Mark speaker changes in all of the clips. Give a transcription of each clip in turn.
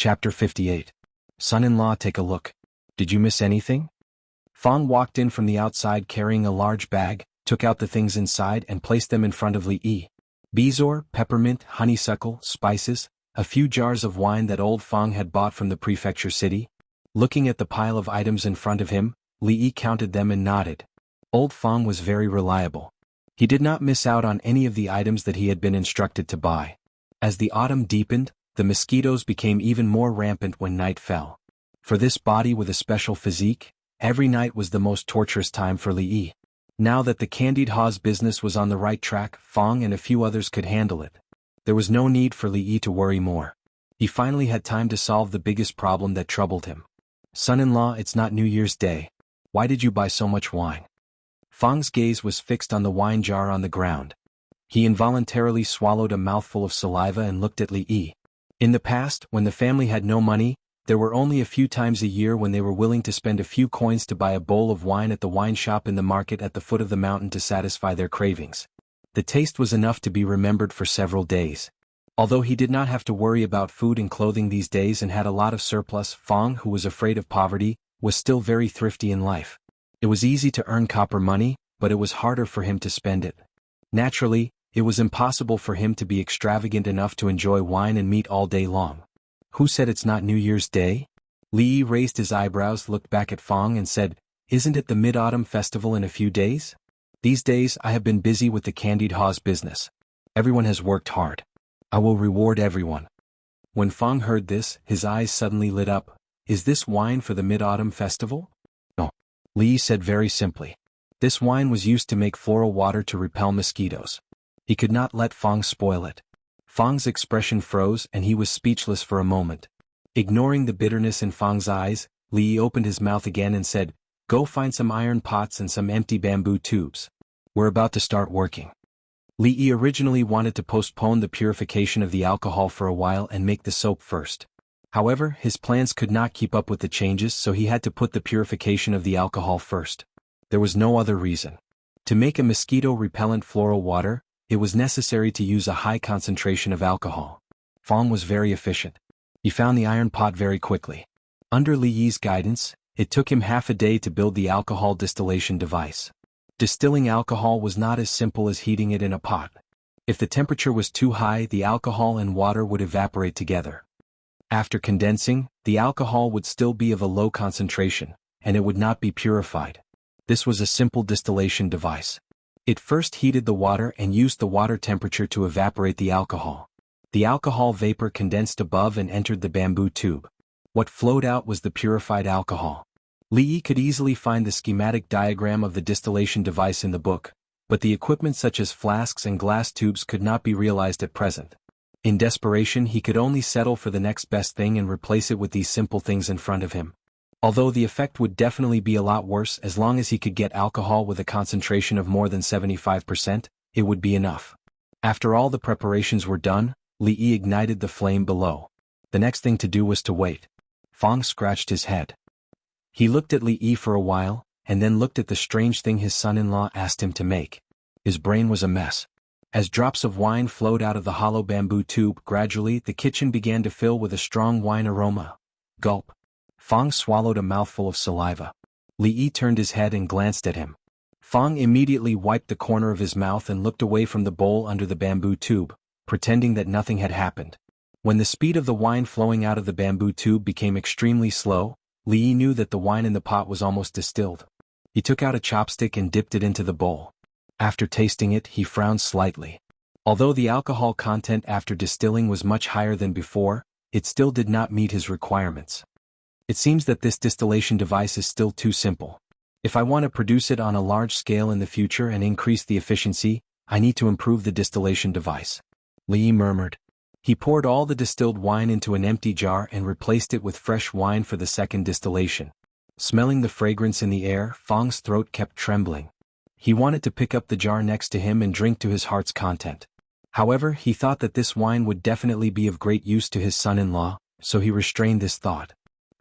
Speaker 1: Chapter 58. Son-in-law, take a look. Did you miss anything? Fong walked in from the outside carrying a large bag, took out the things inside and placed them in front of Li Yi. Bezoar, peppermint, honeysuckle, spices, a few jars of wine that old Fong had bought from the prefecture city. Looking at the pile of items in front of him, Li Yi counted them and nodded. Old Fong was very reliable. He did not miss out on any of the items that he had been instructed to buy. As the autumn deepened, the mosquitoes became even more rampant when night fell. For this body with a special physique, every night was the most torturous time for Li Yi. Now that the candied Ha's business was on the right track, Fong and a few others could handle it. There was no need for Li Yi to worry more. He finally had time to solve the biggest problem that troubled him. Son-in-law, it's not New Year's Day. Why did you buy so much wine? Fong's gaze was fixed on the wine jar on the ground. He involuntarily swallowed a mouthful of saliva and looked at Li Yi. In the past, when the family had no money, there were only a few times a year when they were willing to spend a few coins to buy a bowl of wine at the wine shop in the market at the foot of the mountain to satisfy their cravings. The taste was enough to be remembered for several days. Although he did not have to worry about food and clothing these days and had a lot of surplus, Fong, who was afraid of poverty, was still very thrifty in life. It was easy to earn copper money, but it was harder for him to spend it. Naturally, it was impossible for him to be extravagant enough to enjoy wine and meat all day long. Who said it's not New Year's Day? Li Yi raised his eyebrows, looked back at Fong and said, Isn't it the Mid-Autumn Festival in a few days? These days I have been busy with the candied Ha's business. Everyone has worked hard. I will reward everyone. When Fong heard this, his eyes suddenly lit up. Is this wine for the Mid-Autumn Festival? No. Li Yi said very simply. This wine was used to make floral water to repel mosquitoes. He could not let Fong spoil it. Fong's expression froze and he was speechless for a moment. Ignoring the bitterness in Fong's eyes, Li Yi opened his mouth again and said, Go find some iron pots and some empty bamboo tubes. We're about to start working. Li Yi originally wanted to postpone the purification of the alcohol for a while and make the soap first. However, his plans could not keep up with the changes, so he had to put the purification of the alcohol first. There was no other reason. To make a mosquito-repellent floral water, it was necessary to use a high concentration of alcohol. Fong was very efficient. He found the iron pot very quickly. Under Li Yi's guidance, it took him half a day to build the alcohol distillation device. Distilling alcohol was not as simple as heating it in a pot. If the temperature was too high, the alcohol and water would evaporate together. After condensing, the alcohol would still be of a low concentration, and it would not be purified. This was a simple distillation device. It first heated the water and used the water temperature to evaporate the alcohol. The alcohol vapor condensed above and entered the bamboo tube. What flowed out was the purified alcohol. Li Yi could easily find the schematic diagram of the distillation device in the book, but the equipment such as flasks and glass tubes could not be realized at present. In desperation, he could only settle for the next best thing and replace it with these simple things in front of him. Although the effect would definitely be a lot worse, as long as he could get alcohol with a concentration of more than 75%, it would be enough. After all the preparations were done, Li Yi ignited the flame below. The next thing to do was to wait. Fong scratched his head. He looked at Li Yi for a while, and then looked at the strange thing his son-in-law asked him to make. His brain was a mess. As drops of wine flowed out of the hollow bamboo tube, gradually the kitchen began to fill with a strong wine aroma. Gulp. Fong swallowed a mouthful of saliva. Li Yi turned his head and glanced at him. Fong immediately wiped the corner of his mouth and looked away from the bowl under the bamboo tube, pretending that nothing had happened. When the speed of the wine flowing out of the bamboo tube became extremely slow, Li Yi knew that the wine in the pot was almost distilled. He took out a chopstick and dipped it into the bowl. After tasting it, he frowned slightly. Although the alcohol content after distilling was much higher than before, it still did not meet his requirements. It seems that this distillation device is still too simple. If I want to produce it on a large scale in the future and increase the efficiency, I need to improve the distillation device. Li Yi murmured. He poured all the distilled wine into an empty jar and replaced it with fresh wine for the second distillation. Smelling the fragrance in the air, Fong's throat kept trembling. He wanted to pick up the jar next to him and drink to his heart's content. However, he thought that this wine would definitely be of great use to his son-in-law, so he restrained this thought.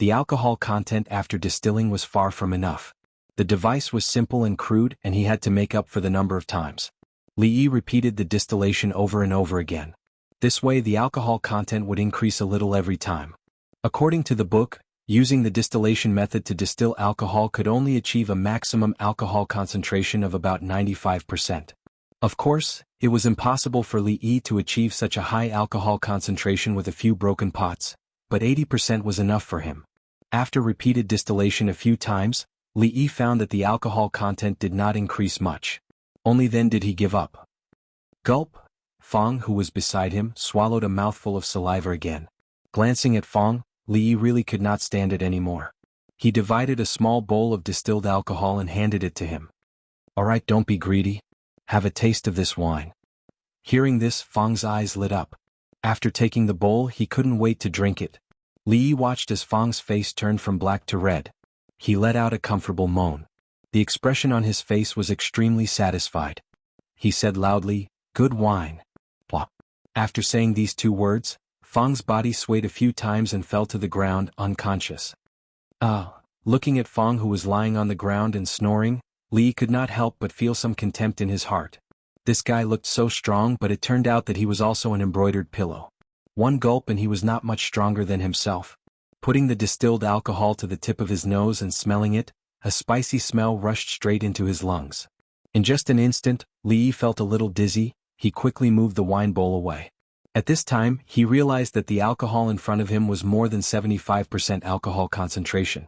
Speaker 1: The alcohol content after distilling was far from enough. The device was simple and crude, and he had to make up for the number of times. Li Yi repeated the distillation over and over again. This way the alcohol content would increase a little every time. According to the book, using the distillation method to distill alcohol could only achieve a maximum alcohol concentration of about 95%. Of course, it was impossible for Li Yi to achieve such a high alcohol concentration with a few broken pots, but 80% was enough for him. After repeated distillation a few times, Li Yi found that the alcohol content did not increase much. Only then did he give up. Gulp! Fong, who was beside him, swallowed a mouthful of saliva again. Glancing at Fong, Li Yi really could not stand it anymore. He divided a small bowl of distilled alcohol and handed it to him. "All right, don't be greedy. Have a taste of this wine." Hearing this, Fong's eyes lit up. After taking the bowl, he couldn't wait to drink it. Li Yi watched as Fong's face turned from black to red. He let out a comfortable moan. The expression on his face was extremely satisfied. He said loudly, "Good wine." Blah. After saying these two words, Fong's body swayed a few times and fell to the ground, unconscious. Looking at Fong, who was lying on the ground and snoring, Li Yi could not help but feel some contempt in his heart. This guy looked so strong, but it turned out that he was also an embroidered pillow. One gulp and he was not much stronger than himself. Putting the distilled alcohol to the tip of his nose and smelling it, a spicy smell rushed straight into his lungs. In just an instant, Li Yi felt a little dizzy. He quickly moved the wine bowl away. At this time, he realized that the alcohol in front of him was more than 75% alcohol concentration.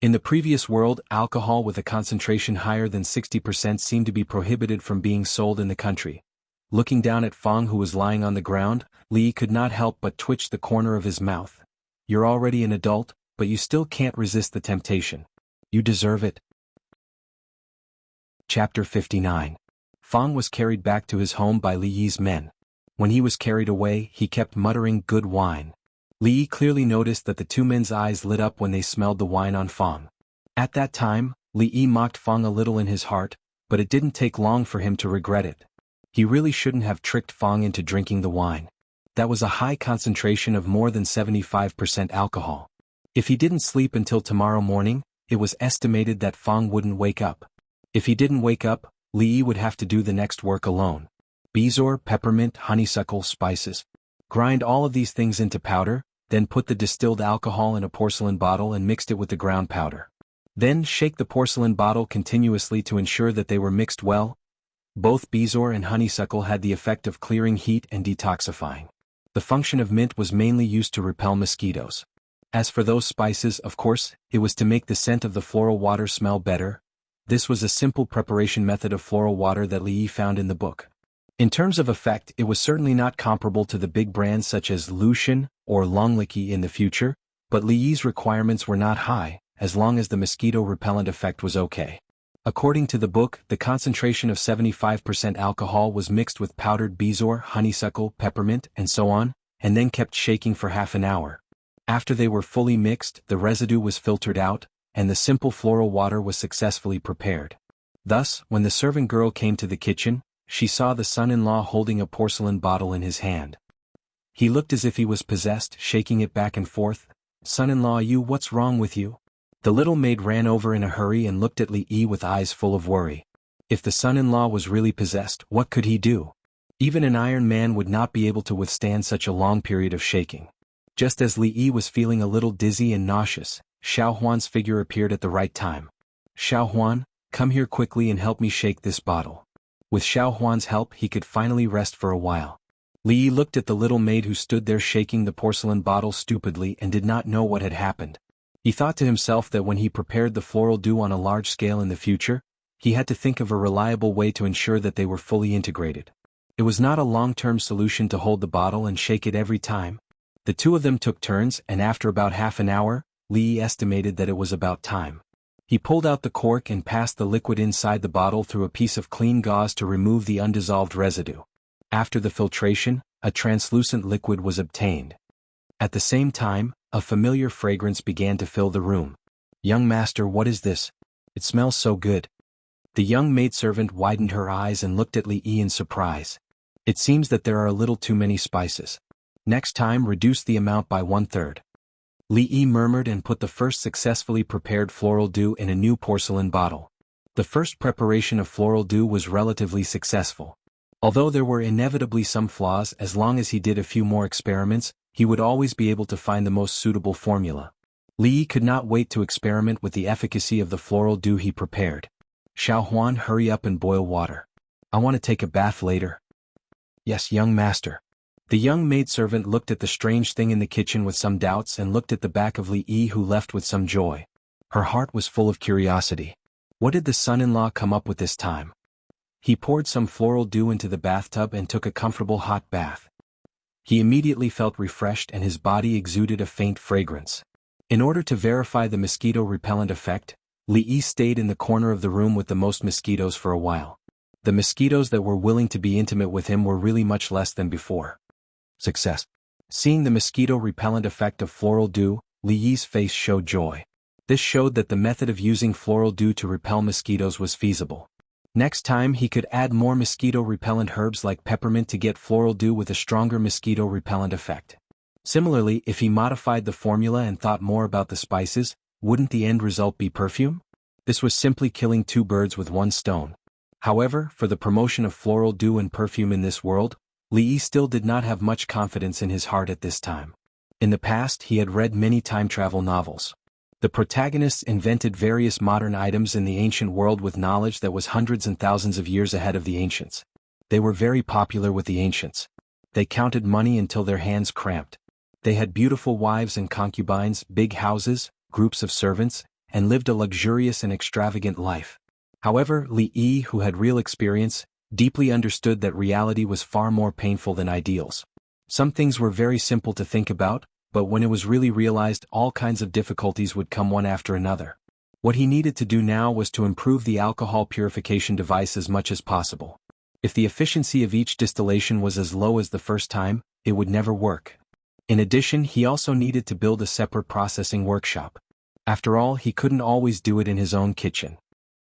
Speaker 1: In the previous world, alcohol with a concentration higher than 60% seemed to be prohibited from being sold in the country. Looking down at Fong, who was lying on the ground, Li could not help but twitch the corner of his mouth. "You're already an adult, but you still can't resist the temptation. You deserve it." Chapter 59. Fong was carried back to his home by Li Yi's men. When he was carried away, he kept muttering, "Good wine." Li Yi clearly noticed that the two men's eyes lit up when they smelled the wine on Fong. At that time, Li Yi mocked Fong a little in his heart, but it didn't take long for him to regret it. He really shouldn't have tricked Fong into drinking the wine. That was a high concentration of more than 75% alcohol. If he didn't sleep until tomorrow morning, it was estimated that Fong wouldn't wake up. If he didn't wake up, Li Yi would have to do the next work alone. Bezoar, peppermint, honeysuckle, spices. Grind all of these things into powder, then put the distilled alcohol in a porcelain bottle and mixed it with the ground powder. Then shake the porcelain bottle continuously to ensure that they were mixed well. Both bezoar and honeysuckle had the effect of clearing heat and detoxifying. The function of mint was mainly used to repel mosquitoes. As for those spices, of course, it was to make the scent of the floral water smell better. This was a simple preparation method of floral water that Li Yi found in the book. In terms of effect, it was certainly not comparable to the big brands such as Lucien or Longlicky in the future, but Li Yi's requirements were not high, as long as the mosquito repellent effect was okay. According to the book, the concentration of 75% alcohol was mixed with powdered bezoar, honeysuckle, peppermint, and so on, and then kept shaking for half an hour. After they were fully mixed, the residue was filtered out, and the simple floral water was successfully prepared. Thus, when the servant girl came to the kitchen, she saw the son-in-law holding a porcelain bottle in his hand. He looked as if he was possessed, shaking it back and forth. "Son-in-law, what's wrong with you?" The little maid ran over in a hurry and looked at Li Yi with eyes full of worry. If the son-in-law was really possessed, what could he do? Even an iron man would not be able to withstand such a long period of shaking. Just as Li Yi was feeling a little dizzy and nauseous, Xiao Huan's figure appeared at the right time. "Xiao Huan, come here quickly and help me shake this bottle." With Xiao Huan's help, he could finally rest for a while. Li Yi looked at the little maid who stood there shaking the porcelain bottle stupidly and did not know what had happened. He thought to himself that when he prepared the floral dew on a large scale in the future, he had to think of a reliable way to ensure that they were fully integrated. It was not a long-term solution to hold the bottle and shake it every time. The two of them took turns, and after about half an hour, Li Yi estimated that it was about time. He pulled out the cork and passed the liquid inside the bottle through a piece of clean gauze to remove the undissolved residue. After the filtration, a translucent liquid was obtained. At the same time, a familiar fragrance began to fill the room. "Young master, what is this? It smells so good." The young maidservant widened her eyes and looked at Li Yi in surprise. "It seems that there are a little too many spices. Next time, reduce the amount by 1/3. Li Yi murmured and put the first successfully prepared floral dew in a new porcelain bottle. The first preparation of floral dew was relatively successful. Although there were inevitably some flaws, as long as he did a few more experiments, He would always be able to find the most suitable formula. Li Yi could not wait to experiment with the efficacy of the floral dew he prepared. Xiao Huan, hurry up and boil water. I want to take a bath later. Yes, young master. The young maidservant looked at the strange thing in the kitchen with some doubts and looked at the back of Li Yi, who left with some joy. Her heart was full of curiosity. What did the son-in-law come up with this time? He poured some floral dew into the bathtub and took a comfortable hot bath. He immediately felt refreshed and his body exuded a faint fragrance. In order to verify the mosquito repellent effect, Li Yi stayed in the corner of the room with the most mosquitoes for a while. The mosquitoes that were willing to be intimate with him were really much less than before. Success. Seeing the mosquito repellent effect of floral dew, Li Yi's face showed joy. This showed that the method of using floral dew to repel mosquitoes was feasible. Next time he could add more mosquito repellent herbs like peppermint to get floral dew with a stronger mosquito repellent effect. Similarly, if he modified the formula and thought more about the spices, wouldn't the end result be perfume? This was simply killing two birds with one stone. However, for the promotion of floral dew and perfume in this world, Li Yi still did not have much confidence in his heart at this time. In the past, he had read many time travel novels. The protagonists invented various modern items in the ancient world with knowledge that was hundreds and thousands of years ahead of the ancients. They were very popular with the ancients. They counted money until their hands cramped. They had beautiful wives and concubines, big houses, groups of servants, and lived a luxurious and extravagant life. However, Li Yi, who had real experience, deeply understood that reality was far more painful than ideals. Some things were very simple to think about, but when it was really realized, all kinds of difficulties would come one after another. What he needed to do now was to improve the alcohol purification device as much as possible. If the efficiency of each distillation was as low as the first time, it would never work. In addition, he also needed to build a separate processing workshop. After all, he couldn't always do it in his own kitchen.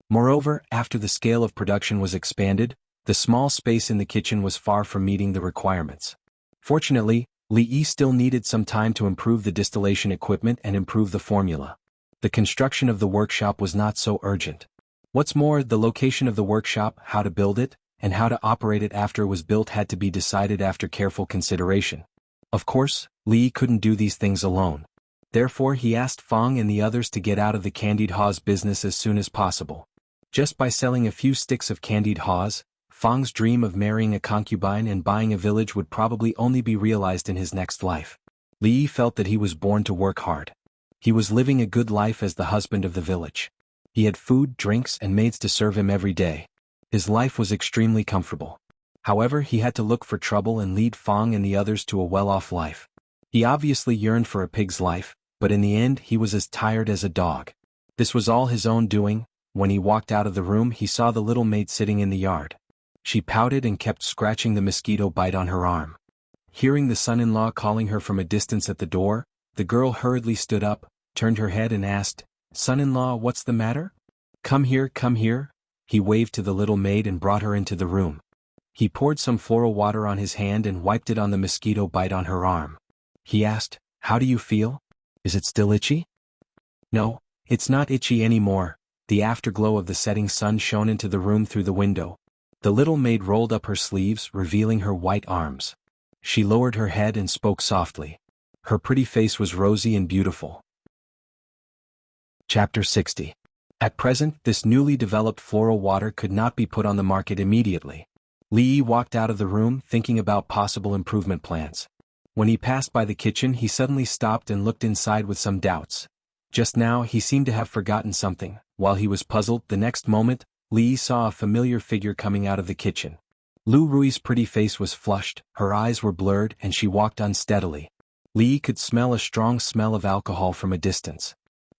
Speaker 1: Moreover, after the scale of production was expanded, the small space in the kitchen was far from meeting the requirements. Fortunately, Li Yi still needed some time to improve the distillation equipment and improve the formula. The construction of the workshop was not so urgent. What's more, the location of the workshop, how to build it, and how to operate it after it was built had to be decided after careful consideration. Of course, Li Yi couldn't do these things alone. Therefore, he asked Fang and the others to get out of the candied haws business as soon as possible. Just by selling a few sticks of candied haws, Fang's dream of marrying a concubine and buying a village would probably only be realized in his next life. Li Yi felt that he was born to work hard. He was living a good life as the husband of the village. He had food, drinks, and maids to serve him every day. His life was extremely comfortable. However, he had to look for trouble and lead Fang and the others to a well-off life. He obviously yearned for a pig's life, but in the end he was as tired as a dog. This was all his own doing. When he walked out of the room, he saw the little maid sitting in the yard. She pouted and kept scratching the mosquito bite on her arm. Hearing the son-in-law calling her from a distance at the door, the girl hurriedly stood up, turned her head and asked, "Son-in-law, what's the matter?" Come here, come here." He waved to the little maid and brought her into the room. He poured some floral water on his hand and wiped it on the mosquito bite on her arm. He asked, "How do you feel? Is it still itchy?" "No, it's not itchy anymore." The afterglow of the setting sun shone into the room through the window. The little maid rolled up her sleeves, revealing her white arms. She lowered her head and spoke softly. Her pretty face was rosy and beautiful. Chapter 60. At present, this newly developed floral water could not be put on the market immediately. Li Yi walked out of the room thinking about possible improvement plans. When he passed by the kitchen, he suddenly stopped and looked inside with some doubts. Just now, he seemed to have forgotten something. While he was puzzled, the next moment, Li Yi saw a familiar figure coming out of the kitchen. Lu Rui's pretty face was flushed, her eyes were blurred, and she walked unsteadily. Li Yi could smell a strong smell of alcohol from a distance.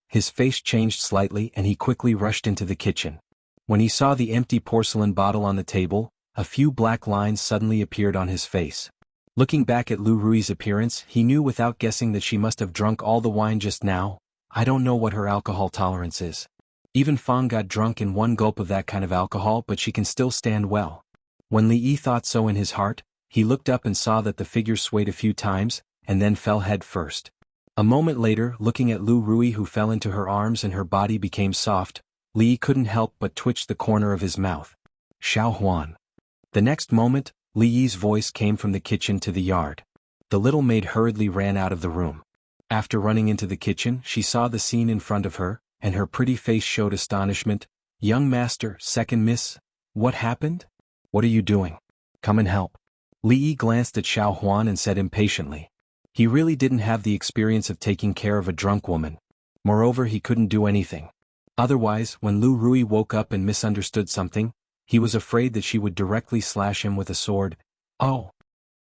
Speaker 1: His face changed slightly and he quickly rushed into the kitchen. When he saw the empty porcelain bottle on the table, a few black lines suddenly appeared on his face. Looking back at Lu Rui's appearance, he knew without guessing that she must have drunk all the wine just now. I don't know what her alcohol tolerance is. Even Fang got drunk in one gulp of that kind of alcohol, but she can still stand well. When Li Yi thought so in his heart, he looked up and saw that the figure swayed a few times, and then fell head first. A moment later, looking at Lu Rui who fell into her arms and her body became soft, Li Yi couldn't help but twitch the corner of his mouth. Xiao Huan. The next moment, Li Yi's voice came from the kitchen to the yard. The little maid hurriedly ran out of the room. After running into the kitchen, she saw the scene in front of her, and her pretty face showed astonishment. "Young master, second miss, what happened? What are you doing? Come and help." Li Yi glanced at Xiao Huan and said impatiently. He really didn't have the experience of taking care of a drunk woman. Moreover, he couldn't do anything. Otherwise, when Lu Rui woke up and misunderstood something, he was afraid that she would directly slash him with a sword. "Oh,"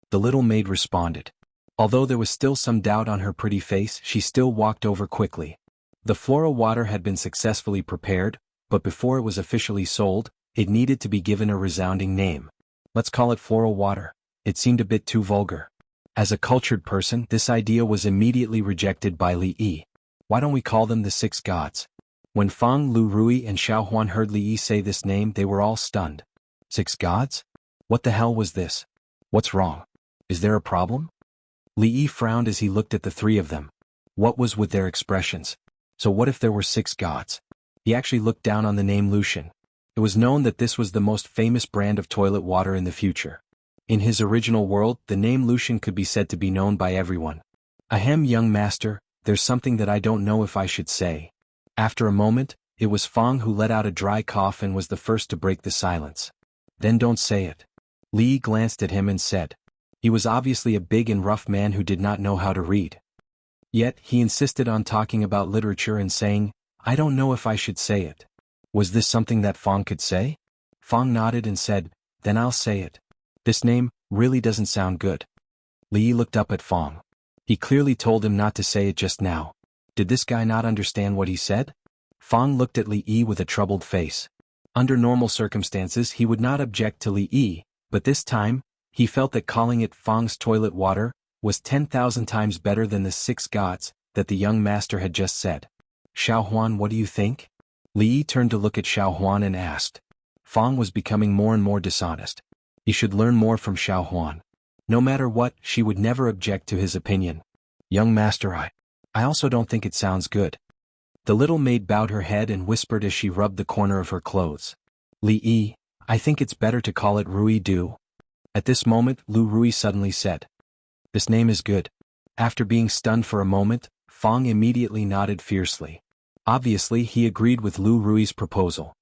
Speaker 1: the little maid responded. Although there was still some doubt on her pretty face, she still walked over quickly. The floral water had been successfully prepared, but before it was officially sold, it needed to be given a resounding name. Let's call it floral water. It seemed a bit too vulgar. As a cultured person, this idea was immediately rejected by Li Yi. Why don't we call them the Six Gods? When Fang, Lu Rui and Xiao Huan heard Li Yi say this name, they were all stunned. Six Gods? What the hell was this? What's wrong? Is there a problem? Li Yi frowned as he looked at the three of them. What was with their expressions? So what if there were six gods? He actually looked down on the name Lucian. It was known that this was the most famous brand of toilet water in the future. In his original world, the name Lucian could be said to be known by everyone. Ahem, young master, there's something that I don't know if I should say. After a moment, it was Fang who let out a dry cough and was the first to break the silence. Then don't say it. Li Yi glanced at him and said. He was obviously a big and rough man who did not know how to read. Yet, he insisted on talking about literature and saying, I don't know if I should say it. Was this something that Fang could say? Fang nodded and said, then I'll say it. This name really doesn't sound good. Li Yi looked up at Fang. He clearly told him not to say it just now. Did this guy not understand what he said? Fang looked at Li Yi with a troubled face. Under normal circumstances he would not object to Li Yi, but this time, he felt that calling it Fang's toilet water was 10,000 times better than the six gods that the young master had just said. Xiao Huan, what do you think? Li Yi turned to look at Xiao Huan and asked. Fang was becoming more and more dishonest. He should learn more from Xiao Huan. No matter what, she would never object to his opinion. Young master, I also don't think it sounds good. The little maid bowed her head and whispered as she rubbed the corner of her clothes. Li Yi, I think it's better to call it Rui Du. At this moment, Lu Rui suddenly said. This name is good. After being stunned for a moment, Fang immediately nodded fiercely. Obviously, he agreed with Lu Rui's proposal.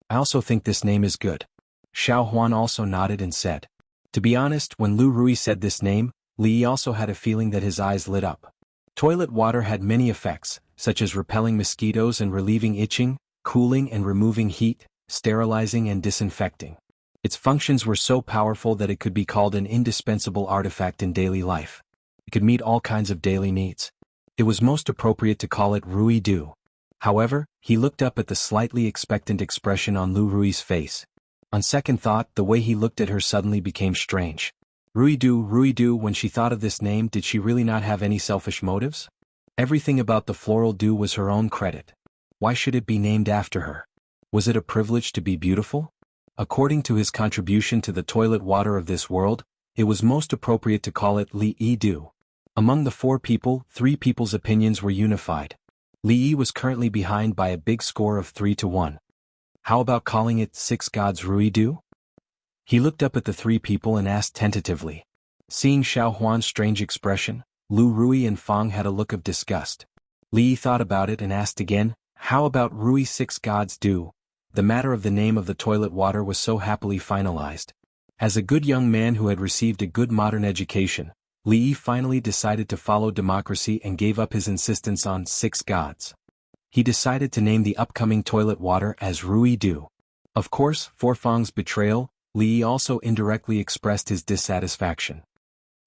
Speaker 1: I also think this name is good. Xiao Huan also nodded and said. To be honest, when Lu Rui said this name, Li Yi also had a feeling that his eyes lit up. Toilet water had many effects, such as repelling mosquitoes and relieving itching, cooling and removing heat, sterilizing and disinfecting. Its functions were so powerful that it could be called an indispensable artifact in daily life. It could meet all kinds of daily needs. It was most appropriate to call it Rui Du. However, he looked up at the slightly expectant expression on Lu Rui's face. On second thought, the way he looked at her suddenly became strange. Rui Du, when she thought of this name, did she really not have any selfish motives? Everything about the floral dew was her own credit. Why should it be named after her? Was it a privilege to be beautiful? According to his contribution to the toilet water of this world, it was most appropriate to call it Li Yi Du. Among the four people, three people's opinions were unified. Li Yi was currently behind by a big score of 3-1. How about calling it Six Gods Rui Du? He looked up at the three people and asked tentatively. Seeing Xiao Huan's strange expression, Lu Rui and Fang had a look of disgust. Li Yi thought about it and asked again, how about Rui Six Gods Du? The matter of the name of the toilet water was so happily finalized. As a good young man who had received a good modern education, Li Yi finally decided to follow democracy and gave up his insistence on six gods. He decided to name the upcoming toilet water as Rui Du. Of course, for Fang's betrayal, Li Yi also indirectly expressed his dissatisfaction.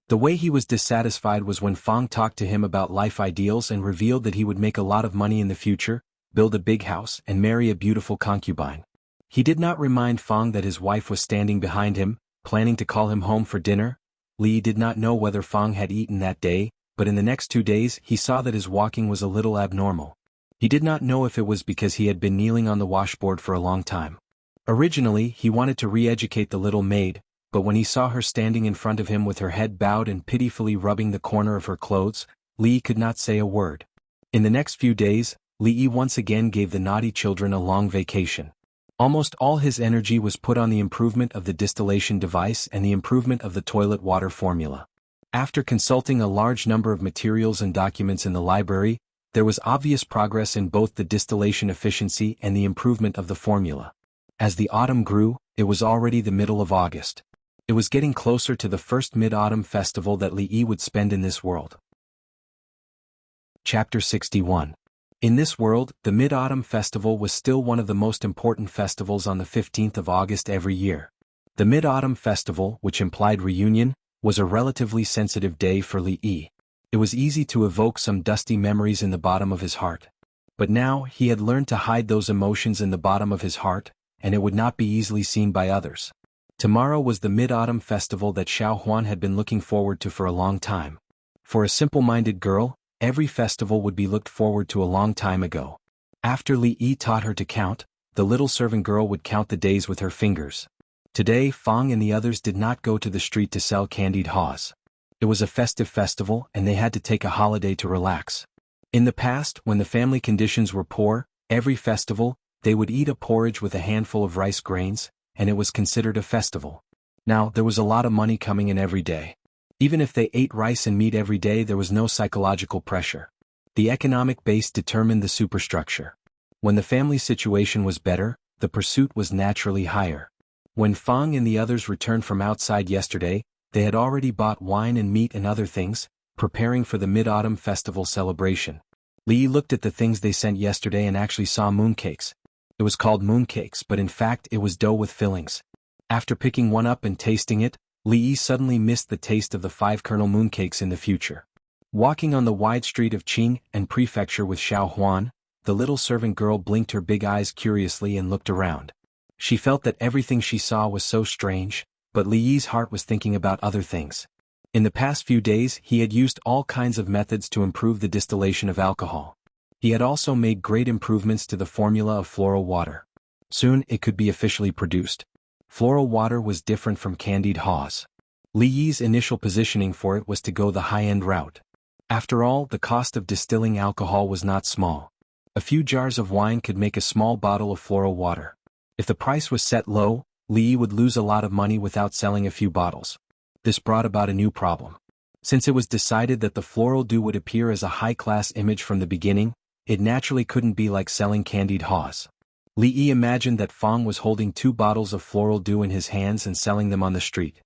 Speaker 1: The way he was dissatisfied was when Fang talked to him about life ideals and revealed that he would make a lot of money in the future, build a big house and marry a beautiful concubine. He did not remind Fang that his wife was standing behind him, planning to call him home for dinner. Li did not know whether Fang had eaten that day, but in the next 2 days he saw that his walking was a little abnormal. He did not know if it was because he had been kneeling on the washboard for a long time. Originally, he wanted to re-educate the little maid, but when he saw her standing in front of him with her head bowed and pitifully rubbing the corner of her clothes, Li could not say a word. In the next few days, Li Yi once again gave the naughty children a long vacation. Almost all his energy was put on the improvement of the distillation device and the improvement of the toilet water formula. After consulting a large number of materials and documents in the library, there was obvious progress in both the distillation efficiency and the improvement of the formula. As the autumn grew, it was already the middle of August. It was getting closer to the first Mid-Autumn Festival that Li Yi would spend in this world. Chapter 61. In this world, the Mid-Autumn Festival was still one of the most important festivals on the 15th of August every year. The Mid-Autumn Festival, which implied reunion, was a relatively sensitive day for Li Yi. It was easy to evoke some dusty memories in the bottom of his heart. But now he had learned to hide those emotions in the bottom of his heart, and it would not be easily seen by others. Tomorrow was the Mid-Autumn Festival that Xiao Huan had been looking forward to for a long time. For a simple-minded girl, every festival would be looked forward to a long time ago. After Li Yi taught her to count, the little servant girl would count the days with her fingers. Today, Fang and the others did not go to the street to sell candied haws. It was a festive festival and they had to take a holiday to relax. In the past, when the family conditions were poor, every festival, they would eat a porridge with a handful of rice grains, and it was considered a festival. Now, there was a lot of money coming in every day. Even if they ate rice and meat every day, there was no psychological pressure. The economic base determined the superstructure. When the family situation was better, the pursuit was naturally higher. When Fang and the others returned from outside yesterday, they had already bought wine and meat and other things, preparing for the Mid-Autumn Festival celebration. Li Yi looked at the things they sent yesterday and actually saw mooncakes. It was called mooncakes, but in fact it was dough with fillings. After picking one up and tasting it, Li Yi suddenly missed the taste of the 5-kernel mooncakes in the future. Walking on the wide street of Qing and Prefecture with Xiao Huan, the little servant girl blinked her big eyes curiously and looked around. She felt that everything she saw was so strange, but Li Yi's heart was thinking about other things. In the past few days he had used all kinds of methods to improve the distillation of alcohol. He had also made great improvements to the formula of floral water. Soon it could be officially produced. Floral water was different from candied haws. Li Yi's initial positioning for it was to go the high-end route. After all, the cost of distilling alcohol was not small. A few jars of wine could make a small bottle of floral water. If the price was set low, Li Yi would lose a lot of money without selling a few bottles. This brought about a new problem. Since it was decided that the floral dew would appear as a high-class image from the beginning, it naturally couldn't be like selling candied haws. Li Yi imagined that Fang was holding 2 bottles of floral dew in his hands and selling them on the street.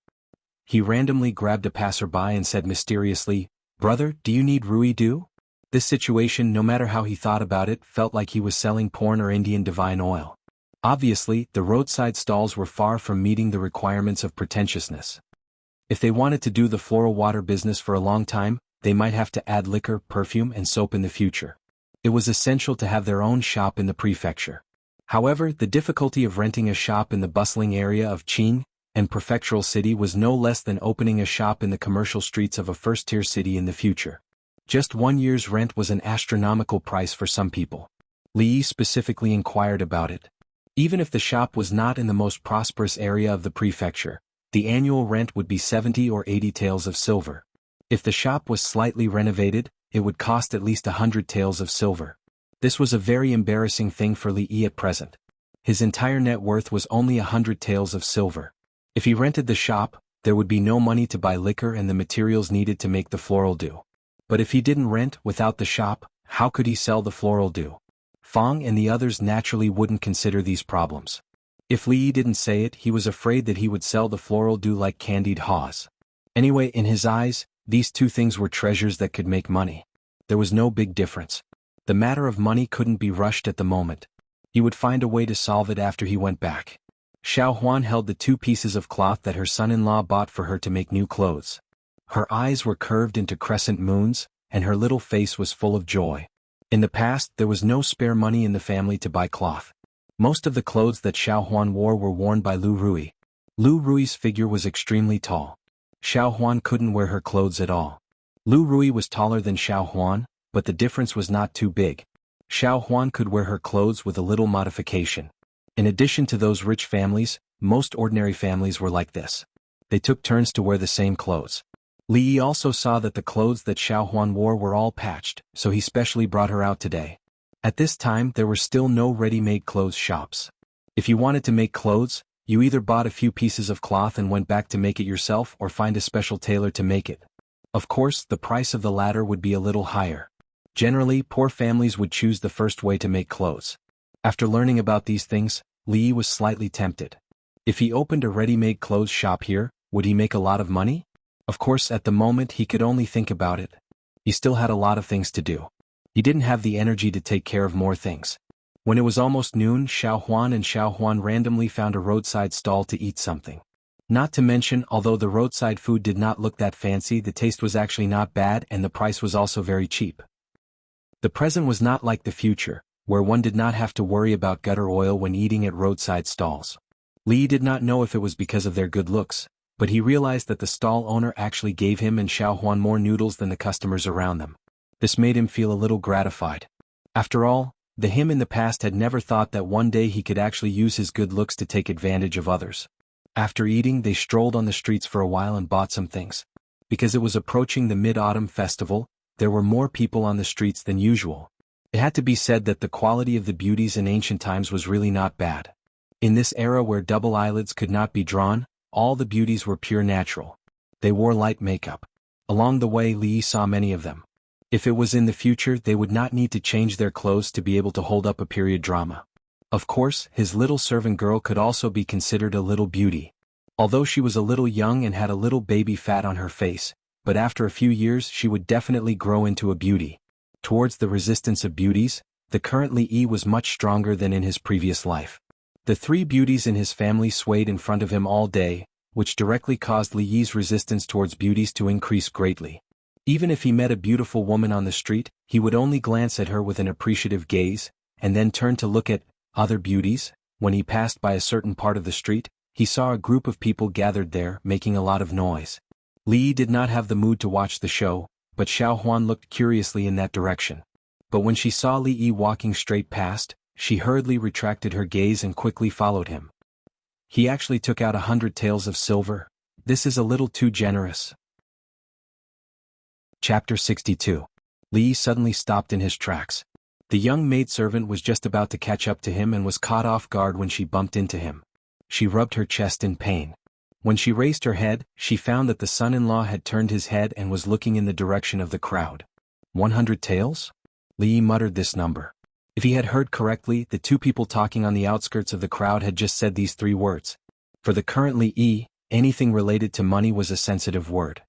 Speaker 1: He randomly grabbed a passerby and said mysteriously, "Brother, do you need Rui dew?" This situation, no matter how he thought about it, felt like he was selling porn or Indian divine oil. Obviously, the roadside stalls were far from meeting the requirements of pretentiousness. If they wanted to do the floral water business for a long time, they might have to add liquor, perfume, and soap in the future. It was essential to have their own shop in the prefecture. However, the difficulty of renting a shop in the bustling area of Qing and prefectural city was no less than opening a shop in the commercial streets of a first-tier city in the future. Just 1 year's rent was an astronomical price for some people. Li Yi specifically inquired about it. Even if the shop was not in the most prosperous area of the prefecture, the annual rent would be 70 or 80 taels of silver. If the shop was slightly renovated, it would cost at least 100 taels of silver. This was a very embarrassing thing for Li Yi at present. His entire net worth was only 100 taels of silver. If he rented the shop, there would be no money to buy liquor and the materials needed to make the floral dew. But if he didn't rent without the shop, how could he sell the floral dew? Fang and the others naturally wouldn't consider these problems. If Li Yi didn't say it, he was afraid that he would sell the floral dew like candied haws. Anyway, in his eyes, these 2 things were treasures that could make money. There was no big difference. The matter of money couldn't be rushed at the moment. He would find a way to solve it after he went back. Xiao Huan held the 2 pieces of cloth that her son-in-law bought for her to make new clothes. Her eyes were curved into crescent moons, and her little face was full of joy. In the past, there was no spare money in the family to buy cloth. Most of the clothes that Xiao Huan wore were worn by Lu Rui. Lu Rui's figure was extremely tall. Xiao Huan couldn't wear her clothes at all. Lu Rui was taller than Xiao Huan, but the difference was not too big. Xiao Huan could wear her clothes with a little modification. In addition to those rich families, most ordinary families were like this. They took turns to wear the same clothes. Li Yi also saw that the clothes that Xiao Huan wore were all patched, so he specially brought her out today. At this time there were still no ready-made clothes shops. If you wanted to make clothes, you either bought a few pieces of cloth and went back to make it yourself or find a special tailor to make it. Of course, the price of the latter would be a little higher. Generally, poor families would choose the first way to make clothes. After learning about these things, Li was slightly tempted. If he opened a ready-made clothes shop here, would he make a lot of money? Of course, at the moment he could only think about it. He still had a lot of things to do. He didn't have the energy to take care of more things. When it was almost noon, Xiao Huan randomly found a roadside stall to eat something. Not to mention, although the roadside food did not look that fancy, the taste was actually not bad and the price was also very cheap. The present was not like the future, where one did not have to worry about gutter oil when eating at roadside stalls. Li did not know if it was because of their good looks, but he realized that the stall owner actually gave him and Xiao Huan more noodles than the customers around them. This made him feel a little gratified. After all, him in the past had never thought that one day he could actually use his good looks to take advantage of others. After eating, they strolled on the streets for a while and bought some things. Because it was approaching the Mid-Autumn Festival, there were more people on the streets than usual. It had to be said that the quality of the beauties in ancient times was really not bad. In this era where double eyelids could not be drawn, all the beauties were pure natural. They wore light makeup. Along the way, Li saw many of them. If it was in the future, they would not need to change their clothes to be able to hold up a period drama. Of course, his little servant girl could also be considered a little beauty. Although she was a little young and had a little baby fat on her face, but after a few years she would definitely grow into a beauty. Towards the resistance of beauties, the current Li was much stronger than in his previous life. The three beauties in his family swayed in front of him all day, which directly caused Li's resistance towards beauties to increase greatly. Even if he met a beautiful woman on the street, he would only glance at her with an appreciative gaze, and then turn to look at other beauties. When he passed by a certain part of the street, he saw a group of people gathered there, making a lot of noise. Li did not have the mood to watch the show, but Xiao Huan looked curiously in that direction. But when she saw Li walking straight past, she hurriedly retracted her gaze and quickly followed him. He actually took out 100 taels of silver. This is a little too generous. Chapter 62. Li suddenly stopped in his tracks. The young maidservant was just about to catch up to him and was caught off guard when she bumped into him. She rubbed her chest in pain. When she raised her head, she found that the son-in-law had turned his head and was looking in the direction of the crowd. 100 taels? Li muttered this number. If he had heard correctly, the two people talking on the outskirts of the crowd had just said these three words. For the current Li, anything related to money was a sensitive word.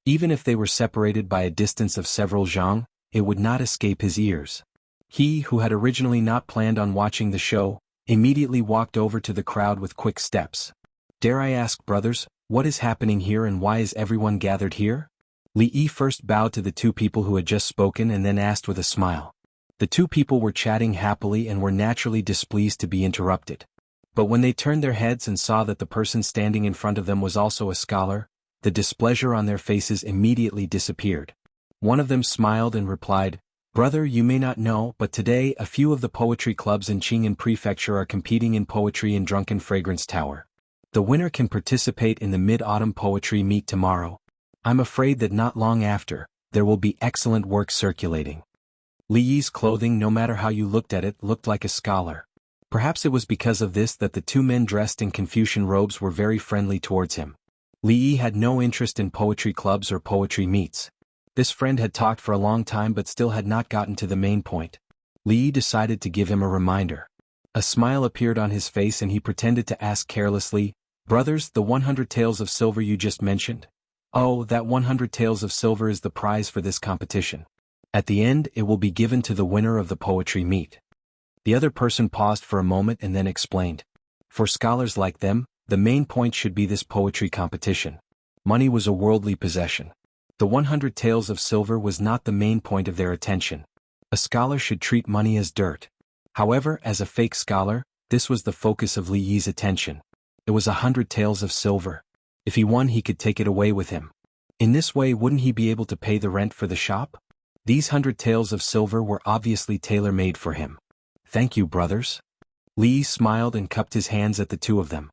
Speaker 1: Even if they were separated by a distance of several zhang, it would not escape his ears. He, who had originally not planned on watching the show, immediately walked over to the crowd with quick steps. Dare I ask, brothers, what is happening here and why is everyone gathered here? Li first bowed to the two people who had just spoken and then asked with a smile. The two people were chatting happily and were naturally displeased to be interrupted. But when they turned their heads and saw that the person standing in front of them was also a scholar, the displeasure on their faces immediately disappeared. One of them smiled and replied, "Brother, you may not know, but today a few of the poetry clubs in Qing'an Prefecture are competing in poetry in Drunken Fragrance Tower. The winner can participate in the Mid-Autumn Poetry Meet tomorrow. I'm afraid that not long after, there will be excellent work circulating." Li's clothing, no matter how you looked at it, looked like a scholar. Perhaps it was because of this that the two men dressed in Confucian robes were very friendly towards him. Li had no interest in poetry clubs or poetry meets. This friend had talked for a long time but still had not gotten to the main point. Li decided to give him a reminder. A smile appeared on his face and he pretended to ask carelessly, "Brothers, the 100 taels of silver you just mentioned? Oh, that 100 taels of silver is the prize for this competition. At the end, it will be given to the winner of the poetry meet." The other person paused for a moment and then explained. For scholars like them, the main point should be this poetry competition. Money was a worldly possession. The 100 taels of silver was not the main point of their attention. A scholar should treat money as dirt. However, as a fake scholar, this was the focus of Li's attention. It was 100 taels of silver. If he won, he could take it away with him. In this way, wouldn't he be able to pay the rent for the shop? These 100 taels of silver were obviously tailor-made for him. "Thank you, brothers." Li smiled and cupped his hands at the two of them.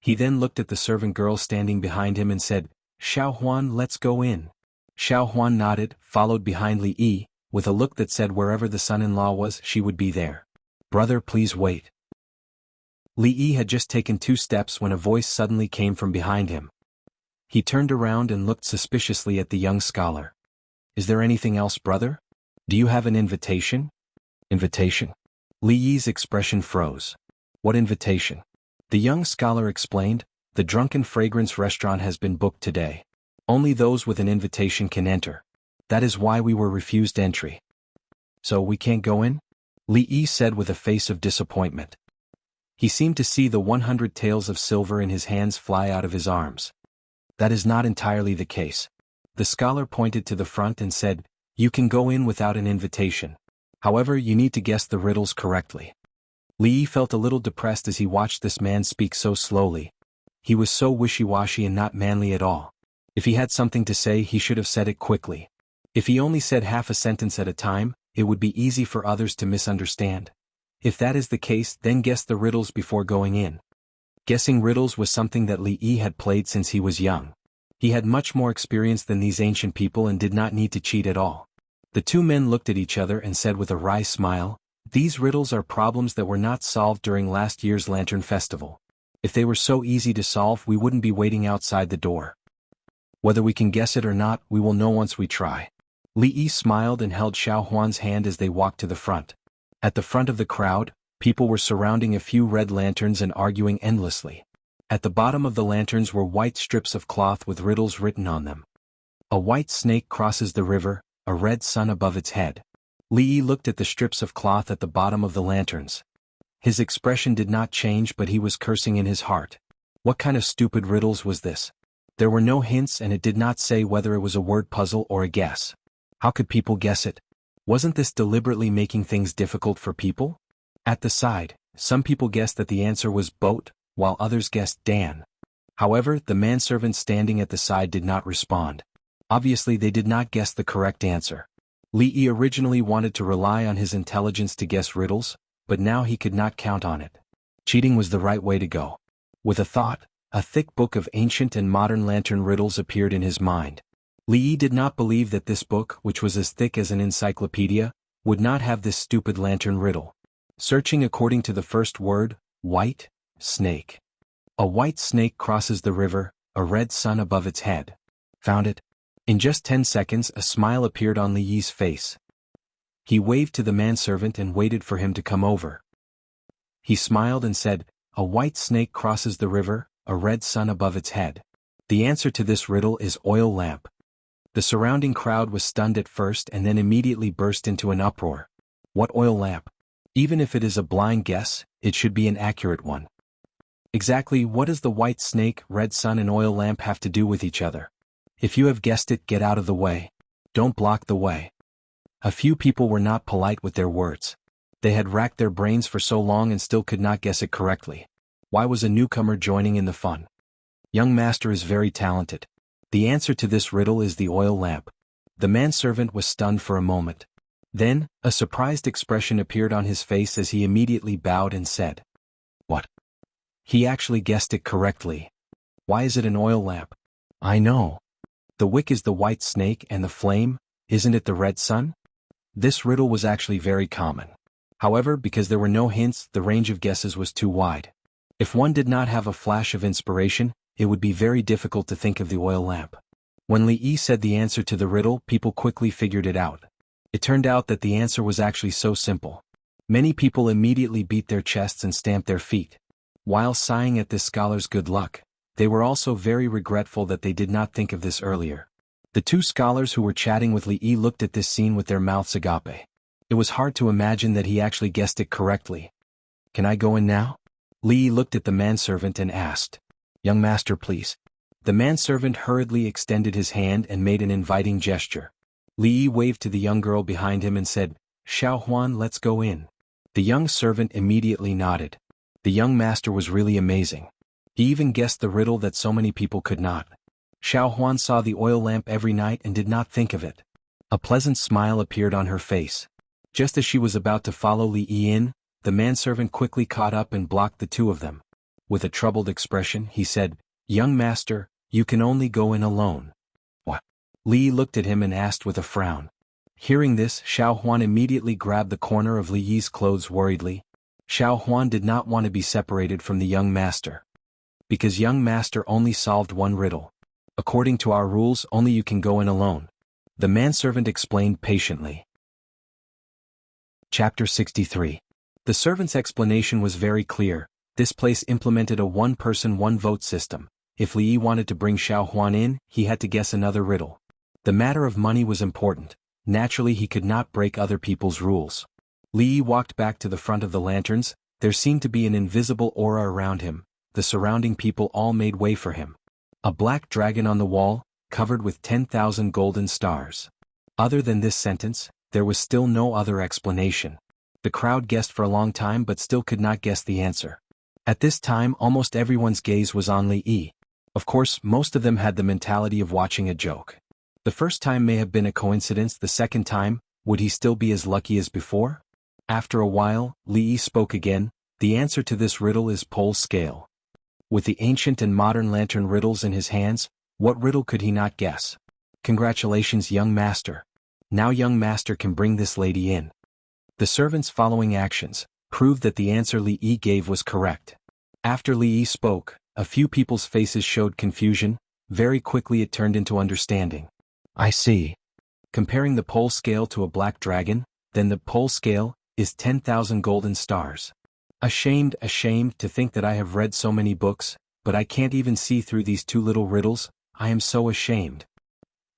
Speaker 1: He then looked at the servant girl standing behind him and said, "Xiao Huan, let's go in." Xiao Huan nodded, followed behind Li, with a look that said wherever the son-in-law was, she would be there. "Brother, please wait." Li had just taken 2 steps when a voice suddenly came from behind him. He turned around and looked suspiciously at the young scholar. Is there anything else, brother? Do you have an invitation? Invitation? Li Yi's expression froze. What invitation? The young scholar explained, the Drunken Fragrance restaurant has been booked today. Only those with an invitation can enter. That is why we were refused entry. So we can't go in? Li Yi said with a face of disappointment. He seemed to see the 100 taels of silver in his hands fly out of his arms. That is not entirely the case. The scholar pointed to the front and said, you can go in without an invitation. However, you need to guess the riddles correctly. Li Yi felt a little depressed as he watched this man speak so slowly. He was so wishy-washy and not manly at all. If he had something to say, he should have said it quickly. If he only said half a sentence at a time, it would be easy for others to misunderstand. If that is the case, then guess the riddles before going in. Guessing riddles was something that Li Yi had played since he was young. He had much more experience than these ancient people and did not need to cheat at all. The two men looked at each other and said with a wry smile, these riddles are problems that were not solved during last year's Lantern Festival. If they were so easy to solve, we wouldn't be waiting outside the door. Whether we can guess it or not, we will know once we try. Li Yi smiled and held Xiao Huan's hand as they walked to the front. At the front of the crowd, people were surrounding a few red lanterns and arguing endlessly. At the bottom of the lanterns were white strips of cloth with riddles written on them. A white snake crosses the river, a red sun above its head. Li Yi looked at the strips of cloth at the bottom of the lanterns. His expression did not change, but he was cursing in his heart. What kind of stupid riddles was this? There were no hints and it did not say whether it was a word puzzle or a guess. How could people guess it? Wasn't this deliberately making things difficult for people? At the side, some people guessed that the answer was boat, while others guessed Dan. However, the manservant standing at the side did not respond. Obviously they did not guess the correct answer. Li Yi originally wanted to rely on his intelligence to guess riddles, but now he could not count on it. Cheating was the right way to go. With a thought, a thick book of ancient and modern lantern riddles appeared in his mind. Li Yi did not believe that this book, which was as thick as an encyclopedia, would not have this stupid lantern riddle. Searching according to the first word, white, snake. A white snake crosses the river, a red sun above its head. Found it? In just 10 seconds a smile appeared on Li Yi's face. He waved to the manservant and waited for him to come over. He smiled and said, a white snake crosses the river, a red sun above its head. The answer to this riddle is oil lamp. The surrounding crowd was stunned at first and then immediately burst into an uproar. What oil lamp? Even if it is a blind guess, it should be an accurate one. Exactly what does the white snake, red sun and oil lamp have to do with each other? If you have guessed it, get out of the way. Don't block the way. A few people were not polite with their words. They had racked their brains for so long and still could not guess it correctly. Why was a newcomer joining in the fun? Young master is very talented. The answer to this riddle is the oil lamp. The manservant was stunned for a moment. Then, a surprised expression appeared on his face as he immediately bowed and said, what? He actually guessed it correctly. Why is it an oil lamp? I know. The wick is the white snake and the flame, isn't it the red sun? This riddle was actually very common. However, because there were no hints, the range of guesses was too wide. If one did not have a flash of inspiration, it would be very difficult to think of the oil lamp. When Li Yi said the answer to the riddle, people quickly figured it out. It turned out that the answer was actually so simple. Many people immediately beat their chests and stamped their feet. While sighing at this scholar's good luck, they were also very regretful that they did not think of this earlier. The two scholars who were chatting with Li Yi looked at this scene with their mouths agape. It was hard to imagine that he actually guessed it correctly. Can I go in now? Li Yi looked at the manservant and asked. Young master, please. The manservant hurriedly extended his hand and made an inviting gesture. Li Yi waved to the young girl behind him and said, Xiao Huan, let's go in. The young servant immediately nodded. The young master was really amazing. He even guessed the riddle that so many people could not. Xiao Huan saw the oil lamp every night and did not think of it. A pleasant smile appeared on her face. Just as she was about to follow Li Yi in, the manservant quickly caught up and blocked the two of them. With a troubled expression, he said, Young master, you can only go in alone. What? Li Yi looked at him and asked with a frown. Hearing this, Xiao Huan immediately grabbed the corner of Li Yi's clothes worriedly. Xiao Huan did not want to be separated from the young master. Because young master only solved one riddle. According to our rules, only you can go in alone. The manservant explained patiently. Chapter 63. The servant's explanation was very clear. This place implemented a one-person, one-vote system. If Li Yi wanted to bring Xiao Huan in, he had to guess another riddle. The matter of money was important. Naturally, he could not break other people's rules. Li Yi walked back to the front of the lanterns. There seemed to be an invisible aura around him. The surrounding people all made way for him. A black dragon on the wall, covered with 10,000 golden stars. Other than this sentence, there was still no other explanation. The crowd guessed for a long time but still could not guess the answer. At this time, almost everyone's gaze was on Li Yi. Of course, most of them had the mentality of watching a joke. The first time may have been a coincidence. The second time, would he still be as lucky as before? After a while, Li Yi spoke again. The answer to this riddle is pole scale. With the ancient and modern lantern riddles in his hands, what riddle could he not guess? Congratulations, young master. Now young master can bring this lady in. The servant's following actions proved that the answer Li Yi gave was correct. After Li Yi spoke, a few people's faces showed confusion. Very quickly it turned into understanding. I see. Comparing the pole scale to a black dragon, then the pole scale is 10,000 golden stars. Ashamed to think that I have read so many books, but I can't even see through these two little riddles. I am so ashamed.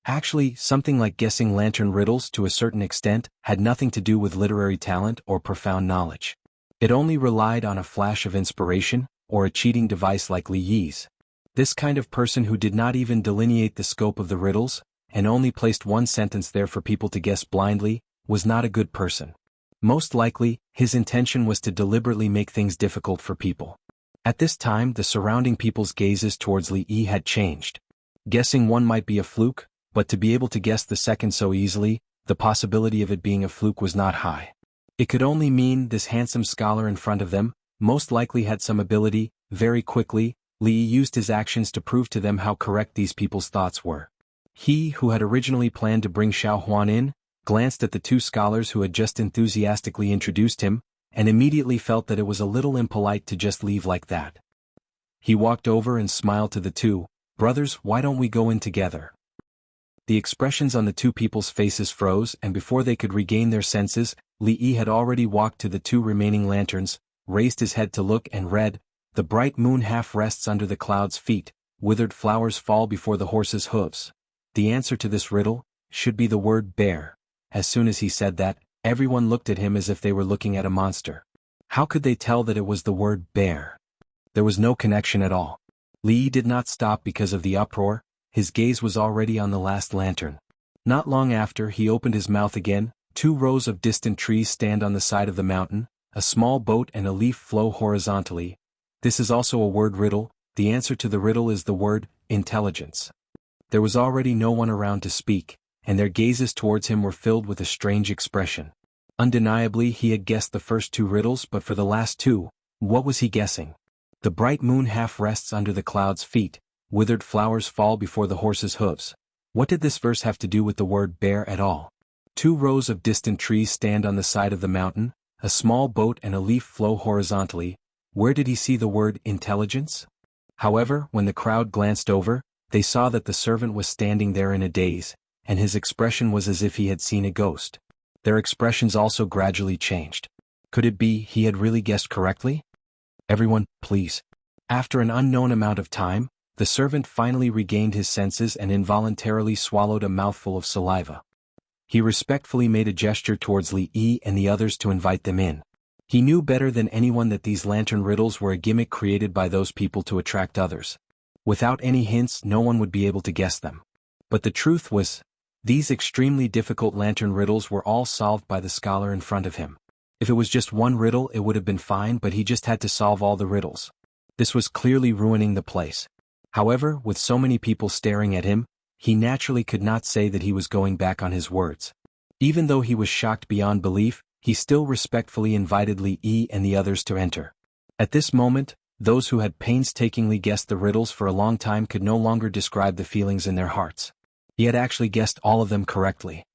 Speaker 1: Actually, something like guessing lantern riddles to a certain extent had nothing to do with literary talent or profound knowledge. It only relied on a flash of inspiration, or a cheating device like Li Yi's. This kind of person who did not even delineate the scope of the riddles, and only placed one sentence there for people to guess blindly, was not a good person. Most likely, his intention was to deliberately make things difficult for people. At this time, the surrounding people's gazes towards Li Yi had changed. Guessing one might be a fluke, but to be able to guess the second so easily, the possibility of it being a fluke was not high. It could only mean this handsome scholar in front of them most likely had some ability. Very quickly, Li Yi used his actions to prove to them how correct these people's thoughts were. He, who had originally planned to bring Xiao Huan in, glanced at the two scholars who had just enthusiastically introduced him, and immediately felt that it was a little impolite to just leave like that. He walked over and smiled to the two. Brothers, why don't we go in together? The expressions on the two people's faces froze, and before they could regain their senses, Li Yi had already walked to the two remaining lanterns, raised his head to look and read, "The bright moon half rests under the cloud's feet, withered flowers fall before the horse's hooves." The answer to this riddle should be the word bear. As soon as he said that, everyone looked at him as if they were looking at a monster. How could they tell that it was the word bear? There was no connection at all. Li Yi did not stop because of the uproar. His gaze was already on the last lantern. Not long after, he opened his mouth again. 2 rows of distant trees stand on the side of the mountain. A small boat and a leaf flow horizontally. This is also a word riddle. The answer to the riddle is the word intelligence. There was already no one around to speak, and their gazes towards him were filled with a strange expression. Undeniably, he had guessed the first 2 riddles, but for the last 2, what was he guessing? The bright moon half rests under the cloud's feet, withered flowers fall before the horse's hooves. What did this verse have to do with the word bear at all? 2 rows of distant trees stand on the side of the mountain, a small boat and a leaf flow horizontally. Where did he see the word intelligence? However, when the crowd glanced over, they saw that the servant was standing there in a daze, and his expression was as if he had seen a ghost. Their expressions also gradually changed. Could it be he had really guessed correctly? Everyone, please. After an unknown amount of time, the servant finally regained his senses and involuntarily swallowed a mouthful of saliva. He respectfully made a gesture towards Li Yi and the others to invite them in. He knew better than anyone that these lantern riddles were a gimmick created by those people to attract others. Without any hints, no one would be able to guess them. But the truth was, these extremely difficult lantern riddles were all solved by the scholar in front of him. If it was just one riddle, it would have been fine, but he just had to solve all the riddles. This was clearly ruining the place. However, with so many people staring at him, he naturally could not say that he was going back on his words. Even though he was shocked beyond belief, he still respectfully invited Li Yi and the others to enter. At this moment, those who had painstakingly guessed the riddles for a long time could no longer describe the feelings in their hearts. He had actually guessed all of them correctly.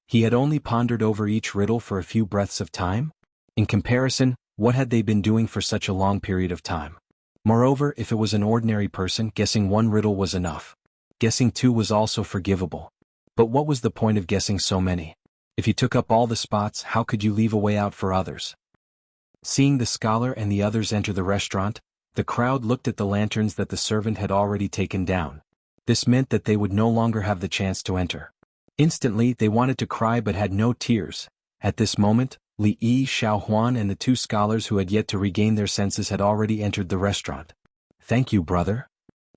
Speaker 1: He had only pondered over each riddle for a few breaths of time. In comparison, what had they been doing for such a long period of time? Moreover, if it was an ordinary person, guessing one riddle was enough. Guessing 2 was also forgivable. But what was the point of guessing so many? If you took up all the spots, how could you leave a way out for others? Seeing the scholar and the others enter the restaurant, the crowd looked at the lanterns that the servant had already taken down. This meant that they would no longer have the chance to enter. Instantly, they wanted to cry but had no tears. At this moment, Li Yi, Xiaohuan and the 2 scholars who had yet to regain their senses had already entered the restaurant. "Thank you, brother."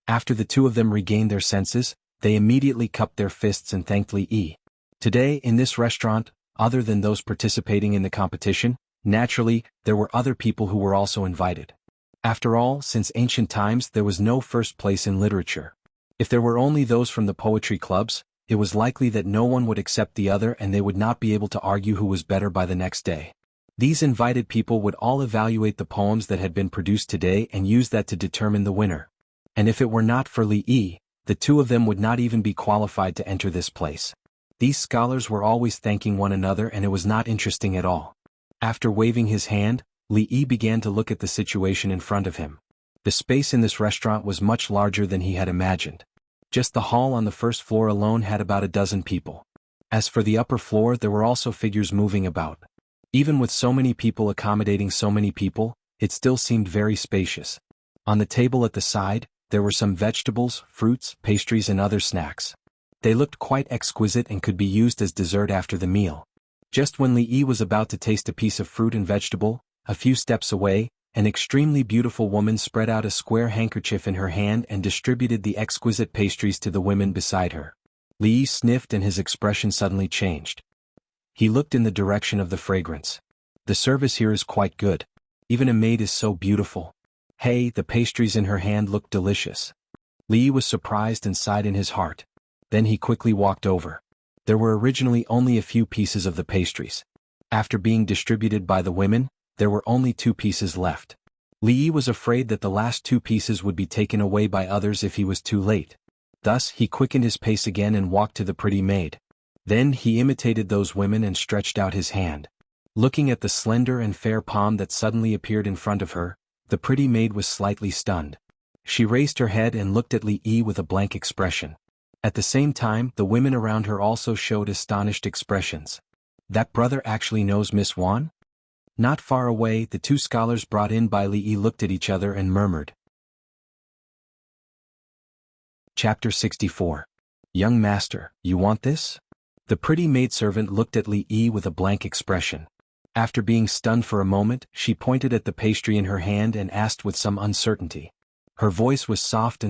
Speaker 1: After the 2 of them regained their senses, they immediately cupped their fists and thanked Li Yi. Today, in this restaurant, other than those participating in the competition, naturally, there were other people who were also invited. After all, since ancient times there was no first place in literature. If there were only those from the poetry clubs, it was likely that no one would accept the other and they would not be able to argue who was better by the next day. These invited people would all evaluate the poems that had been produced today and use that to determine the winner. And if it were not for Li Yi, the 2 of them would not even be qualified to enter this place. These scholars were always thanking one another and it was not interesting at all. After waving his hand, Li Yi began to look at the situation in front of him. The space in this restaurant was much larger than he had imagined. Just the hall on the first floor alone had about a dozen people. As for the upper floor, there were also figures moving about. Even with so many people accommodating so many people, it still seemed very spacious. On the table at the side, there were some vegetables, fruits, pastries and other snacks. They looked quite exquisite and could be used as dessert after the meal. Just when Li Yi was about to taste a piece of fruit and vegetable, a few steps away, an extremely beautiful woman spread out a square handkerchief in her hand and distributed the exquisite pastries to the women beside her. Li Yi sniffed and his expression suddenly changed. He looked in the direction of the fragrance. "The service here is quite good. Even a maid is so beautiful. Hey, the pastries in her hand looked delicious." Li Yi was surprised and sighed in his heart. Then he quickly walked over. There were originally only a few pieces of the pastries. After being distributed by the women, there were only 2 pieces left. Li Yi was afraid that the last 2 pieces would be taken away by others if he was too late. Thus, he quickened his pace again and walked to the pretty maid. Then he imitated those women and stretched out his hand. Looking at the slender and fair palm that suddenly appeared in front of her, the pretty maid was slightly stunned. She raised her head and looked at Li Yi with a blank expression. At the same time, the women around her also showed astonished expressions. "That brother actually knows Miss Wan?" Not far away, the 2 scholars brought in by Li Yi looked at each other and murmured. Chapter 64. "Young master, you want this?" The pretty maidservant looked at Li Yi with a blank expression. After being stunned for a moment, she pointed at the pastry in her hand and asked with some uncertainty. Her voice was soft,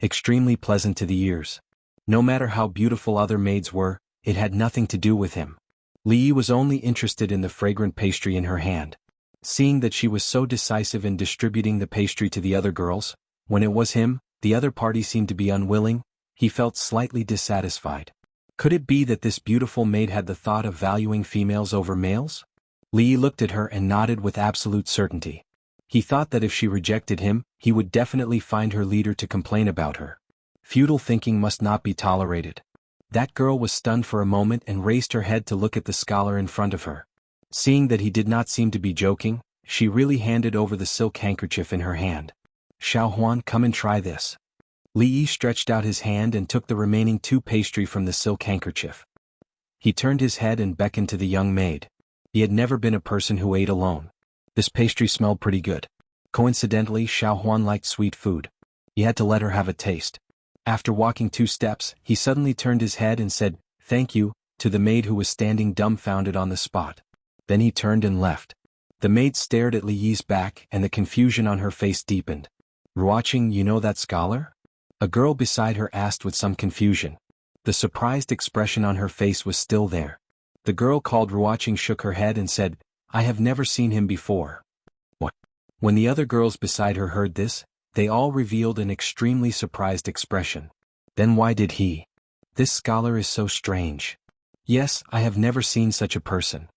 Speaker 1: extremely pleasant to the ears. No matter how beautiful other maids were, it had nothing to do with him. Li Yi was only interested in the fragrant pastry in her hand. Seeing that she was so decisive in distributing the pastry to the other girls, when it was him, the other party seemed to be unwilling, he felt slightly dissatisfied. Could it be that this beautiful maid had the thought of valuing females over males? Li Yi looked at her and nodded with absolute certainty. He thought that if she rejected him, he would definitely find her leader to complain about her. Futile thinking must not be tolerated. That girl was stunned for a moment and raised her head to look at the scholar in front of her. Seeing that he did not seem to be joking, she really handed over the silk handkerchief in her hand. "Xiaohuan, come and try this." Li Yi stretched out his hand and took the remaining 2 pastry from the silk handkerchief. He turned his head and beckoned to the young maid. He had never been a person who ate alone. This pastry smelled pretty good. Coincidentally, Xiaohuan liked sweet food. He had to let her have a taste. After walking 2 steps, he suddenly turned his head and said, "Thank you," to the maid who was standing dumbfounded on the spot. Then he turned and left. The maid stared at Li Yi's back and the confusion on her face deepened. "Ruoqing, you know that scholar?" A girl beside her asked with some confusion. The surprised expression on her face was still there. The girl called Ruoqing shook her head and said, "I have never seen him before." What? When the other girls beside her heard this, they all revealed an extremely surprised expression. Then why did he? This scholar is so strange. Yes, I have never seen such a person.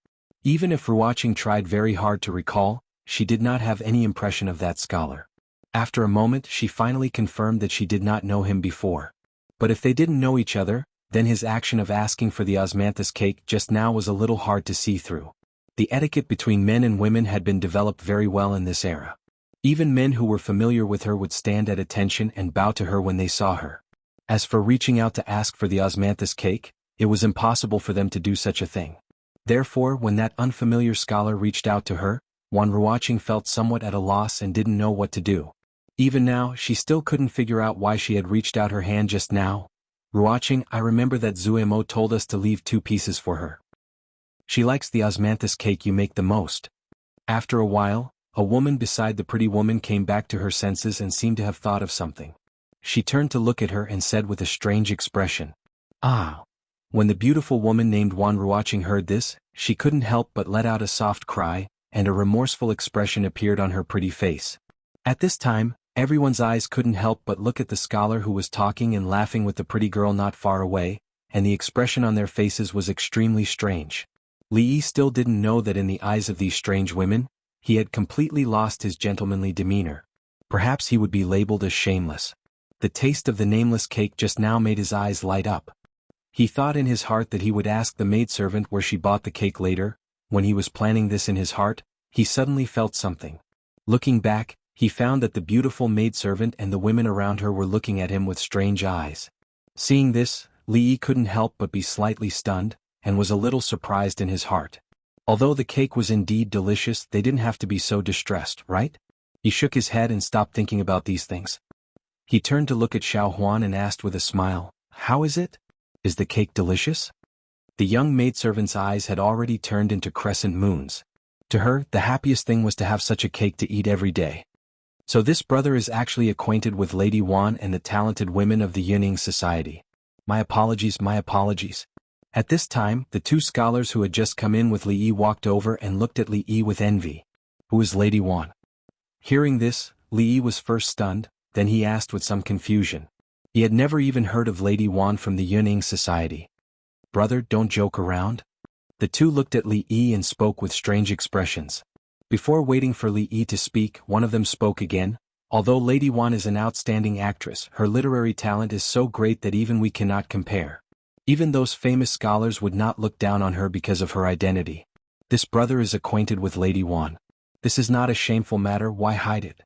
Speaker 1: Even if Ruoqing tried very hard to recall, she did not have any impression of that scholar. After a moment she finally confirmed that she did not know him before. But if they didn't know each other, then his action of asking for the osmanthus cake just now was a little hard to see through. The etiquette between men and women had been developed very well in this era. Even men who were familiar with her would stand at attention and bow to her when they saw her. As for reaching out to ask for the osmanthus cake, it was impossible for them to do such a thing. Therefore, when that unfamiliar scholar reached out to her, Wan Ruoqing felt somewhat at a loss and didn't know what to do. Even now, she still couldn't figure out why she had reached out her hand just now. Ruoqing, I remember that Zuemo told us to leave 2 pieces for her. She likes the osmanthus cake you make the most. After a while, a woman beside the pretty woman came back to her senses and seemed to have thought of something. She turned to look at her and said with a strange expression, "Ah." When the beautiful woman named Wan Ruoqing heard this, she couldn't help but let out a soft cry, and a remorseful expression appeared on her pretty face. At this time, everyone's eyes couldn't help but look at the scholar who was talking and laughing with the pretty girl not far away, and the expression on their faces was extremely strange. Li Yi still didn't know that in the eyes of these strange women, he had completely lost his gentlemanly demeanor. Perhaps he would be labeled as shameless. The taste of the nameless cake just now made his eyes light up. He thought in his heart that he would ask the maidservant where she bought the cake later. When he was planning this in his heart, he suddenly felt something. Looking back, he found that the beautiful maidservant and the women around her were looking at him with strange eyes. Seeing this, Li Yi couldn't help but be slightly stunned, and was a little surprised in his heart. Although the cake was indeed delicious, they didn't have to be so distressed, right? He shook his head and stopped thinking about these things. He turned to look at Xiao Huan and asked with a smile, "How is it? Is the cake delicious?" The young maidservant's eyes had already turned into crescent moons. To her, the happiest thing was to have such a cake to eat every day. So this brother is actually acquainted with Lady Wan and the talented women of the Yuning society. My apologies, my apologies. At this time, the 2 scholars who had just come in with Li Yi walked over and looked at Li Yi with envy. Who is Lady Wan? Hearing this, Li Yi was first stunned, then he asked with some confusion. He had never even heard of Lady Wan from the Yuning society. Brother, don't joke around. The 2 looked at Li Yi and spoke with strange expressions. Before waiting for Li Yi to speak, one of them spoke again. Although Lady Wan is an outstanding actress, her literary talent is so great that even we cannot compare. Even those famous scholars would not look down on her because of her identity. This brother is acquainted with Lady Wan. This is not a shameful matter, why hide it?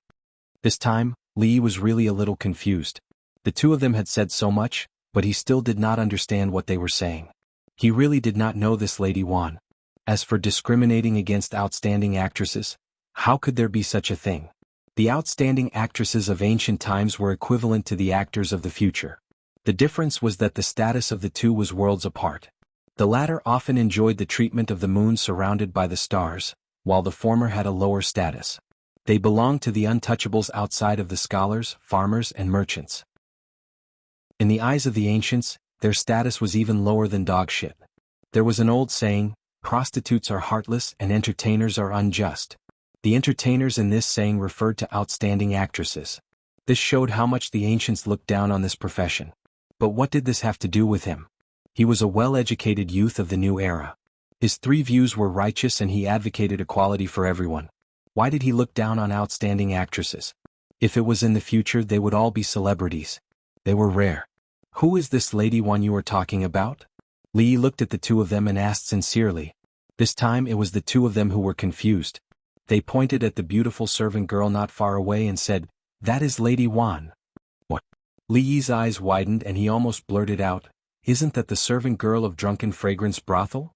Speaker 1: This time, Li Yi was really a little confused. The 2 of them had said so much, but he still did not understand what they were saying. He really did not know this Lady Wan. As for discriminating against outstanding actresses, how could there be such a thing? The outstanding actresses of ancient times were equivalent to the actors of the future. The difference was that the status of the 2 was worlds apart. The latter often enjoyed the treatment of the moon surrounded by the stars, while the former had a lower status. They belonged to the untouchables outside of the scholars, farmers, and merchants. In the eyes of the ancients, their status was even lower than dog shit. There was an old saying, prostitutes are heartless and entertainers are unjust. The entertainers in this saying referred to outstanding actresses. This showed how much the ancients looked down on this profession. But what did this have to do with him? He was a well-educated youth of the new era. His 3 views were righteous and he advocated equality for everyone. Why did he look down on outstanding actresses? If it was in the future, they would all be celebrities. They were rare. Who is this Lady Wan you are talking about? Li Yi looked at the 2 of them and asked sincerely. This time it was the 2 of them who were confused. They pointed at the beautiful servant girl not far away and said, "That is Lady Wan." What? Li Yi's eyes widened and he almost blurted out, "Isn't that the servant girl of Drunken Fragrance Brothel?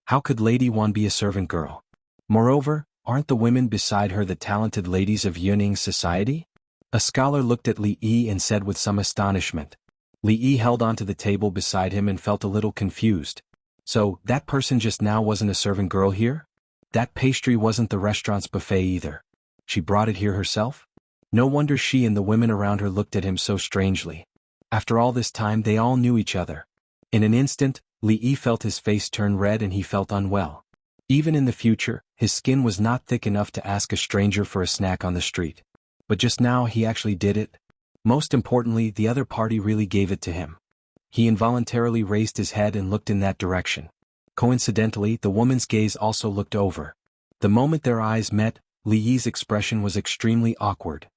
Speaker 1: How could Lady Wan be a servant girl? Moreover, aren't the women beside her the talented ladies of Yuning society?" A scholar looked at Li Yi and said with some astonishment. Li Yi held onto the table beside him and felt a little confused. So, that person just now wasn't a servant girl here? That pastry wasn't the restaurant's buffet either. She brought it here herself? No wonder she and the women around her looked at him so strangely. After all this time they all knew each other. In an instant, Li Yi felt his face turn red and he felt unwell. Even in the future, his skin was not thick enough to ask a stranger for a snack on the street. But just now he actually did it. Most importantly, the other party really gave it to him. He involuntarily raised his head and looked in that direction. Coincidentally, the woman's gaze also looked over. The moment their eyes met, Li Yi's expression was extremely awkward.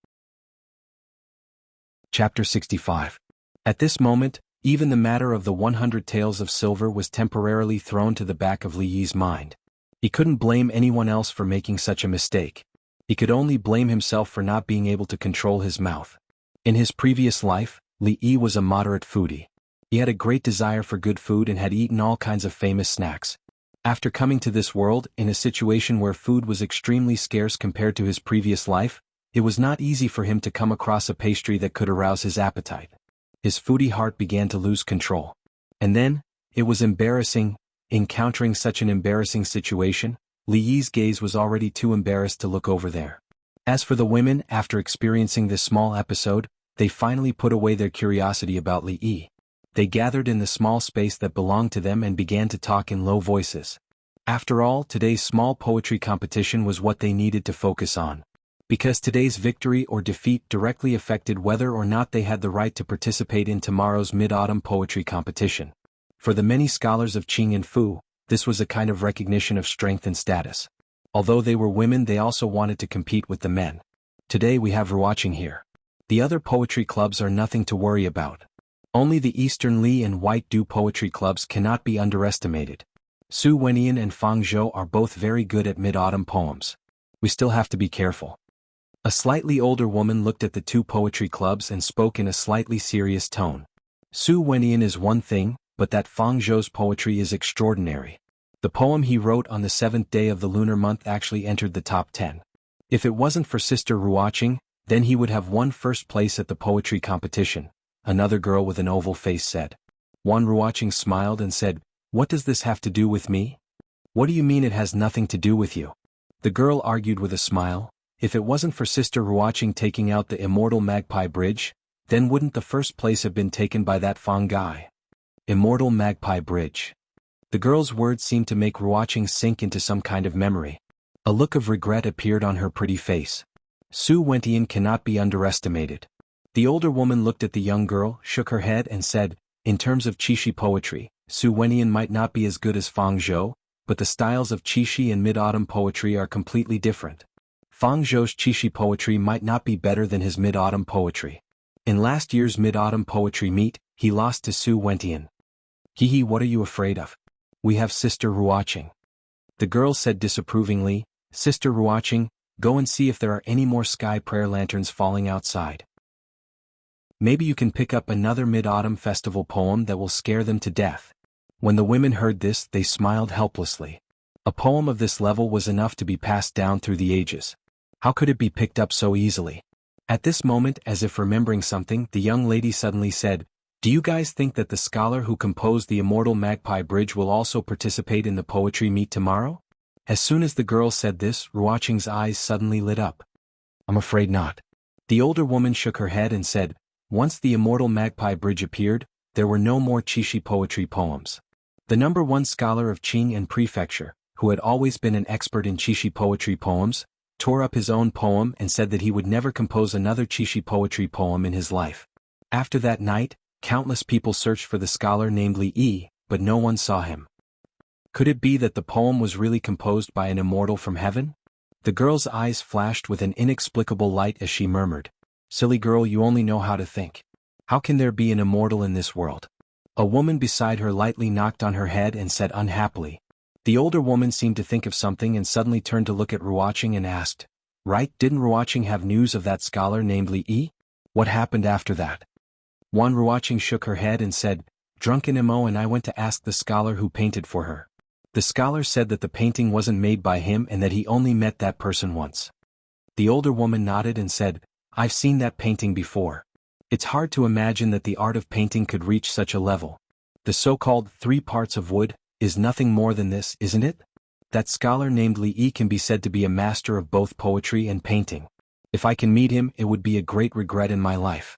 Speaker 1: Chapter 65. At this moment, even the matter of the 100 taels of silver was temporarily thrown to the back of Li Yi's mind. He couldn't blame anyone else for making such a mistake. He could only blame himself for not being able to control his mouth. In his previous life, Li Yi was a moderate foodie. He had a great desire for good food and had eaten all kinds of famous snacks. After coming to this world, in a situation where food was extremely scarce compared to his previous life, it was not easy for him to come across a pastry that could arouse his appetite. His foodie heart began to lose control. And then, it was embarrassing. Encountering such an embarrassing situation, Li Yi's gaze was already too embarrassed to look over there. As for the women, after experiencing this small episode, they finally put away their curiosity about Li Yi. They gathered in the small space that belonged to them and began to talk in low voices. After all, today's small poetry competition was what they needed to focus on. Because today's victory or defeat directly affected whether or not they had the right to participate in tomorrow's mid-autumn poetry competition. For the many scholars of Qing and Fu, this was a kind of recognition of strength and status. Although they were women, they also wanted to compete with the men. Today we have Ruoqing here. The other poetry clubs are nothing to worry about. Only the Eastern Li and White Du poetry clubs cannot be underestimated. Su Wenyan and Fang Zhou are both very good at mid-autumn poems. We still have to be careful. A slightly older woman looked at the two poetry clubs and spoke in a slightly serious tone. Su Wenyan is one thing, but that Fang Zhou's poetry is extraordinary. The poem he wrote on the 7th day of the lunar month actually entered the top 10. If it wasn't for Sister Ruoqing, then he would have won first place at the poetry competition, another girl with an oval face said. Wan Ruoqing smiled and said, "What does this have to do with me? What do you mean it has nothing to do with you?" The girl argued with a smile, "If it wasn't for Sister Ruoqing taking out the immortal Magpie Bridge, then wouldn't the first place have been taken by that Fang guy?" Immortal Magpie Bridge. The girl's words seemed to make Ruoqing sink into some kind of memory. A look of regret appeared on her pretty face. Su Wenyan cannot be underestimated. The older woman looked at the young girl, shook her head and said, "In terms of Qixi poetry, Su Wenyan might not be as good as Fang Zhou, but the styles of Qixi and mid-autumn poetry are completely different. Fang Zhou's Qixi poetry might not be better than his mid-autumn poetry. In last year's mid-autumn poetry meet, he lost to Su Wenyan." "Hee, what are you afraid of? We have Sister Ruoqing." The girl said disapprovingly, "Sister Ruoqing, go and see if there are any more sky prayer lanterns falling outside. Maybe you can pick up another mid-autumn festival poem that will scare them to death." When the women heard this, they smiled helplessly. A poem of this level was enough to be passed down through the ages. How could it be picked up so easily? At this moment, as if remembering something, the young lady suddenly said, "Do you guys think that the scholar who composed the immortal Magpie Bridge will also participate in the poetry meet tomorrow?" As soon as the girl said this, Ruoqing's eyes suddenly lit up. "I'm afraid not." The older woman shook her head and said, "Once the immortal Magpie Bridge appeared, there were no more Qixi poetry poems. The #1 scholar of Qing and Prefecture, who had always been an expert in Qixi poetry poems, tore up his own poem and said that he would never compose another Qixi poetry poem in his life. After that night, countless people searched for the scholar named Li Yi, but no one saw him. Could it be that the poem was really composed by an immortal from heaven? The girl's eyes flashed with an inexplicable light as she murmured, "Silly girl, you only know how to think. How can there be an immortal in this world?" A woman beside her lightly knocked on her head and said unhappily. The older woman seemed to think of something and suddenly turned to look at Ruoqing and asked, "Right, didn't Ruoqing have news of that scholar named Li Yi? What happened after that?" Wan Ruoqing shook her head and said, "Drunken Mo and I went to ask the scholar who painted for her. The scholar said that the painting wasn't made by him and that he only met that person once." The older woman nodded and said, "I've seen that painting before. It's hard to imagine that the art of painting could reach such a level. The so-called 3 parts of wood is nothing more than this, isn't it? That scholar named Li Yi can be said to be a master of both poetry and painting. If I can meet him, it would be a great regret in my life."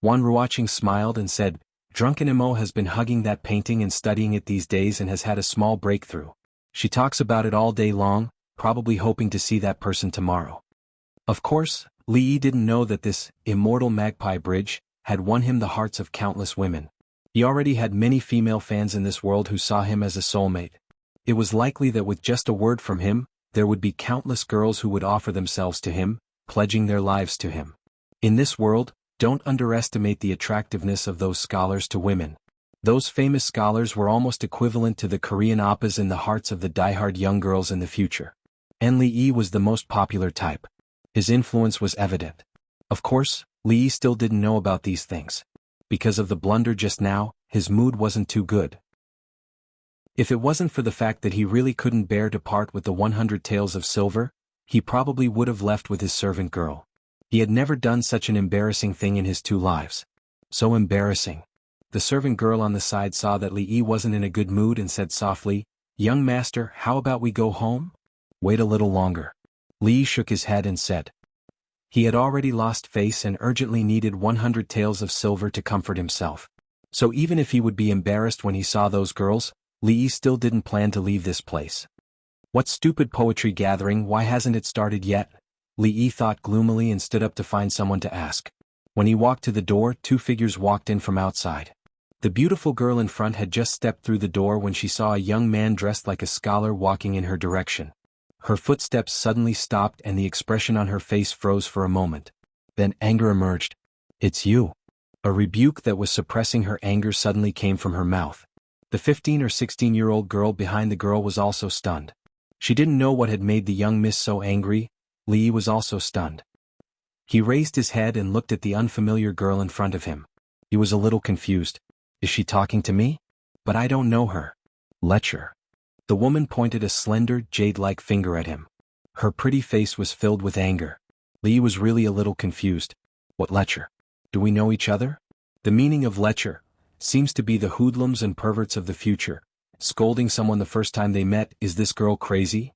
Speaker 1: Wan Ruoqing smiled and said, "Drunken Mo has been hugging that painting and studying it these days and has had a small breakthrough. She talks about it all day long, probably hoping to see that person tomorrow." Of course, Li Yi didn't know that this immortal Magpie Bridge had won him the hearts of countless women. He already had many female fans in this world who saw him as a soulmate. It was likely that with just a word from him, there would be countless girls who would offer themselves to him, pledging their lives to him. In this world, don't underestimate the attractiveness of those scholars to women. Those famous scholars were almost equivalent to the Korean oppas in the hearts of the diehard young girls in the future. And Li Yi was the most popular type. His influence was evident. Of course, Li Yi still didn't know about these things. because of the blunder just now, his mood wasn't too good. If it wasn't for the fact that he really couldn't bear to part with the 100 taels of silver, he probably would have left with his servant girl. He had never done such an embarrassing thing in his 2 lives. So embarrassing. The servant girl on the side saw that Li Yi wasn't in a good mood and said softly, "Young master, how about we go home?" "Wait a little longer." Li Yi shook his head and said. He had already lost face and urgently needed 100 taels of silver to comfort himself. So even if he would be embarrassed when he saw those girls, Li Yi still didn't plan to leave this place. What stupid poetry gathering, why hasn't it started yet? Li Yi thought gloomily and stood up to find someone to ask. When he walked to the door, 2 figures walked in from outside. The beautiful girl in front had just stepped through the door when she saw a young man dressed like a scholar walking in her direction. Her footsteps suddenly stopped and the expression on her face froze for a moment. Then anger emerged. "It's you." A rebuke that was suppressing her anger suddenly came from her mouth. The 15 or 16-year-old girl behind the girl was also stunned. She didn't know what had made the young miss so angry. Li Yi was also stunned. He raised his head and looked at the unfamiliar girl in front of him. He was a little confused. "Is she talking to me? But I don't know her." "Lecture." The woman pointed a slender, jade-like finger at him. Her pretty face was filled with anger. Li Yi was really a little confused. "What lecture? Do we know each other?" The meaning of lecture seems to be the hoodlums and perverts of the future. Scolding someone the first time they met. Is this girl crazy?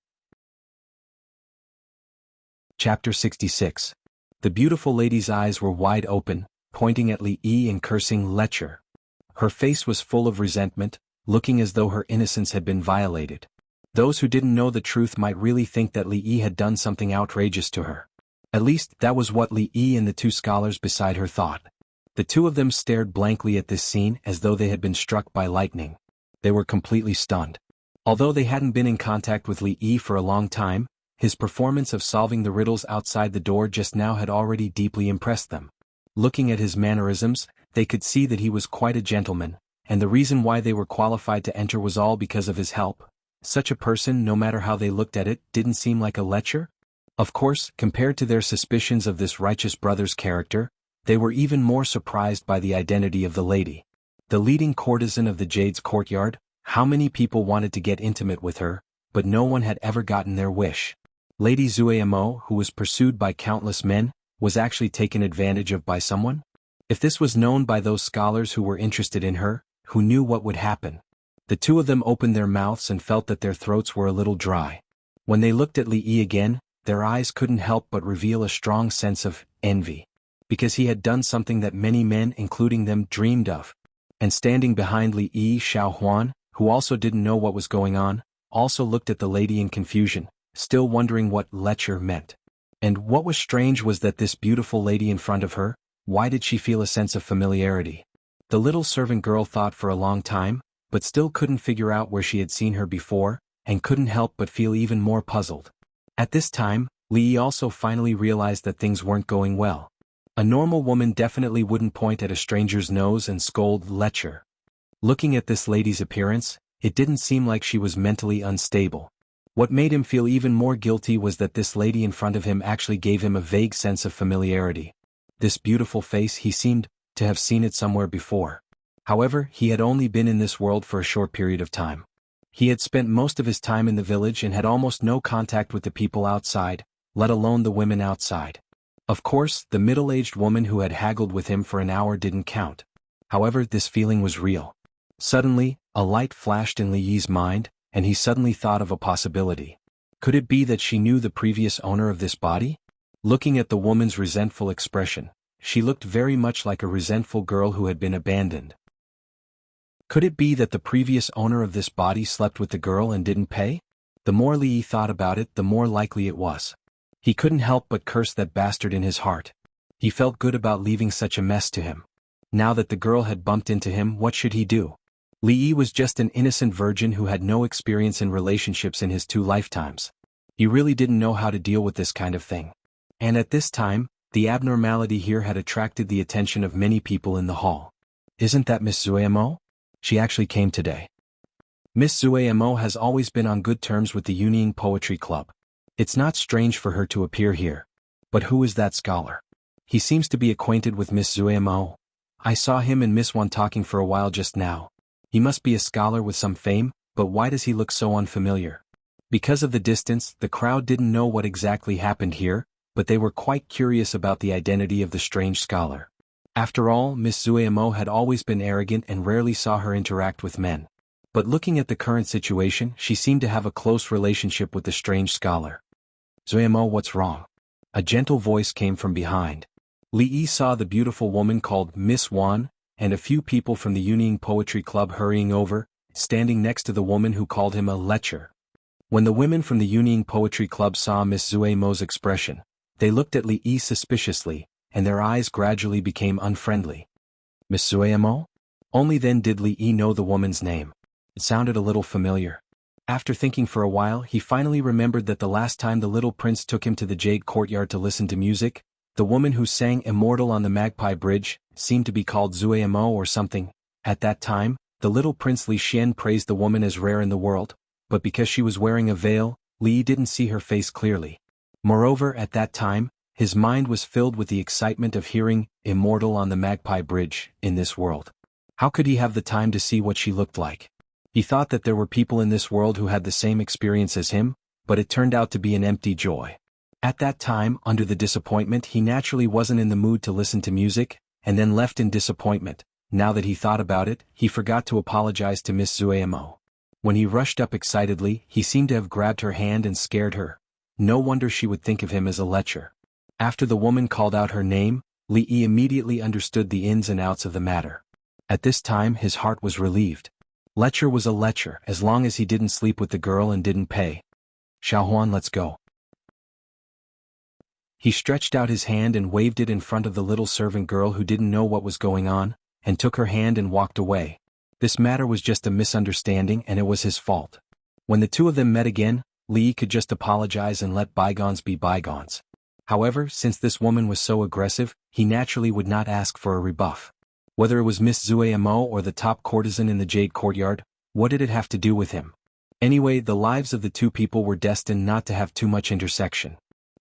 Speaker 1: Chapter 66. The beautiful lady's eyes were wide open, pointing at Li Yi and cursing lecture. Her face was full of resentment, looking as though her innocence had been violated. Those who didn't know the truth might really think that Li Yi had done something outrageous to her. At least, that was what Li Yi and the 2 scholars beside her thought. The 2 of them stared blankly at this scene as though they had been struck by lightning. They were completely stunned. Although they hadn't been in contact with Li Yi for a long time, his performance of solving the riddles outside the door just now had already deeply impressed them. Looking at his mannerisms, they could see that he was quite a gentleman, and the reason why they were qualified to enter was all because of his help. Such a person, no matter how they looked at it, didn't seem like a lecher. Of course, compared to their suspicions of this righteous brother's character, they were even more surprised by the identity of the lady. The leading courtesan of the Jade's courtyard. How many people wanted to get intimate with her, but no one had ever gotten their wish. Lady Zuemo, who was pursued by countless men, was actually taken advantage of by someone? If this was known by those scholars who were interested in her, who knew what would happen? The 2 of them opened their mouths and felt that their throats were a little dry. When they looked at Li Yi again, their eyes couldn't help but reveal a strong sense of envy. Because he had done something that many men, including them, dreamed of. And standing behind Li Yi, Xiao Huan, who also didn't know what was going on, also looked at the lady in confusion, still wondering what lecture meant. And what was strange was that this beautiful lady in front of her, why did she feel a sense of familiarity? The little servant girl thought for a long time, but still couldn't figure out where she had seen her before, and couldn't help but feel even more puzzled. At this time, Li Yi also finally realized that things weren't going well. A normal woman definitely wouldn't point at a stranger's nose and scold lecture. Looking at this lady's appearance, it didn't seem like she was mentally unstable. What made him feel even more guilty was that this lady in front of him actually gave him a vague sense of familiarity. This beautiful face, he seemed to have seen it somewhere before. However, he had only been in this world for a short period of time. He had spent most of his time in the village and had almost no contact with the people outside, let alone the women outside. Of course, the middle-aged woman who had haggled with him for an hour didn't count. However, this feeling was real. Suddenly, a light flashed in Li Yi's mind, and he suddenly thought of a possibility. Could it be that she knew the previous owner of this body? Looking at the woman's resentful expression, she looked very much like a resentful girl who had been abandoned. Could it be that the previous owner of this body slept with the girl and didn't pay? The more Li Yi thought about it, the more likely it was. He couldn't help but curse that bastard in his heart. He felt good about leaving such a mess to him. Now that the girl had bumped into him, what should he do? Li Yi was just an innocent virgin who had no experience in relationships in his 2 lifetimes. He really didn't know how to deal with this kind of thing. And at this time, the abnormality here had attracted the attention of many people in the hall. Isn't that Miss Zuemo? She actually came today. Miss Zuemo has always been on good terms with the Union Poetry Club. It's not strange for her to appear here. But who is that scholar? He seems to be acquainted with Miss Zuemo. I saw him and Miss Wan talking for a while just now. He must be a scholar with some fame, but why does he look so unfamiliar? Because of the distance, the crowd didn't know what exactly happened here, but they were quite curious about the identity of the strange scholar. After all, Miss Zuemo had always been arrogant and rarely saw her interact with men. But looking at the current situation, she seemed to have a close relationship with the strange scholar. Zuemo, what's wrong? A gentle voice came from behind. Li Yi saw the beautiful woman called Miss Wan, and a few people from the Yunying Poetry Club hurrying over, standing next to the woman who called him a lecher. When the women from the Yunying Poetry Club saw Miss Zuemo's expression, they looked at Li Yi suspiciously, and their eyes gradually became unfriendly. Miss Zuemo? Only then did Li Yi know the woman's name. It sounded a little familiar. After thinking for a while, he finally remembered that the last time the little prince took him to the Jade Courtyard to listen to music, the woman who sang Immortal on the Magpie Bridge seemed to be called Zuemo or something. At that time, the little prince Li Xian praised the woman as rare in the world, but because she was wearing a veil, Li didn't see her face clearly. Moreover, at that time, his mind was filled with the excitement of hearing Immortal on the Magpie Bridge in this world. How could he have the time to see what she looked like? He thought that there were people in this world who had the same experience as him, but it turned out to be an empty joy. At that time, under the disappointment, he naturally wasn't in the mood to listen to music, and then left in disappointment. Now that he thought about it, he forgot to apologize to Miss Zuemo. When he rushed up excitedly, he seemed to have grabbed her hand and scared her. No wonder she would think of him as a lecher. After the woman called out her name, Li Yi immediately understood the ins and outs of the matter. At this time his heart was relieved. Lecher was a lecher as long as he didn't sleep with the girl and didn't pay. Xiaohuan, let's go. He stretched out his hand and waved it in front of the little servant girl who didn't know what was going on, and took her hand and walked away. This matter was just a misunderstanding and it was his fault. When the two of them met again, Li could just apologize and let bygones be bygones. However, since this woman was so aggressive, he naturally would not ask for a rebuff. Whether it was Miss Zuemo or the top courtesan in the Jade Courtyard, what did it have to do with him? Anyway, the lives of the two people were destined not to have too much intersection.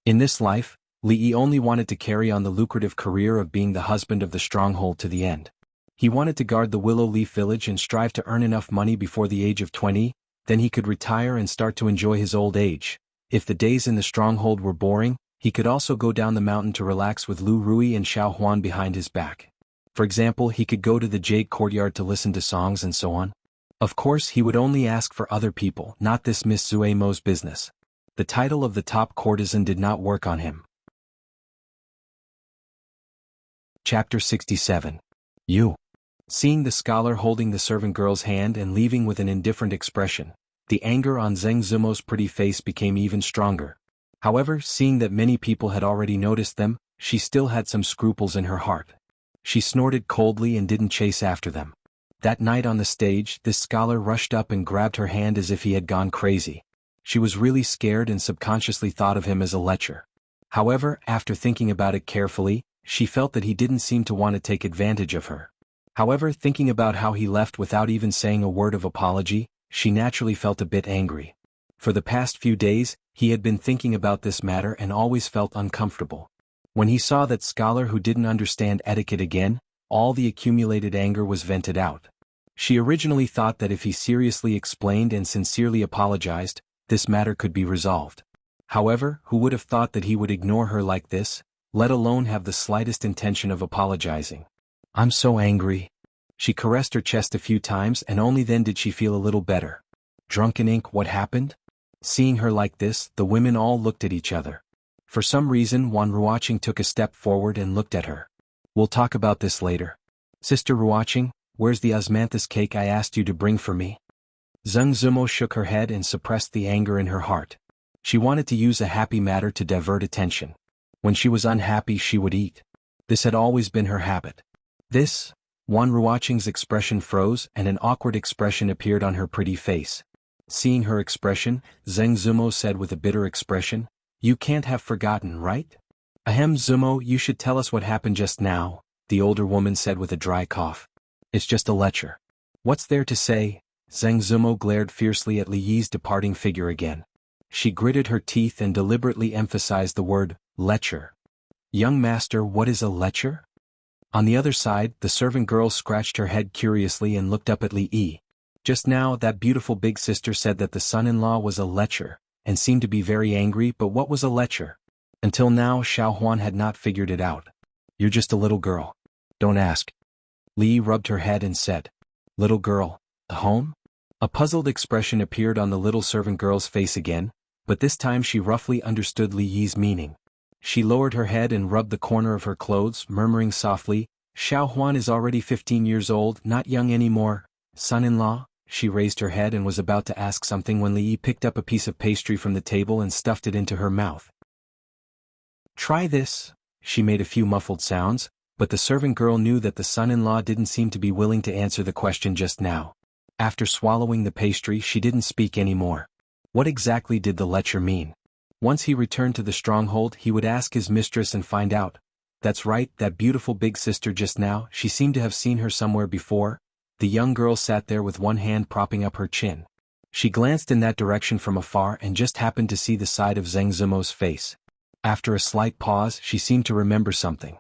Speaker 1: In this life, Li only wanted to carry on the lucrative career of being the husband of the stronghold to the end. He wanted to guard the Willow Leaf Village and strive to earn enough money before the age of 20, then he could retire and start to enjoy his old age. If the days in the stronghold were boring, he could also go down the mountain to relax with Lu Rui and Xiao Huan behind his back. For example, he could go to the Jade Courtyard to listen to songs and so on. Of course, he would only ask for other people, not this Miss Zuemo's business. The title of the top courtesan did not work on him. Chapter 67. You. Seeing the scholar holding the servant girl's hand and leaving with an indifferent expression, the anger on Zheng Zumo's pretty face became even stronger. However, seeing that many people had already noticed them, she still had some scruples in her heart. She snorted coldly and didn't chase after them. That night on the stage, this scholar rushed up and grabbed her hand as if he had gone crazy. She was really scared and subconsciously thought of him as a lecher. However, after thinking about it carefully, she felt that he didn't seem to want to take advantage of her. However, thinking about how he left without even saying a word of apology, she naturally felt a bit angry. For the past few days, he had been thinking about this matter and always felt uncomfortable. When he saw that scholar who didn't understand etiquette again, all the accumulated anger was vented out. She originally thought that if he seriously explained and sincerely apologized, this matter could be resolved. However, who would have thought that he would ignore her like this, let alone have the slightest intention of apologizing? I'm so angry. She caressed her chest a few times and only then did she feel a little better. Drunken ink, what happened? Seeing her like this, the women all looked at each other. For some reason, Wan Ruoqing took a step forward and looked at her. We'll talk about this later. Sister Ruoqing, where's the osmanthus cake I asked you to bring for me? Zheng Zumo shook her head and suppressed the anger in her heart. She wanted to use a happy matter to divert attention. When she was unhappy, she would eat. This had always been her habit. This? Wan Ruoqing's expression froze and an awkward expression appeared on her pretty face. Seeing her expression, Zheng Zumo said with a bitter expression, You can't have forgotten, right? Ahem, Zumo, you should tell us what happened just now, the older woman said with a dry cough. It's just a lecher. What's there to say? Zheng Zumo glared fiercely at Li Yi's departing figure again. She gritted her teeth and deliberately emphasized the word, lecher. Young master, what is a lecher? On the other side, the servant girl scratched her head curiously and looked up at Li Yi. Just now that beautiful big sister said that the son-in-law was a lecher, and seemed to be very angry, but what was a lecher? Until now Xiao Huan had not figured it out. You're just a little girl. Don't ask. Li Yi rubbed her head and said, Little girl, a home? A puzzled expression appeared on the little servant girl's face again, but this time she roughly understood Li Yi's meaning. She lowered her head and rubbed the corner of her clothes, murmuring softly, Xiao Huan is already 15 years old, not young anymore. Son-in-law? She raised her head and was about to ask something when Li Yi picked up a piece of pastry from the table and stuffed it into her mouth. Try this. She made a few muffled sounds, but the servant girl knew that the son-in-law didn't seem to be willing to answer the question just now. After swallowing the pastry, she didn't speak anymore. What exactly did the lecher mean? Once he returned to the stronghold, he would ask his mistress and find out. That's right, that beautiful big sister just now, she seemed to have seen her somewhere before. The young girl sat there with one hand propping up her chin. She glanced in that direction from afar and just happened to see the side of Zheng Zimo's face. After a slight pause, she seemed to remember something.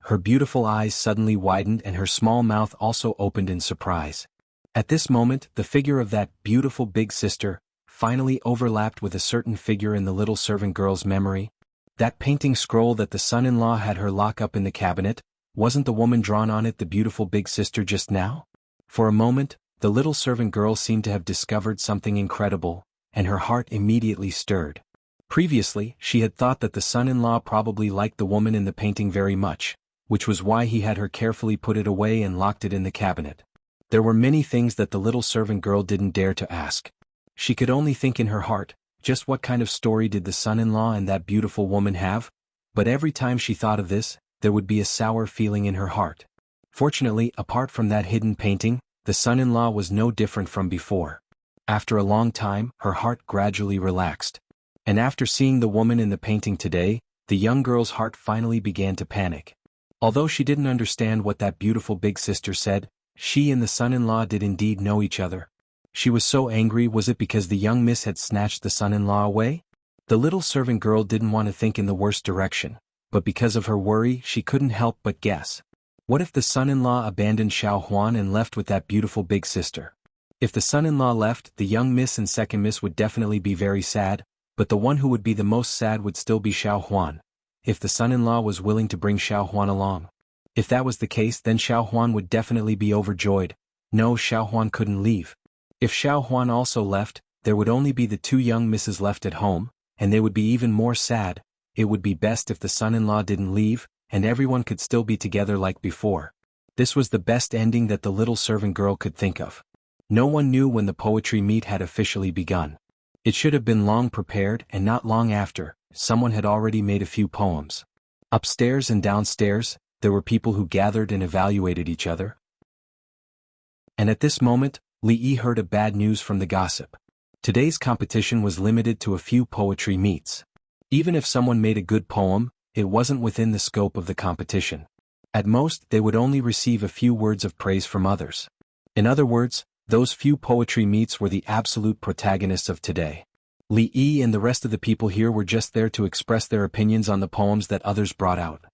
Speaker 1: Her beautiful eyes suddenly widened and her small mouth also opened in surprise. At this moment, the figure of that beautiful big sister finally overlapped with a certain figure in the little servant girl's memory. That painting scroll that the son-in-law had her lock up in the cabinet, wasn't the woman drawn on it the beautiful big sister just now? For a moment, the little servant girl seemed to have discovered something incredible, and her heart immediately stirred. Previously, she had thought that the son-in-law probably liked the woman in the painting very much, which was why he had her carefully put it away and locked it in the cabinet. There were many things that the little servant girl didn't dare to ask. She could only think in her heart, just what kind of story did the son-in-law and that beautiful woman have? But every time she thought of this, there would be a sour feeling in her heart. Fortunately, apart from that hidden painting, the son-in-law was no different from before. After a long time, her heart gradually relaxed. And after seeing the woman in the painting today, the young girl's heart finally began to panic. Although she didn't understand what that beautiful big sister said, she and the son-in-law did indeed know each other. She was so angry. Was it because the young miss had snatched the son-in-law away? The little servant girl didn't want to think in the worst direction, but because of her worry, she couldn't help but guess. What if the son-in-law abandoned Xiao Huan and left with that beautiful big sister? If the son-in-law left, the young miss and second miss would definitely be very sad, but the one who would be the most sad would still be Xiao Huan. If the son-in-law was willing to bring Xiao Huan along. If that was the case, then Xiao Huan would definitely be overjoyed. No, Xiao Huan couldn't leave. If Xiao Huan also left, there would only be the two young misses left at home, and they would be even more sad. It would be best if the son-in-law didn't leave, and everyone could still be together like before. This was the best ending that the little servant girl could think of. No one knew when the poetry meet had officially begun. It should have been long prepared, and not long after, someone had already made a few poems. Upstairs and downstairs, there were people who gathered and evaluated each other. And at this moment, Li Yi heard a bad news from the gossip. Today's competition was limited to a few poetry meets. Even if someone made a good poem, it wasn't within the scope of the competition. At most, they would only receive a few words of praise from others. In other words, those few poetry meets were the absolute protagonists of today. Li Yi and the rest of the people here were just there to express their opinions on the poems that others brought out.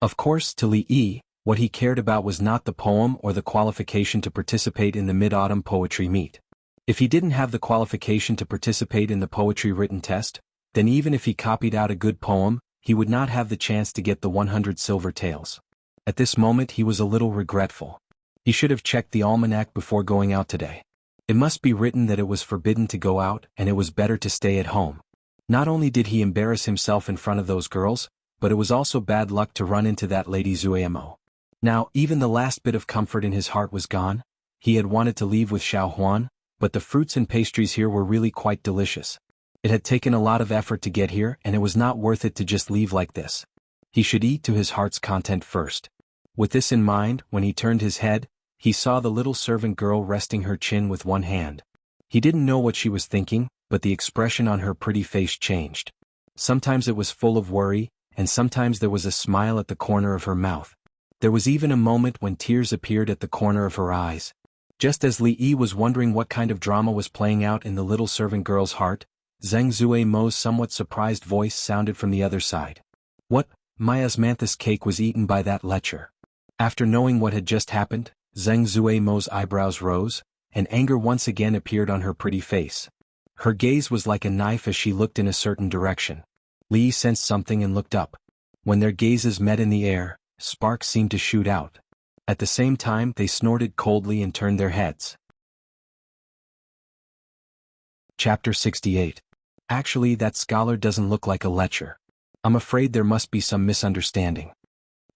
Speaker 1: Of course, to Li Yi, what he cared about was not the poem or the qualification to participate in the Mid-Autumn Poetry Meet. If he didn't have the qualification to participate in the poetry written test, then even if he copied out a good poem, he would not have the chance to get the 100 silver taels. At this moment he was a little regretful. He should have checked the almanac before going out today. It must be written that it was forbidden to go out and it was better to stay at home. Not only did he embarrass himself in front of those girls, but it was also bad luck to run into that lady Zuemo. Now, even the last bit of comfort in his heart was gone. He had wanted to leave with Xiao Huan, but the fruits and pastries here were really quite delicious. It had taken a lot of effort to get here, and it was not worth it to just leave like this. He should eat to his heart's content first. With this in mind, when he turned his head, he saw the little servant girl resting her chin with one hand. He didn't know what she was thinking, but the expression on her pretty face changed. Sometimes it was full of worry, and sometimes there was a smile at the corner of her mouth. There was even a moment when tears appeared at the corner of her eyes. Just as Li Yi was wondering what kind of drama was playing out in the little servant girl's heart, Zheng Zuemo's somewhat surprised voice sounded from the other side. What? My osmanthus cake was eaten by that lecher. After knowing what had just happened, Zheng Zuemo's eyebrows rose, and anger once again appeared on her pretty face. Her gaze was like a knife as she looked in a certain direction. Li sensed something and looked up. When their gazes met in the air, sparks seemed to shoot out. At the same time, they snorted coldly and turned their heads. Chapter 68. Actually, that scholar doesn't look like a lecher. I'm afraid there must be some misunderstanding.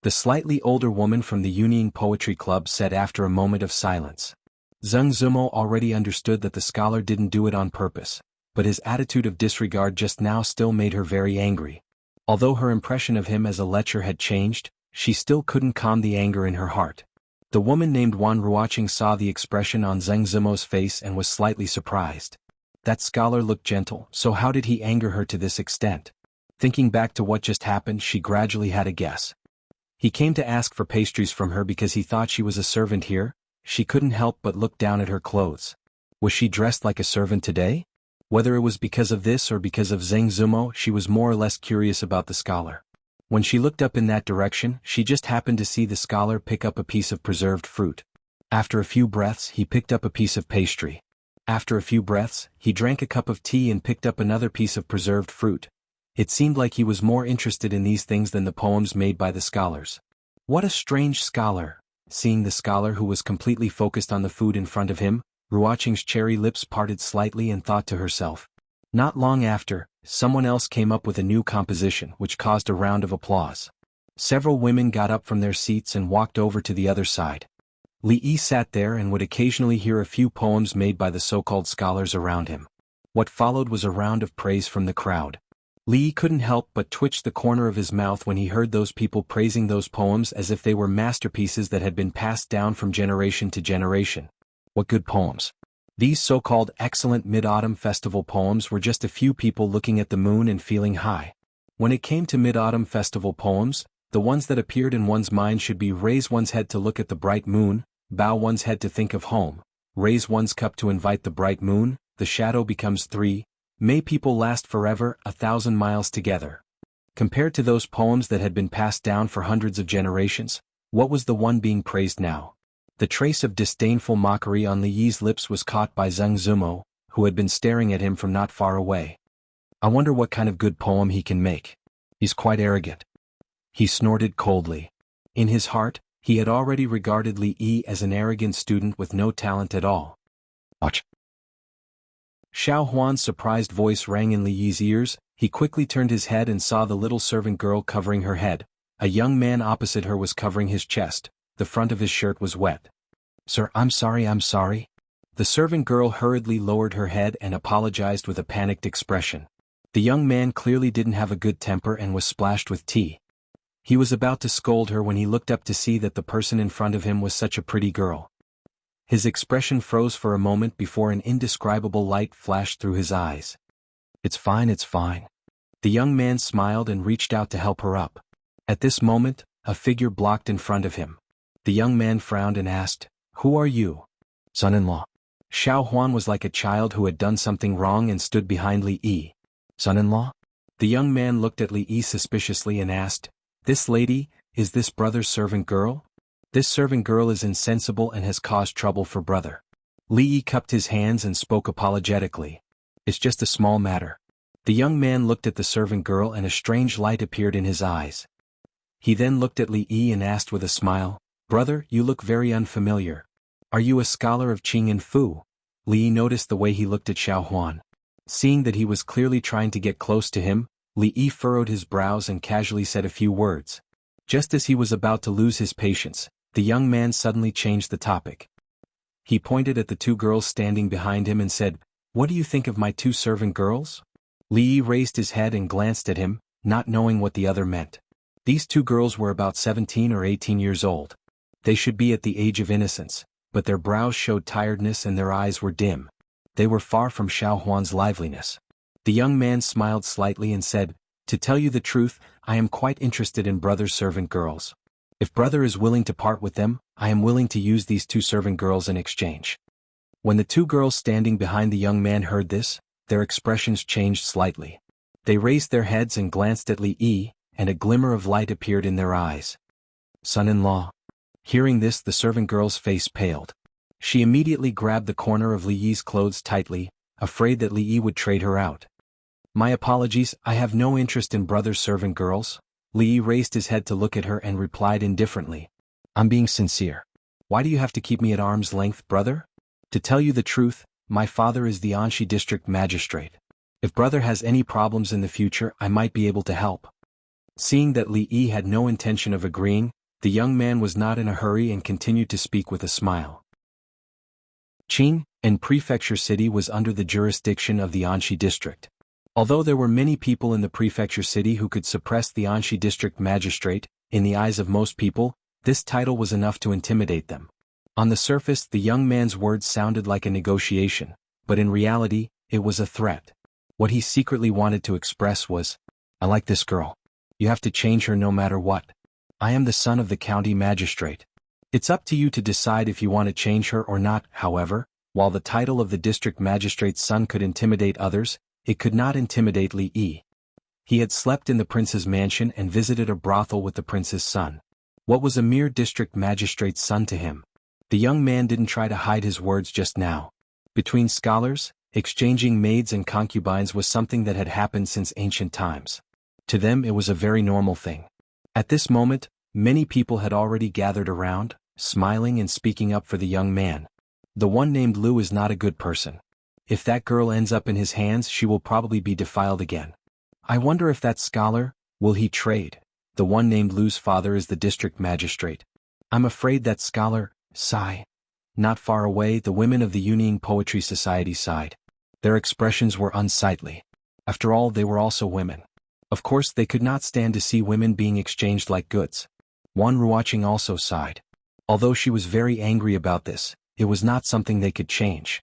Speaker 1: The slightly older woman from the Yunying Poetry Club said after a moment of silence. Zheng Zumo already understood that the scholar didn't do it on purpose, but his attitude of disregard just now still made her very angry. Although her impression of him as a lecher had changed, she still couldn't calm the anger in her heart. The woman named Wan Ruoqing saw the expression on Zheng Zumo's face and was slightly surprised. That scholar looked gentle, so how did he anger her to this extent? Thinking back to what just happened, she gradually had a guess. He came to ask for pastries from her because he thought she was a servant here. She couldn't help but look down at her clothes. Was she dressed like a servant today? Whether it was because of this or because of Zheng Zumo, she was more or less curious about the scholar. When she looked up in that direction, she just happened to see the scholar pick up a piece of preserved fruit. After a few breaths, he picked up a piece of pastry. After a few breaths, he drank a cup of tea and picked up another piece of preserved fruit. It seemed like he was more interested in these things than the poems made by the scholars. What a strange scholar! Seeing the scholar who was completely focused on the food in front of him, Ruoqing's cherry lips parted slightly and thought to herself. Not long after, someone else came up with a new composition which caused a round of applause. Several women got up from their seats and walked over to the other side. Li Yi sat there and would occasionally hear a few poems made by the so-called scholars around him. What followed was a round of praise from the crowd. Li Yi couldn't help but twitch the corner of his mouth when he heard those people praising those poems as if they were masterpieces that had been passed down from generation to generation. What good poems! These so-called excellent Mid-Autumn Festival poems were just a few people looking at the moon and feeling high. When it came to Mid-Autumn Festival poems, the ones that appeared in one's mind should be raise one's head to look at the bright moon, bow one's head to think of home, raise one's cup to invite the bright moon, the shadow becomes 3, may people last forever, 1,000 miles together. Compared to those poems that had been passed down for hundreds of generations, what was the one being praised now? The trace of disdainful mockery on Li Yi's lips was caught by Zheng Zumo, who had been staring at him from not far away. I wonder what kind of good poem he can make. He's quite arrogant. He snorted coldly. In his heart, he had already regarded Li Yi as an arrogant student with no talent at all. Watch. Xiao Huan's surprised voice rang in Li Yi's ears. He quickly turned his head and saw the little servant girl covering her head. A young man opposite her was covering his chest. The front of his shirt was wet. Sir, I'm sorry. The servant girl hurriedly lowered her head and apologized with a panicked expression. The young man clearly didn't have a good temper and was splashed with tea. He was about to scold her when he looked up to see that the person in front of him was such a pretty girl. His expression froze for a moment before an indescribable light flashed through his eyes. It's fine. The young man smiled and reached out to help her up. At this moment, a figure blocked in front of him. The young man frowned and asked, "Who are you?" "Son-in-law." Xiao Huan was like a child who had done something wrong and stood behind Li Yi. "Son-in-law?" The young man looked at Li Yi suspiciously and asked, "This lady, is this brother's servant girl?" "This servant girl is insensible and has caused trouble for brother." Li Yi cupped his hands and spoke apologetically. "It's just a small matter." The young man looked at the servant girl and a strange light appeared in his eyes. He then looked at Li Yi and asked with a smile, "Brother, you look very unfamiliar. Are you a scholar of Qing and Fu?" Li Yi noticed the way he looked at Xiao Huan. Seeing that he was clearly trying to get close to him, Li Yi furrowed his brows and casually said a few words. Just as he was about to lose his patience, the young man suddenly changed the topic. He pointed at the two girls standing behind him and said, "What do you think of my two servant girls?" Li Yi raised his head and glanced at him, not knowing what the other meant. These two girls were about 17 or 18 years old. They should be at the age of innocence, but their brows showed tiredness and their eyes were dim. They were far from Xiao Huan's liveliness. The young man smiled slightly and said, "To tell you the truth, I am quite interested in brother's servant girls. If brother is willing to part with them, I am willing to use these two servant girls in exchange." When the two girls standing behind the young man heard this, their expressions changed slightly. They raised their heads and glanced at Li Yi, and a glimmer of light appeared in their eyes. "Son-in-law." Hearing this, the servant girl's face paled. She immediately grabbed the corner of Li Yi's clothes tightly, afraid that Li Yi would trade her out. My apologies, I have no interest in brother's servant girls. Li Yi raised his head to look at her and replied indifferently. I'm being sincere. Why do you have to keep me at arm's length, brother? To tell you the truth, my father is the Anshi district magistrate. If brother has any problems in the future, I might be able to help. Seeing that Li Yi had no intention of agreeing, the young man was not in a hurry and continued to speak with a smile. Qing, in Prefecture City, was under the jurisdiction of the Anshi district. Although there were many people in the Prefecture City who could suppress the Anshi district magistrate, in the eyes of most people, this title was enough to intimidate them. On the surface, the young man's words sounded like a negotiation, but in reality, it was a threat. What he secretly wanted to express was, I like this girl. You have to change her no matter what. I am the son of the county magistrate. It's up to you to decide if you want to change her or not. However, while the title of the district magistrate's son could intimidate others, it could not intimidate Li Yi. He had slept in the prince's mansion and visited a brothel with the prince's son. What was a mere district magistrate's son to him? The young man didn't try to hide his words just now. Between scholars, exchanging maids and concubines was something that had happened since ancient times. To them it was a very normal thing. At this moment, many people had already gathered around, smiling and speaking up for the young man. The one named Lu is not a good person. If that girl ends up in his hands, she will probably be defiled again. I wonder if that scholar, will he trade? The one named Lu's father is the district magistrate. I'm afraid that scholar, sigh. Not far away, the women of the Yunying Poetry Society sighed. Their expressions were unsightly. After all, they were also women. Of course, they could not stand to see women being exchanged like goods. Wan Ruoqing also sighed. Although she was very angry about this, it was not something they could change.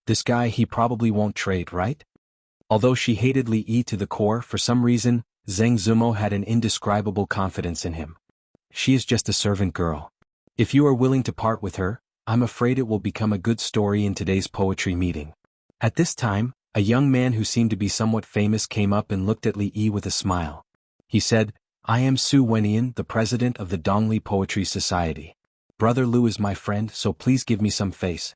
Speaker 1: This guy, he probably won't trade, right? Although she hated Li Yi to the core, for some reason, Zheng Zumo had an indescribable confidence in him. She is just a servant girl. If you are willing to part with her, I'm afraid it will become a good story in today's poetry meeting. At this time, a young man who seemed to be somewhat famous came up and looked at Li Yi with a smile. He said, I am Su Wenian, the president of the Dongli Poetry Society. Brother Lu is my friend, so please give me some face.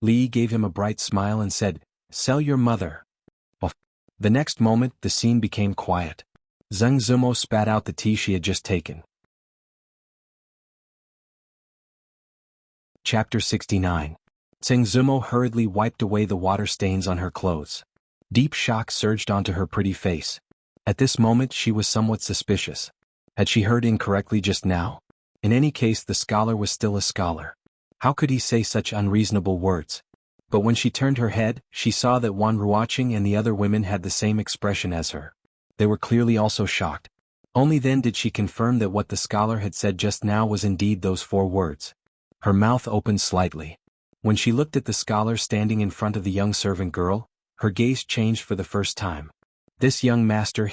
Speaker 1: Li Yi gave him a bright smile and said, sell your mother. Oh. The next moment, the scene became quiet. Zheng Zumo spat out the tea she had just taken. Chapter 69. Zheng Zumo hurriedly wiped away the water stains on her clothes. Deep shock surged onto her pretty face. At this moment she was somewhat suspicious. Had she heard incorrectly just now? In any case, the scholar was still a scholar. How could he say such unreasonable words? But when she turned her head, she saw that Wan Ruoqing and the other women had the same expression as her. They were clearly also shocked. Only then did she confirm that what the scholar had said just now was indeed those 4 words. Her mouth opened slightly. When she looked at the scholar standing in front of the young servant girl, her gaze changed for the first time. This young master,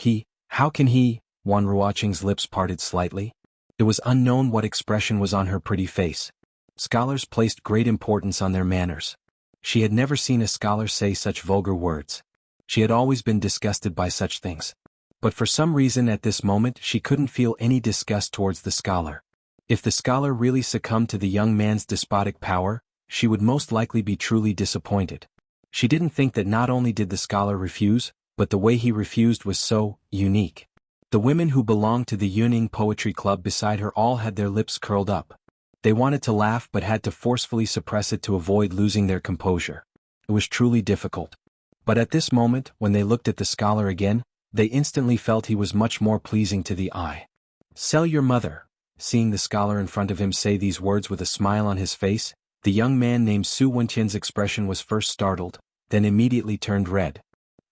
Speaker 1: how can he? Wan Ruoqing's lips parted slightly. It was unknown what expression was on her pretty face. Scholars placed great importance on their manners. She had never seen a scholar say such vulgar words. She had always been disgusted by such things. But for some reason at this moment she couldn't feel any disgust towards the scholar. If the scholar really succumbed to the young man's despotic power, she would most likely be truly disappointed. She didn't think that not only did the scholar refuse, but the way he refused was so unique. The women who belonged to the Yunying Poetry Club beside her all had their lips curled up. They wanted to laugh but had to forcefully suppress it to avoid losing their composure. It was truly difficult. But at this moment, when they looked at the scholar again, they instantly felt he was much more pleasing to the eye. Sell your mother. Seeing the scholar in front of him say these words with a smile on his face, the young man named Su Wentian's expression was first startled, then immediately turned red.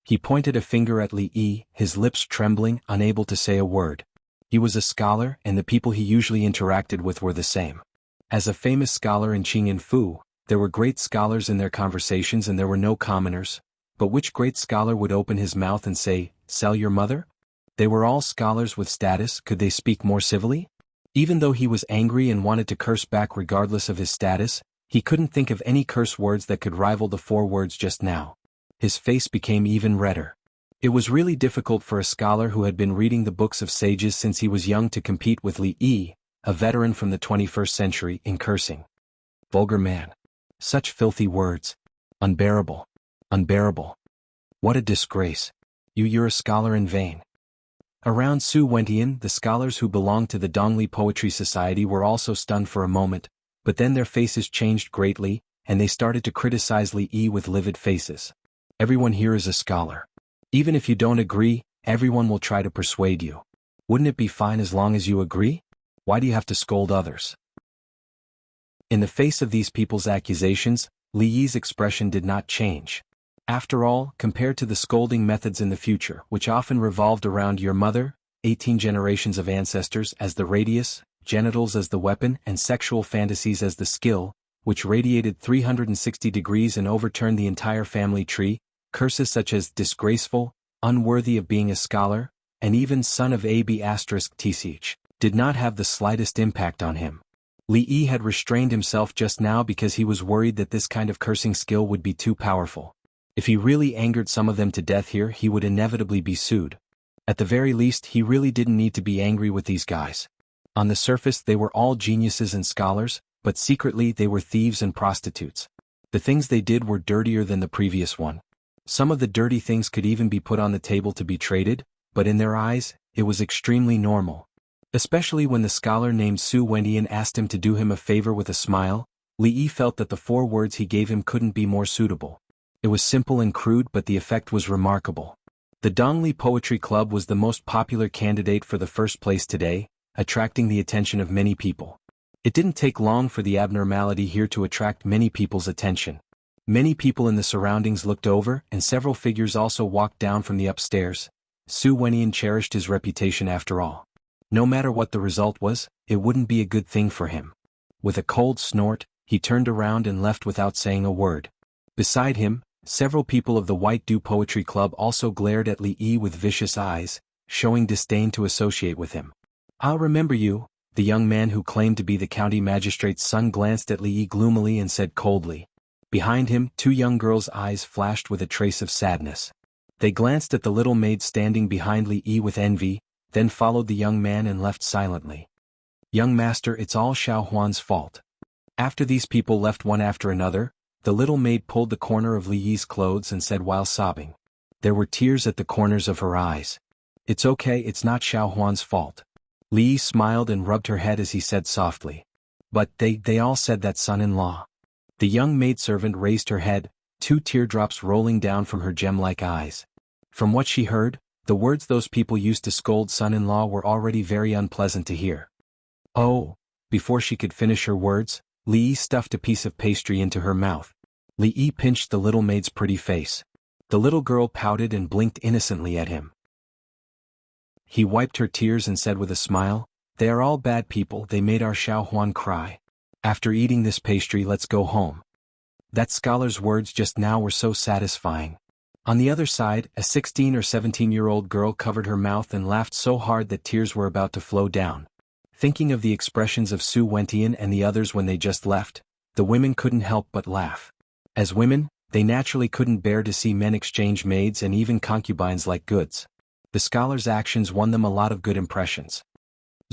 Speaker 1: He pointed a finger at Li Yi, his lips trembling, unable to say a word. He was a scholar, and the people he usually interacted with were the same. As a famous scholar in Qing and Fu, there were great scholars in their conversations and there were no commoners. But which great scholar would open his mouth and say, sell your mother? They were all scholars with status, could they speak more civilly? Even though he was angry and wanted to curse back regardless of his status, he couldn't think of any curse words that could rival the 4 words just now. His face became even redder. It was really difficult for a scholar who had been reading the books of sages since he was young to compete with Li Yi, a veteran from the 21st century, in cursing. Vulgar man. Such filthy words. Unbearable. Unbearable. What a disgrace. You're a scholar in vain. Around Su Wentian, the scholars who belonged to the Dongli Poetry Society were also stunned for a moment, but then their faces changed greatly, and they started to criticize Li Yi with livid faces. Everyone here is a scholar. Even if you don't agree, everyone will try to persuade you. Wouldn't it be fine as long as you agree? Why do you have to scold others? In the face of these people's accusations, Li Yi's expression did not change. After all, compared to the scolding methods in the future, which often revolved around your mother, 18 generations of ancestors as the radius, genitals as the weapon, and sexual fantasies as the skill, which radiated 360 degrees and overturned the entire family tree, curses such as disgraceful, unworthy of being a scholar, and even son of Ab*tch, did not have the slightest impact on him. Li Yi had restrained himself just now because he was worried that this kind of cursing skill would be too powerful. If he really angered some of them to death here, he would inevitably be sued. At the very least, he really didn't need to be angry with these guys. On the surface, they were all geniuses and scholars, but secretly they were thieves and prostitutes. The things they did were dirtier than the previous one. Some of the dirty things could even be put on the table to be traded, but in their eyes, it was extremely normal. Especially when the scholar named Su Wentian asked him to do him a favor with a smile, Li Yi felt that the 4 words he gave him couldn't be more suitable. It was simple and crude, but the effect was remarkable. The Dongli Poetry Club was the most popular candidate for the first place today, attracting the attention of many people. It didn't take long for the abnormality here to attract many people's attention. Many people in the surroundings looked over, and several figures also walked down from the upstairs. Su Wentian cherished his reputation after all. No matter what the result was, it wouldn't be a good thing for him. With a cold snort, he turned around and left without saying a word. Beside him, several people of the White Dew Poetry Club also glared at Li Yi with vicious eyes, showing disdain to associate with him. "I'll remember you." The young man who claimed to be the county magistrate's son glanced at Li Yi gloomily and said coldly. Behind him, 2 young girls' eyes flashed with a trace of sadness. They glanced at the little maid standing behind Li Yi with envy, then followed the young man and left silently. "Young master, it's all Xiao Huan's fault." After these people left one after another, the little maid pulled the corner of Li Yi's clothes and said while sobbing. There were tears at the corners of her eyes. "It's okay, it's not Xiao Huan's fault." Li Yi smiled and rubbed her head as he said softly. "But they all said that, son-in-law." The young maidservant raised her head, 2 teardrops rolling down from her gem-like eyes. From what she heard, the words those people used to scold son-in-law were already very unpleasant to hear. "Oh." Before she could finish her words, Li Yi stuffed a piece of pastry into her mouth. Li Yi pinched the little maid's pretty face. The little girl pouted and blinked innocently at him. He wiped her tears and said with a smile, "They are all bad people, they made our Xiao Huan cry. After eating this pastry, let's go home." That scholar's words just now were so satisfying. On the other side, a 16 or 17-year-old girl covered her mouth and laughed so hard that tears were about to flow down. Thinking of the expressions of Su Wentian and the others when they just left, the women couldn't help but laugh. As women, they naturally couldn't bear to see men exchange maids and even concubines like goods. The scholar's actions won them a lot of good impressions.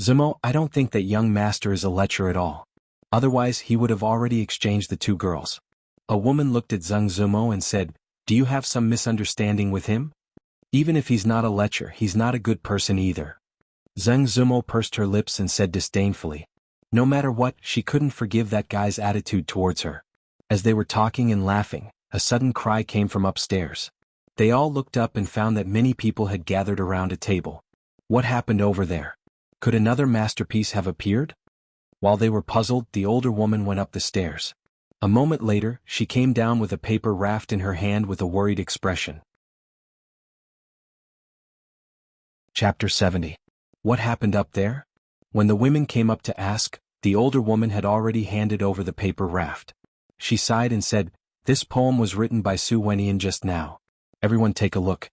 Speaker 1: "Zumo, I don't think that young master is a lecher at all. Otherwise he would have already exchanged the 2 girls." A woman looked at Zheng Zumo and said, "Do you have some misunderstanding with him? Even if he's not a lecher, he's not a good person either." Zheng Zumo pursed her lips and said disdainfully. No matter what, she couldn't forgive that guy's attitude towards her. As they were talking and laughing, a sudden cry came from upstairs. They all looked up and found that many people had gathered around a table. What happened over there? Could another masterpiece have appeared? While they were puzzled, the older woman went up the stairs. A moment later, she came down with a paper raft in her hand with a worried expression. Chapter 70. What happened up there? When the women came up to ask, the older woman had already handed over the paper raft. She sighed and said, "This poem was written by Su Wentian just now. Everyone take a look."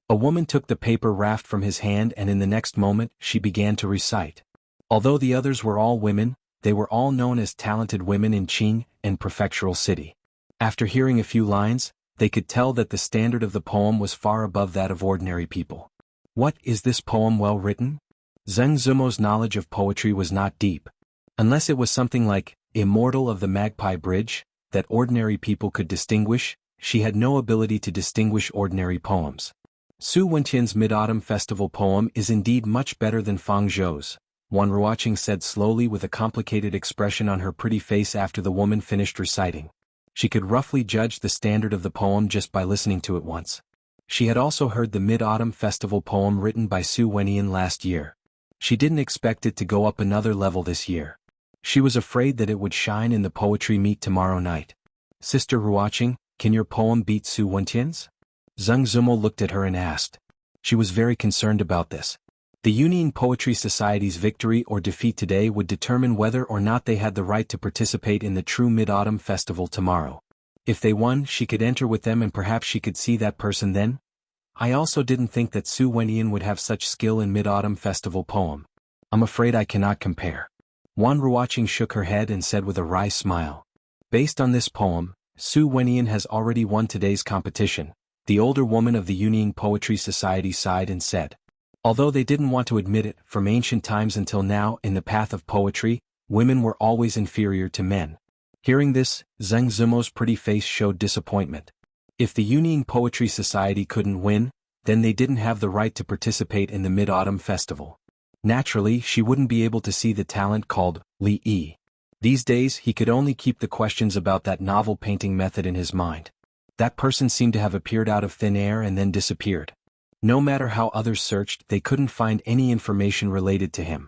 Speaker 1: A woman took the paper raft from his hand and in the next moment, she began to recite. Although the others were all women, they were all known as talented women in Qing and Prefectural City. After hearing a few lines, they could tell that the standard of the poem was far above that of ordinary people. "What, is this poem well written?" Zheng Zumo's knowledge of poetry was not deep. Unless it was something like, Immortal of the Magpie Bridge, that ordinary people could distinguish, she had no ability to distinguish ordinary poems. Su Wenqian's Mid-Autumn Festival poem is indeed much better than Fang Zhou's, Wan Ruoqing said slowly with a complicated expression on her pretty face after the woman finished reciting. She could roughly judge the standard of the poem just by listening to it once. She had also heard the Mid-Autumn Festival poem written by Su Wenqian last year. She didn't expect it to go up another level this year. She was afraid that it would shine in the poetry meet tomorrow night. Sister Ruoqing, can your poem beat Su Wenqian's? Zheng Zumo looked at her and asked. She was very concerned about this. The Union Poetry Society's victory or defeat today would determine whether or not they had the right to participate in the true Mid-Autumn Festival tomorrow. If they won, she could enter with them and perhaps she could see that person then? I also didn't think that Su Wenqian would have such skill in Mid-Autumn Festival poem. I'm afraid I cannot compare. Wan Ruoqing shook her head and said with a wry smile. Based on this poem, Su Wenqian has already won today's competition. The older woman of the Union Poetry Society sighed and said. Although they didn't want to admit it, from ancient times until now in the path of poetry, women were always inferior to men. Hearing this, Zheng Zumo's pretty face showed disappointment. If the Union Poetry Society couldn't win, then they didn't have the right to participate in the Mid-Autumn Festival. Naturally, she wouldn't be able to see the talent called Li Yi. These days he could only keep the questions about that novel painting method in his mind. That person seemed to have appeared out of thin air and then disappeared. No matter how others searched, they couldn't find any information related to him.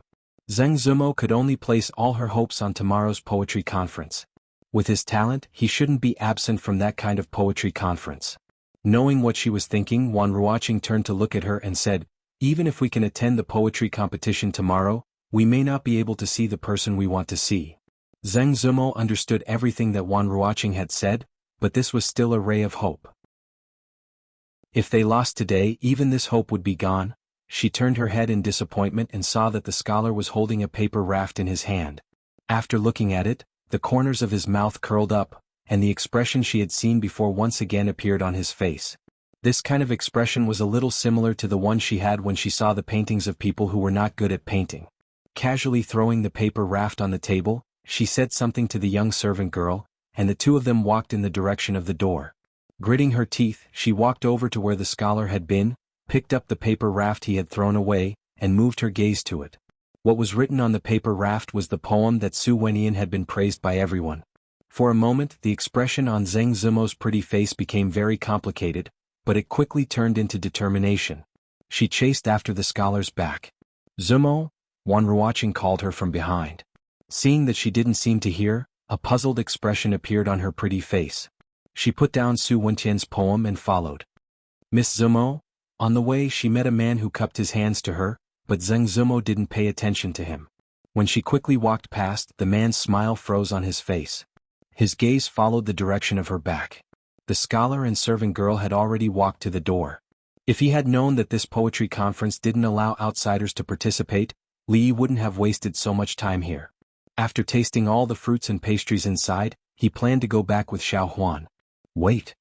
Speaker 1: Zheng Zumo could only place all her hopes on tomorrow's poetry conference. With his talent, he shouldn't be absent from that kind of poetry conference. Knowing what she was thinking, Wan Ruoqing turned to look at her and said, even if we can attend the poetry competition tomorrow, we may not be able to see the person we want to see. Zheng Zumo understood everything that Wan Ruoqing had said, but this was still a ray of hope. If they lost today, even this hope would be gone. She turned her head in disappointment and saw that the scholar was holding a paper raft in his hand. After looking at it, the corners of his mouth curled up, and the expression she had seen before once again appeared on his face. This kind of expression was a little similar to the one she had when she saw the paintings of people who were not good at painting. Casually throwing the paper raft on the table, she said something to the young servant girl, and the two of them walked in the direction of the door. Gritting her teeth, she walked over to where the scholar had been, picked up the paper raft he had thrown away, and moved her gaze to it. What was written on the paper raft was the poem that Su Wenqian had been praised by everyone. For a moment, the expression on Zheng Zumo's pretty face became very complicated, but it quickly turned into determination. She chased after the scholar's back. Zumo, Wan Ruoqing called her from behind. Seeing that she didn't seem to hear, a puzzled expression appeared on her pretty face. She put down Su Wenqian's poem and followed. Miss Zumo? On the way she met a man who cupped his hands to her, but Zheng Zumo didn't pay attention to him. When she quickly walked past, the man's smile froze on his face. His gaze followed the direction of her back. The scholar and servant girl had already walked to the door. If he had known that this poetry conference didn't allow outsiders to participate, Li wouldn't have wasted so much time here. After tasting all the fruits and pastries inside, he planned to go back with Xiao Huan. Wait.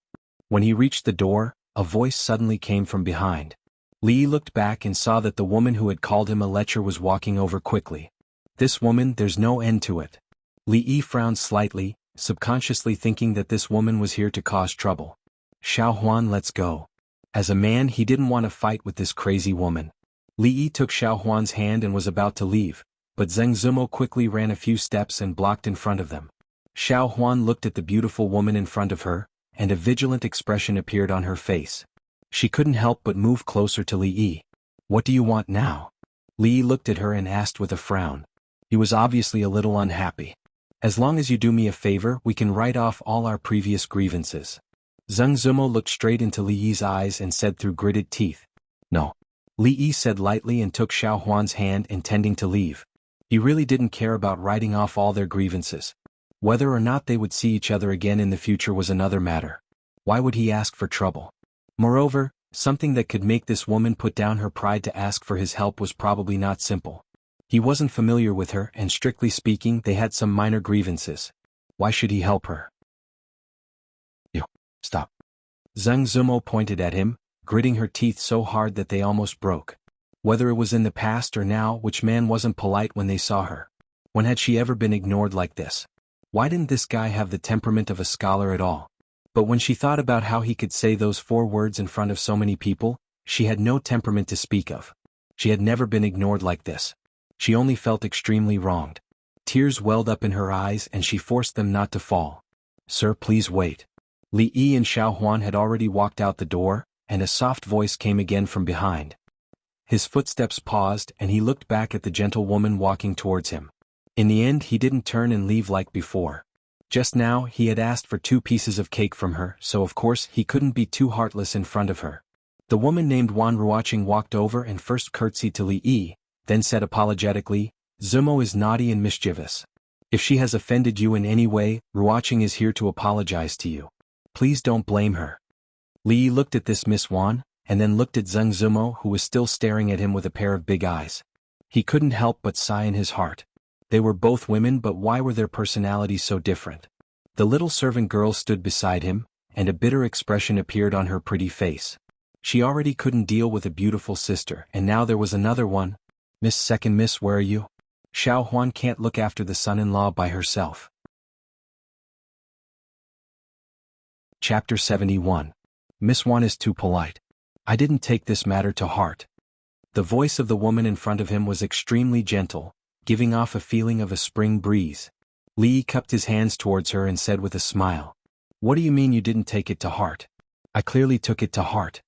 Speaker 1: When he reached the door, a voice suddenly came from behind. Li looked back and saw that the woman who had called him a lecher was walking over quickly. This woman, there's no end to it. Li frowned slightly, subconsciously thinking that this woman was here to cause trouble. Xiao Huan, let's go. As a man, he didn't want to fight with this crazy woman. Li took Xiao Huan's hand and was about to leave, but Zheng Zumo quickly ran a few steps and blocked in front of them. Xiao Huan looked at the beautiful woman in front of her, and a vigilant expression appeared on her face. She couldn't help but move closer to Li. What do you want now? Li looked at her and asked with a frown. He was obviously a little unhappy. As long as you do me a favor, we can write off all our previous grievances. Zheng Zumo looked straight into Li's eyes and said through gritted teeth. No. Li said lightly and took Xiao Huan's hand, intending to leave. He really didn't care about writing off all their grievances. Whether or not they would see each other again in the future was another matter. Why would he ask for trouble? Moreover, something that could make this woman put down her pride to ask for his help was probably not simple. He wasn't familiar with her, and strictly speaking, they had some minor grievances. Why should he help her? You, stop. Zheng Zumo pointed at him, gritting her teeth so hard that they almost broke. Whether it was in the past or now, which man wasn't polite when they saw her? When had she ever been ignored like this? Why didn't this guy have the temperament of a scholar at all? But when she thought about how he could say those 4 words in front of so many people, she had no temperament to speak of. She had never been ignored like this. She only felt extremely wronged. Tears welled up in her eyes and she forced them not to fall. "Sir, please wait." Li Yi and Xiao Huan had already walked out the door, and a soft voice came again from behind. His footsteps paused and he looked back at the gentle woman walking towards him. In the end he didn't turn and leave like before. Just now he had asked for 2 pieces of cake from her, so of course he couldn't be too heartless in front of her. The woman named Wan Ruoqing walked over and first curtsied to Li Yi, then said apologetically, "Zumo is naughty and mischievous. If she has offended you in any way, Ruoqing is here to apologize to you. Please don't blame her." Li Yi looked at this Miss Wan, and then looked at Zheng Zumo, who was still staring at him with a pair of big eyes. He couldn't help but sigh in his heart. They were both women, but why were their personalities so different? The little servant girl stood beside him, and a bitter expression appeared on her pretty face. She already couldn't deal with a beautiful sister, and now there was another one. Second Miss, where are you? Xiao Huan can't look after the son-in-law by herself." Chapter 71. Miss Wan is too polite. I didn't take this matter to heart. The voice of the woman in front of him was extremely gentle, giving off a feeling of a spring breeze. Li Yi cupped his hands towards her and said with a smile, "What do you mean you didn't take it to heart?" "I clearly took it to heart."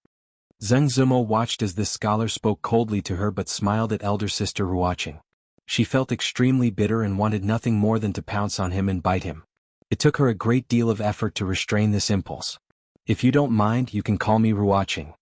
Speaker 1: Zheng Zumo watched as this scholar spoke coldly to her but smiled at elder sister Ruoqing. She felt extremely bitter and wanted nothing more than to pounce on him and bite him. It took her a great deal of effort to restrain this impulse. "If you don't mind, you can call me Ruoqing."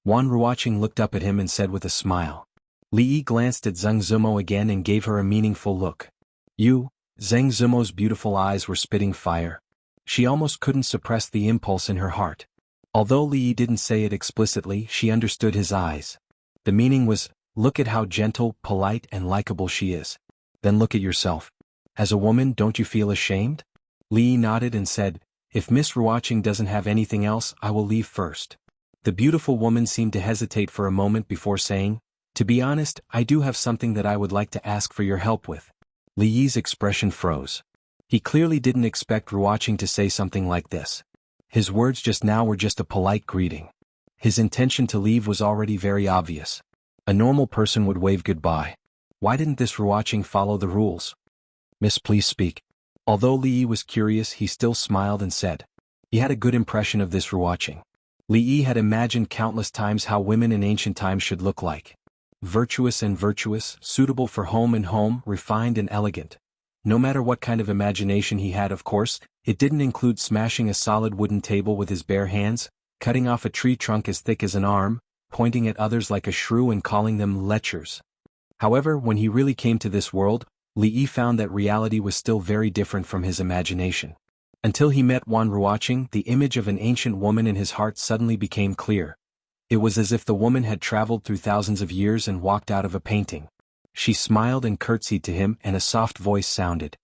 Speaker 1: Wan Ruoqing looked up at him and said with a smile. Li Yi glanced at Zheng Zumo again and gave her a meaningful look. "You?" Zheng Zumo's beautiful eyes were spitting fire. She almost couldn't suppress the impulse in her heart. Although Li Yi didn't say it explicitly, she understood his eyes. The meaning was, look at how gentle, polite, and likable she is. Then look at yourself. As a woman, don't you feel ashamed? Li Yi nodded and said, "If Miss Ruoqing doesn't have anything else, I will leave first." The beautiful woman seemed to hesitate for a moment before saying, "To be honest, I do have something that I would like to ask for your help with." Li Yi's expression froze. He clearly didn't expect Ruoqing to say something like this. His words just now were just a polite greeting. His intention to leave was already very obvious. A normal person would wave goodbye. Why didn't this Ruoqing follow the rules? "Miss, please speak." Although Li Yi was curious, he still smiled and said. He had a good impression of this Ruoqing. Li Yi had imagined countless times how women in ancient times should look like. Virtuous and virtuous, suitable for home and home, refined and elegant. No matter what kind of imagination he had, of course, it didn't include smashing a solid wooden table with his bare hands, cutting off a tree trunk as thick as an arm, pointing at others like a shrew and calling them lechers. However, when he really came to this world, Li Yi found that reality was still very different from his imagination. Until he met Wan Ruoqing, the image of an ancient woman in his heart suddenly became clear. It was as if the woman had traveled through thousands of years and walked out of a painting. She smiled and curtsied to him, and a soft voice sounded.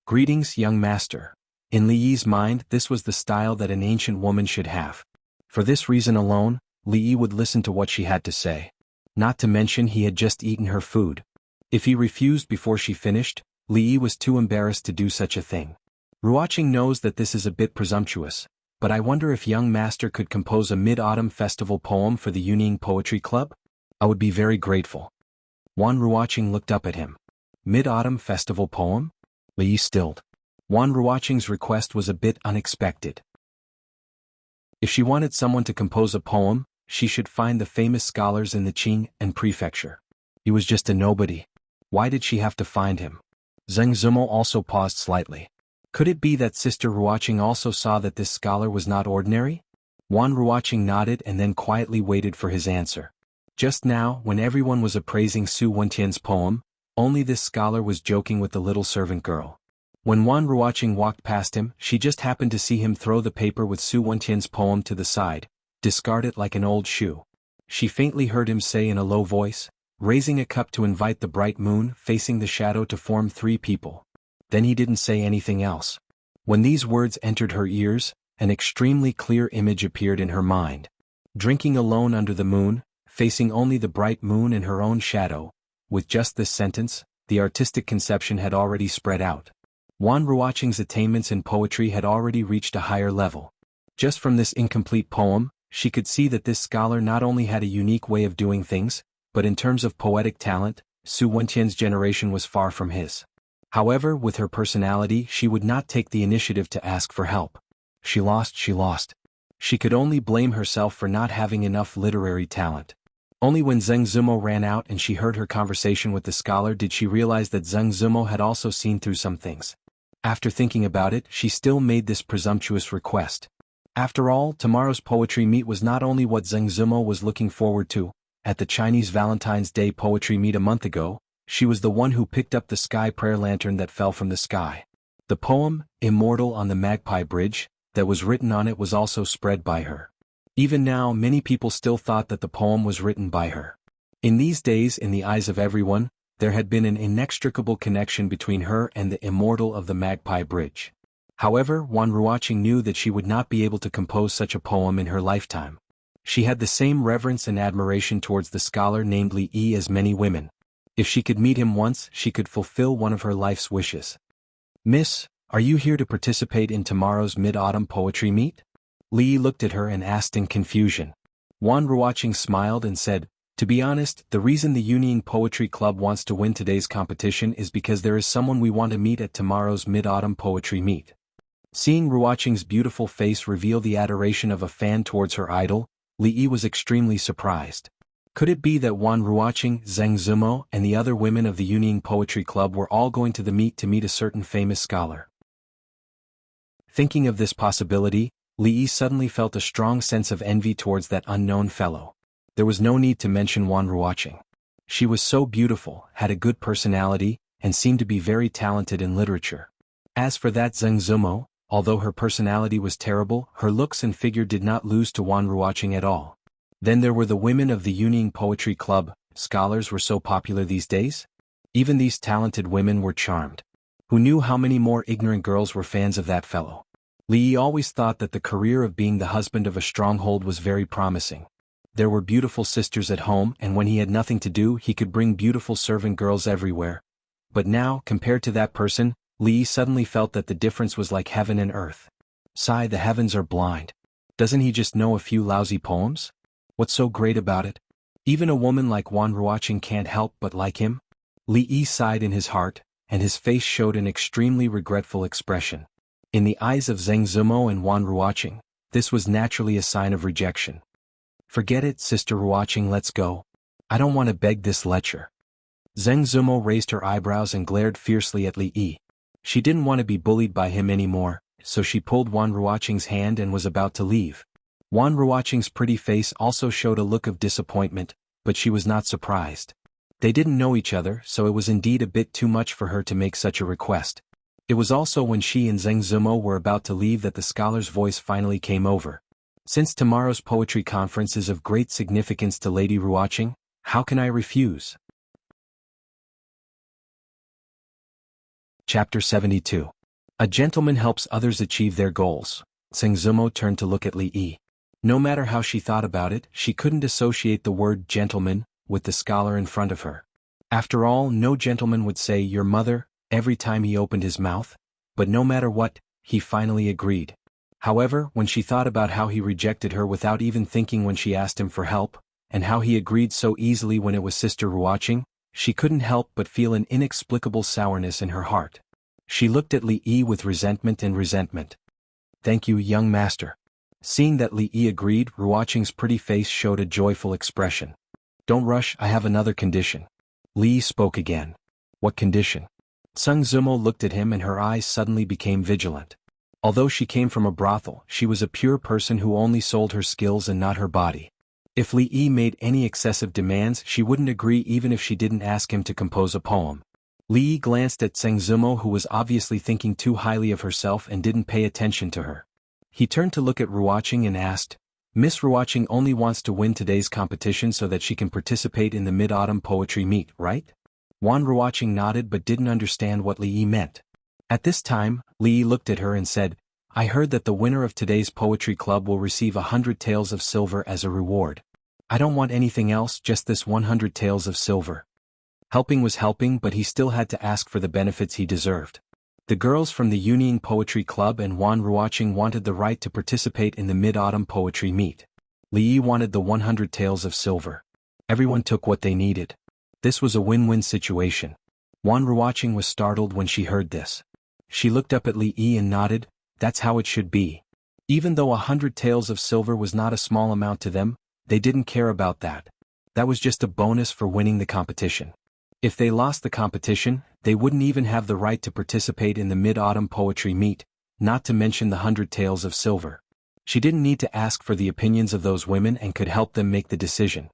Speaker 1: "Greetings, young master." In Li Yi's mind, this was the style that an ancient woman should have. For this reason alone, Li Yi would listen to what she had to say. Not to mention he had just eaten her food. If he refused before she finished, Li Yi was too embarrassed to do such a thing. Ruoqing knows that this is a bit presumptuous, but I wonder if young master could compose a mid-autumn festival poem for the Yuning Poetry Club? I would be very grateful. Wan Ruoqing looked up at him. Mid-autumn festival poem? Li Yi stilled. Wan Ruoqing's request was a bit unexpected. If she wanted someone to compose a poem, she should find the famous scholars in the Qing and prefecture. He was just a nobody. Why did she have to find him? Zheng Zumo also paused slightly. Could it be that Sister Ruoqing also saw that this scholar was not ordinary? Wan Ruoqing nodded and then quietly waited for his answer. Just now, when everyone was appraising Su Wentian's poem, only this scholar was joking with the little servant girl. When Wan Ruoqing walked past him, she just happened to see him throw the paper with Su Wentian's poem to the side, discard it like an old shoe. She faintly heard him say in a low voice, raising a cup to invite the bright moon facing the shadow to form 3 people. Then he didn't say anything else. When these words entered her ears, an extremely clear image appeared in her mind. Drinking alone under the moon, facing only the bright moon and her own shadow. With just this sentence, the artistic conception had already spread out. Wan Ruoqing's attainments in poetry had already reached a higher level. Just from this incomplete poem, she could see that this scholar not only had a unique way of doing things, but in terms of poetic talent, Su Wentian's generation was far from his. However, with her personality, she would not take the initiative to ask for help. She lost. She could only blame herself for not having enough literary talent. Only when Zheng Zumo ran out and she heard her conversation with the scholar did she realize that Zheng Zumo had also seen through some things. After thinking about it, she still made this presumptuous request. After all, tomorrow's poetry meet was not only what Zheng Zumo was looking forward to. At the Chinese Valentine's Day poetry meet a month ago, she was the one who picked up the sky prayer lantern that fell from the sky. The poem, Immortal on the Magpie Bridge, that was written on it was also spread by her. Even now, many people still thought that the poem was written by her. In these days, in the eyes of everyone, there had been an inextricable connection between her and the Immortal of the Magpie Bridge. However, Wan Ruoqing knew that she would not be able to compose such a poem in her lifetime. She had the same reverence and admiration towards the scholar named Li Yi as many women. If she could meet him once, she could fulfill one of her life's wishes. "Miss, are you here to participate in tomorrow's mid-autumn poetry meet?" Li Yi looked at her and asked in confusion. Wan Ruoqing smiled and said, "To be honest, the reason the Yunying Poetry Club wants to win today's competition is because there is someone we want to meet at tomorrow's mid-autumn poetry meet." Seeing Ruoqing's beautiful face reveal the adoration of a fan towards her idol, Li Yi was extremely surprised. Could it be that Wan Ruoqing, Zheng Zumo, and the other women of the Yunying Poetry Club were all going to the meet to meet a certain famous scholar? Thinking of this possibility, Li Yi suddenly felt a strong sense of envy towards that unknown fellow. There was no need to mention Wan Ruoqing. She was so beautiful, had a good personality, and seemed to be very talented in literature. As for that Zheng Zumo, although her personality was terrible, her looks and figure did not lose to Wan Ruoqing at all. Then there were the women of the Yunying Poetry Club. Scholars were so popular these days. Even these talented women were charmed. Who knew how many more ignorant girls were fans of that fellow? Li Yi always thought that the career of being the husband of a stronghold was very promising. There were beautiful sisters at home, and when he had nothing to do, he could bring beautiful servant girls everywhere. But now, compared to that person, Li Yi suddenly felt that the difference was like heaven and earth. Sigh, the heavens are blind. Doesn't he just know a few lousy poems? What's so great about it? Even a woman like Wan Ruoqing can't help but like him? Li Yi sighed in his heart, and his face showed an extremely regretful expression. In the eyes of Zheng Zumo and Wan Ruoqing, this was naturally a sign of rejection. "Forget it, Sister Ruoqing, let's go. I don't want to beg this lecture." Zheng Zumo raised her eyebrows and glared fiercely at Li Yi. She didn't want to be bullied by him anymore, so she pulled Wan Ruoqing's hand and was about to leave. Wan Ruoqing's pretty face also showed a look of disappointment, but she was not surprised. They didn't know each other, so it was indeed a bit too much for her to make such a request. It was also when she and Zheng Zumo were about to leave that the scholar's voice finally came over. "Since tomorrow's poetry conference is of great significance to Lady Ruoqing, how can I refuse?" Chapter 72. A gentleman helps others achieve their goals. Zheng Zumo turned to look at Li Yi. No matter how she thought about it, she couldn't associate the word gentleman with the scholar in front of her. After all, no gentleman would say "your mother" every time he opened his mouth, but no matter what, he finally agreed. However, when she thought about how he rejected her without even thinking when she asked him for help, and how he agreed so easily when it was Sister Ruoqing, she couldn't help but feel an inexplicable sourness in her heart. She looked at Li Yi with resentment. "Thank you, young master." Seeing that Li Yi agreed, Ruoqing's pretty face showed a joyful expression. "Don't rush, I have another condition." Li Yi spoke again. "What condition?" Zheng Zumo looked at him and her eyes suddenly became vigilant. Although she came from a brothel, she was a pure person who only sold her skills and not her body. If Li Yi made any excessive demands, she wouldn't agree even if she didn't ask him to compose a poem. Li Yi glanced at Zheng Zumo, who was obviously thinking too highly of herself and didn't pay attention to her. He turned to look at Ruoqing and asked, "Miss Ruoqing only wants to win today's competition so that she can participate in the mid-autumn poetry meet, right?" Wan Ruoqing nodded but didn't understand what Li Yi meant. At this time, Li Yi looked at her and said, "I heard that the winner of today's poetry club will receive 100 taels of silver as a reward." I don't want anything else, just this 100 taels of silver. Helping was helping, but he still had to ask for the benefits he deserved. The girls from the Union Poetry Club and Wan Ruoqing wanted the right to participate in the Mid-Autumn Poetry Meet. Li Yi wanted the 100 taels of silver. Everyone took what they needed. This was a win-win situation. Wan Ruoqing was startled when she heard this. She looked up at Li Yi and nodded. That's how it should be. Even though 100 taels of silver was not a small amount to them, they didn't care about that. That was just a bonus for winning the competition. If they lost the competition, they wouldn't even have the right to participate in the Mid-Autumn Poetry Meet, not to mention the 100 taels of silver. She didn't need to ask for the opinions of those women and could help them make the decision.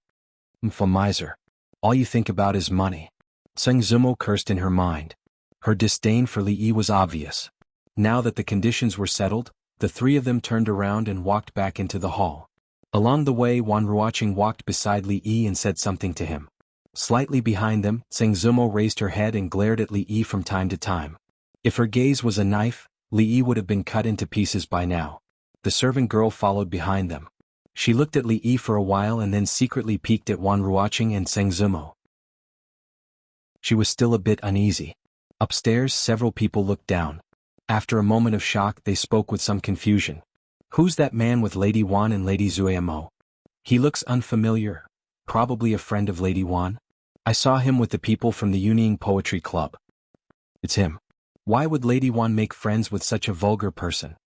Speaker 1: Miser. All you think about is money. Zheng Zumo cursed in her mind. Her disdain for Li Yi was obvious. Now that the conditions were settled, the three of them turned around and walked back into the hall. Along the way, Wan Ruoqing walked beside Li Yi and said something to him. Slightly behind them, Zheng Zumo raised her head and glared at Li Yi from time to time. If her gaze was a knife, Li Yi would have been cut into pieces by now. The servant girl followed behind them. She looked at Li Yi for a while and then secretly peeked at Wan Ruoqing and Zheng Zumo. She was still a bit uneasy. Upstairs, several people looked down. After a moment of shock, they spoke with some confusion. Who's that man with Lady Wan and Lady Zuemo? He looks unfamiliar. Probably a friend of Lady Wan. I saw him with the people from the Union Poetry Club. It's him. Why would Lady Wan make friends with such a vulgar person?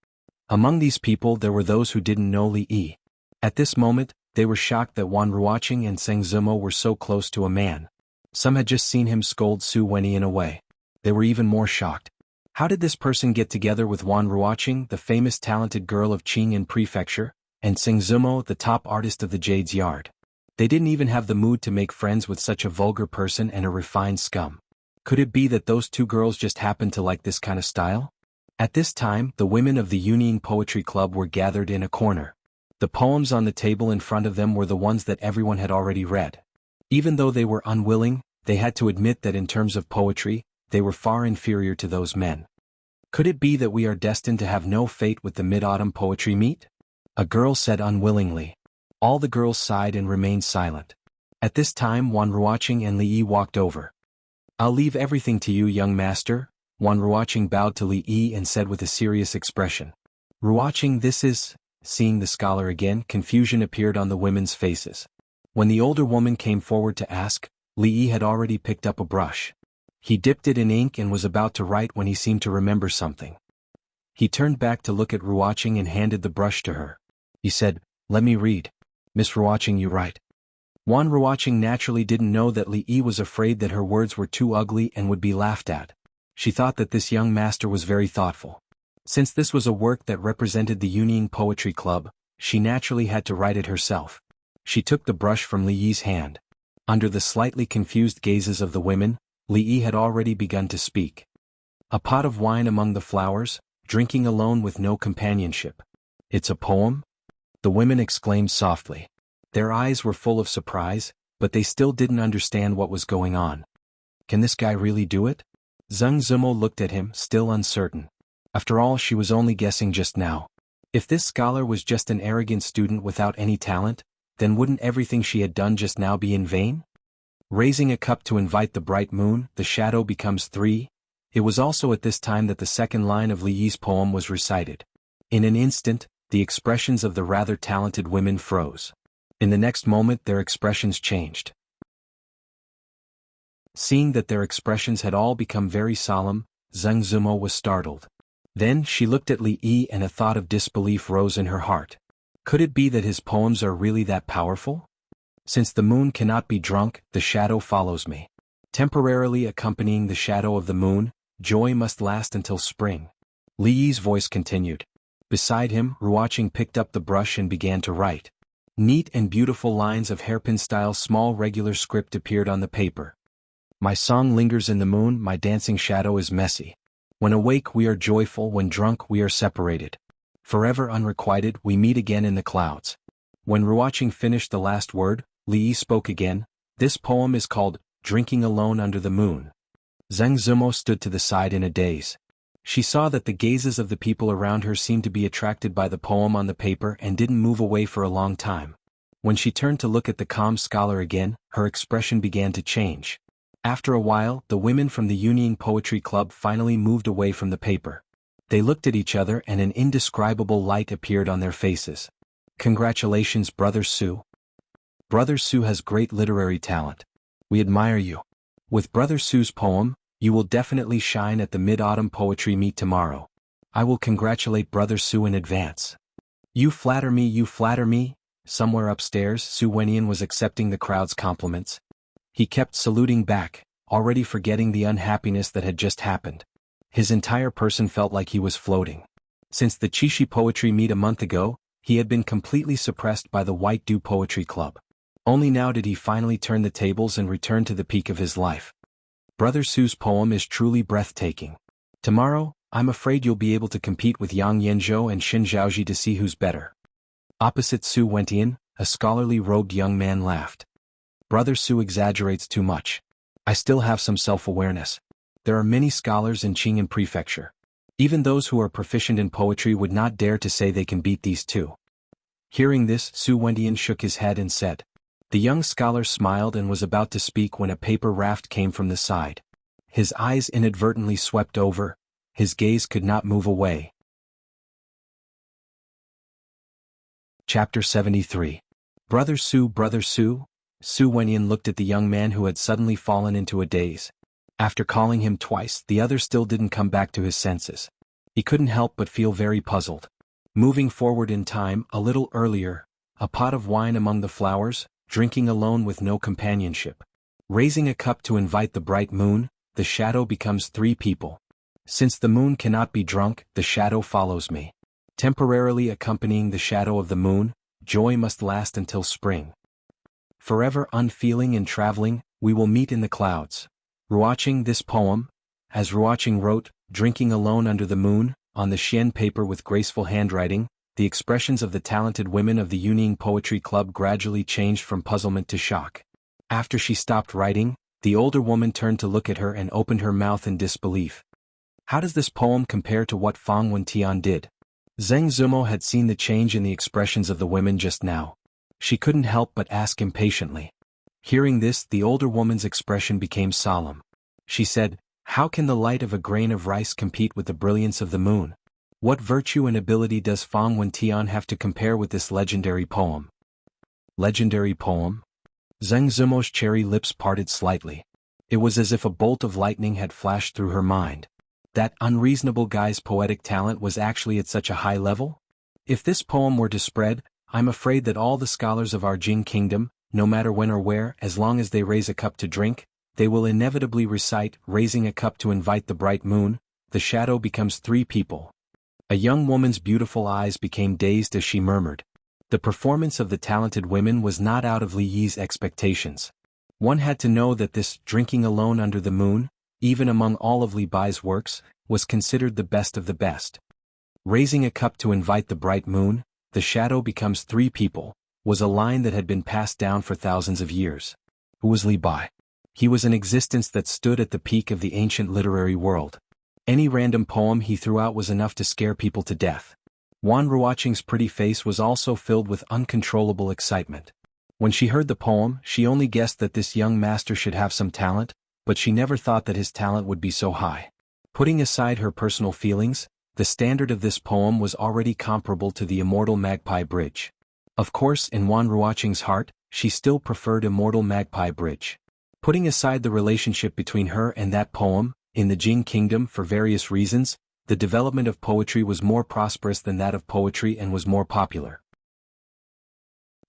Speaker 1: Among these people there were those who didn't know Li Yi. At this moment, they were shocked that Wan Ruoqing and Zheng Zumo were so close to a man. Some had just seen him scold Su Wenyi in a way. They were even more shocked. How did this person get together with Wan Ruoqing, the famous talented girl of Qing'an Prefecture, and Zheng Zumo, the top artist of the Jade's Yard? They didn't even have the mood to make friends with such a vulgar person and a refined scum. Could it be that those two girls just happened to like this kind of style? At this time, the women of the Union Poetry Club were gathered in a corner. The poems on the table in front of them were the ones that everyone had already read. Even though they were unwilling, they had to admit that in terms of poetry, they were far inferior to those men. Could it be that we are destined to have no fate with the Mid-Autumn Poetry Meet? A girl said unwillingly. All the girls sighed and remained silent. At this time, Wan Ruoqing and Li Yi walked over. I'll leave everything to you, young master. Wan Ruoqing bowed to Li Yi and said with a serious expression. Ruoqing, this is... Seeing the scholar again, confusion appeared on the women's faces. When the older woman came forward to ask, Li Yi had already picked up a brush. He dipped it in ink and was about to write when he seemed to remember something. He turned back to look at Ruoqing and handed the brush to her. He said, Let me read. Miss Ruoqing, you write. Wan Ruoqing naturally didn't know that Li Yi was afraid that her words were too ugly and would be laughed at. She thought that this young master was very thoughtful. Since this was a work that represented the Union Poetry Club, she naturally had to write it herself. She took the brush from Li Yi's hand. Under the slightly confused gazes of the women, Li Yi had already begun to speak. A pot of wine among the flowers, drinking alone with no companionship. It's a poem? The women exclaimed softly. Their eyes were full of surprise, but they still didn't understand what was going on. Can this guy really do it? Zheng Zumo looked at him, still uncertain. After all, she was only guessing just now. If this scholar was just an arrogant student without any talent, then wouldn't everything she had done just now be in vain? Raising a cup to invite the bright moon, the shadow becomes 3. It was also at this time that the second line of Li Yi's poem was recited. In an instant, the expressions of the rather talented women froze. In the next moment their expressions changed. Seeing that their expressions had all become very solemn, Zheng Zumo was startled. Then she looked at Li Yi and a thought of disbelief rose in her heart. Could it be that his poems are really that powerful? Since the moon cannot be drunk, the shadow follows me. Temporarily accompanying the shadow of the moon, joy must last until spring. Li Yi's voice continued. Beside him, Ruoqing picked up the brush and began to write. Neat and beautiful lines of hairpin-style small regular script appeared on the paper. My song lingers in the moon, my dancing shadow is messy. When awake we are joyful, when drunk we are separated. Forever unrequited we meet again in the clouds. When Ruoqing finished the last word, Li Yi spoke again. This poem is called Drinking Alone Under the Moon. Zheng Zumo stood to the side in a daze. She saw that the gazes of the people around her seemed to be attracted by the poem on the paper and didn't move away for a long time. When she turned to look at the calm scholar again, her expression began to change. After a while, the women from the Union Poetry Club finally moved away from the paper. They looked at each other and an indescribable light appeared on their faces. "Congratulations, Brother Su. Brother Su has great literary talent. We admire you. With Brother Su's poem, you will definitely shine at the Mid-Autumn Poetry Meet tomorrow. I will congratulate Brother Su in advance." You flatter me, you flatter me." Somewhere upstairs, Su Wenyan was accepting the crowd's compliments. He kept saluting back, already forgetting the unhappiness that had just happened. His entire person felt like he was floating. Since the Chishi Poetry Meet a month ago, he had been completely suppressed by the White Dew Poetry Club. Only now did he finally turn the tables and return to the peak of his life. Brother Su's poem is truly breathtaking. Tomorrow, I'm afraid you'll be able to compete with Yang Yanzhou and Xin Zhaoji to see who's better. Opposite Su Wenyan, a scholarly robed young man laughed. Brother Su exaggerates too much. I still have some self-awareness. There are many scholars in Qing'an Prefecture. Even those who are proficient in poetry would not dare to say they can beat these two. Hearing this, Su Wenyan shook his head and said. The young scholar smiled and was about to speak when a paper raft came from the side. His eyes inadvertently swept over. His gaze could not move away. Chapter 73. Brother Su, Brother Su? Su Wenyan looked at the young man who had suddenly fallen into a daze. After calling him twice, the other still didn't come back to his senses. He couldn't help but feel very puzzled. Moving forward in time, a little earlier, a pot of wine among the flowers, drinking alone with no companionship. Raising a cup to invite the bright moon, the shadow becomes three people. Since the moon cannot be drunk, the shadow follows me. Temporarily accompanying the shadow of the moon, joy must last until spring. Forever unfeeling and traveling, we will meet in the clouds. Ruoqing this poem, as Ruoqing wrote, drinking alone under the moon, on the Xian paper with graceful handwriting, the expressions of the talented women of the Union Poetry Club gradually changed from puzzlement to shock. After she stopped writing, the older woman turned to look at her and opened her mouth in disbelief. How does this poem compare to what Fang Wentian did? Zheng Zumo had seen the change in the expressions of the women just now. She couldn't help but ask impatiently. Hearing this, the older woman's expression became solemn. She said, "How can the light of a grain of rice compete with the brilliance of the moon? What virtue and ability does Fang Wentian have to compare with this legendary poem?" Legendary poem? Zheng Zumo's cherry lips parted slightly. It was as if a bolt of lightning had flashed through her mind. That unreasonable guy's poetic talent was actually at such a high level? If this poem were to spread, I'm afraid that all the scholars of our Jing kingdom, no matter when or where, as long as they raise a cup to drink, they will inevitably recite, raising a cup to invite the bright moon, the shadow becomes three people. A young woman's beautiful eyes became dazed as she murmured. The performance of the talented women was not out of Li Yi's expectations. One had to know that this drinking alone under the moon, even among all of Li Bai's works, was considered the best of the best. Raising a cup to invite the bright moon, the shadow becomes three people, was a line that had been passed down for thousands of years. Who was Li Bai? He was an existence that stood at the peak of the ancient literary world. Any random poem he threw out was enough to scare people to death. Wan Ruoqing's pretty face was also filled with uncontrollable excitement. When she heard the poem, she only guessed that this young master should have some talent, but she never thought that his talent would be so high. Putting aside her personal feelings, the standard of this poem was already comparable to the Immortal Magpie Bridge. Of course, in Wan Ruoqing's heart, she still preferred Immortal Magpie Bridge. Putting aside the relationship between her and that poem, in the Jing Kingdom for various reasons, the development of poetry was more prosperous than that of poetry and was more popular.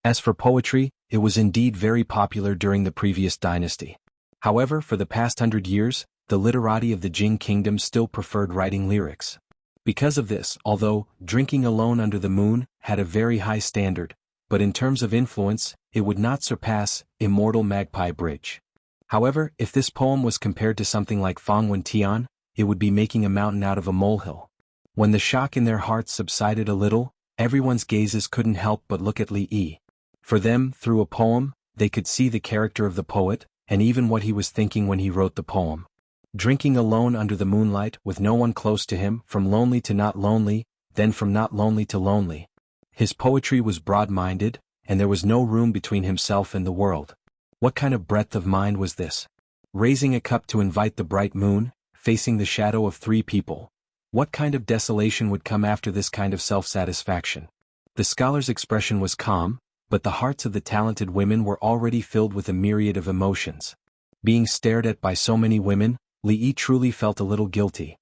Speaker 1: As for poetry, it was indeed very popular during the previous dynasty. However, for the past 100 years, the literati of the Jing Kingdom still preferred writing lyrics. Because of this, although Drinking Alone Under the Moon had a very high standard, but in terms of influence, it would not surpass Immortal Magpie Bridge. However, if this poem was compared to something like Fang Wentian, it would be making a mountain out of a molehill. When the shock in their hearts subsided a little, everyone's gazes couldn't help but look at Li Yi. For them, through a poem, they could see the character of the poet, and even what he was thinking when he wrote the poem. Drinking alone under the moonlight with no one close to him, from lonely to not lonely, then from not lonely to lonely. His poetry was broad-minded, and there was no room between himself and the world. What kind of breadth of mind was this? Raising a cup to invite the bright moon, facing the shadow of 3 people. What kind of desolation would come after this kind of self-satisfaction? The scholar's expression was calm, but the hearts of the talented women were already filled with a myriad of emotions. Being stared at by so many women, Li Yi truly felt a little guilty.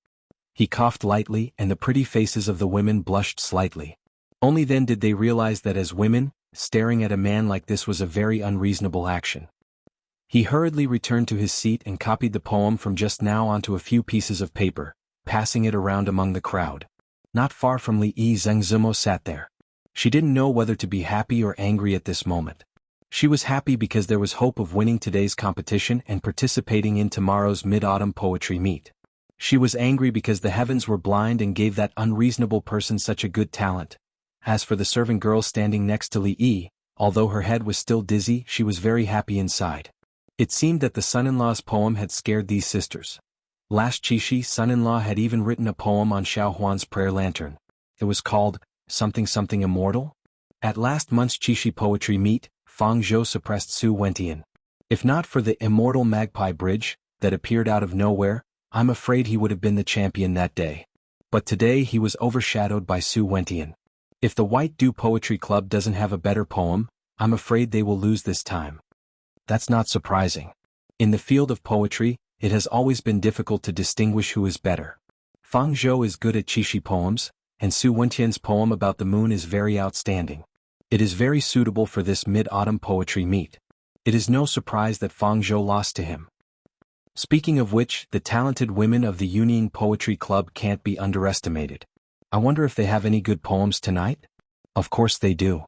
Speaker 1: He coughed lightly and the pretty faces of the women blushed slightly. Only then did they realize that as women, staring at a man like this was a very unreasonable action. He hurriedly returned to his seat and copied the poem from just now onto a few pieces of paper, passing it around among the crowd. Not far from Li Yi, Zhengzimo sat there. She didn't know whether to be happy or angry at this moment. She was happy because there was hope of winning today's competition and participating in tomorrow's mid-autumn poetry meet. She was angry because the heavens were blind and gave that unreasonable person such a good talent. As for the servant girl standing next to Li Yi, although her head was still dizzy, she was very happy inside. It seemed that the son-in-law's poem had scared these sisters. Last Qixi, son-in-law had even written a poem on Xiao Huan's prayer lantern. It was called, Something Something Immortal? At last month's Qixi poetry meet, Fang Zhou suppressed Su Wentian. If not for the immortal magpie bridge, that appeared out of nowhere, I'm afraid he would have been the champion that day. But today he was overshadowed by Su Wentian. If the White Dew Poetry Club doesn't have a better poem, I'm afraid they will lose this time. That's not surprising. In the field of poetry, it has always been difficult to distinguish who is better. Fang Zhou is good at Qixi poems, and Su Wentian's poem about the moon is very outstanding. It is very suitable for this mid-autumn poetry meet. It is no surprise that Fang Zhou lost to him. Speaking of which, the talented women of the Yunying Poetry Club can't be underestimated. I wonder if they have any good poems tonight? Of course they do.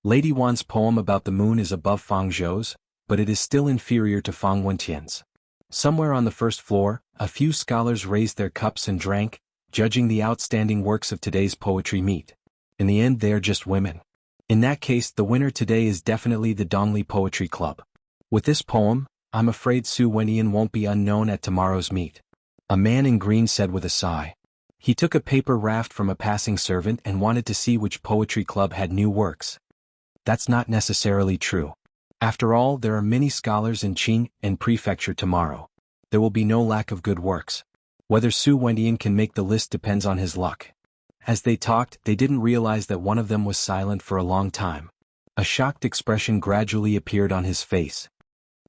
Speaker 1: Lady Wan's poem about the moon is above Fang Zhou's, but it is still inferior to Fang Wentian's. Somewhere on the first floor, a few scholars raised their cups and drank, judging the outstanding works of today's poetry meet. In the end, they are just women. In that case, the winner today is definitely the Dongli Poetry Club. With this poem, I'm afraid Su Wentian won't be unknown at tomorrow's meet. A man in green said with a sigh. He took a paper raft from a passing servant and wanted to see which poetry club had new works. That's not necessarily true. After all, there are many scholars in Qing and Prefecture tomorrow. There will be no lack of good works. Whether Su Wentian can make the list depends on his luck. As they talked, they didn't realize that one of them was silent for a long time. A shocked expression gradually appeared on his face.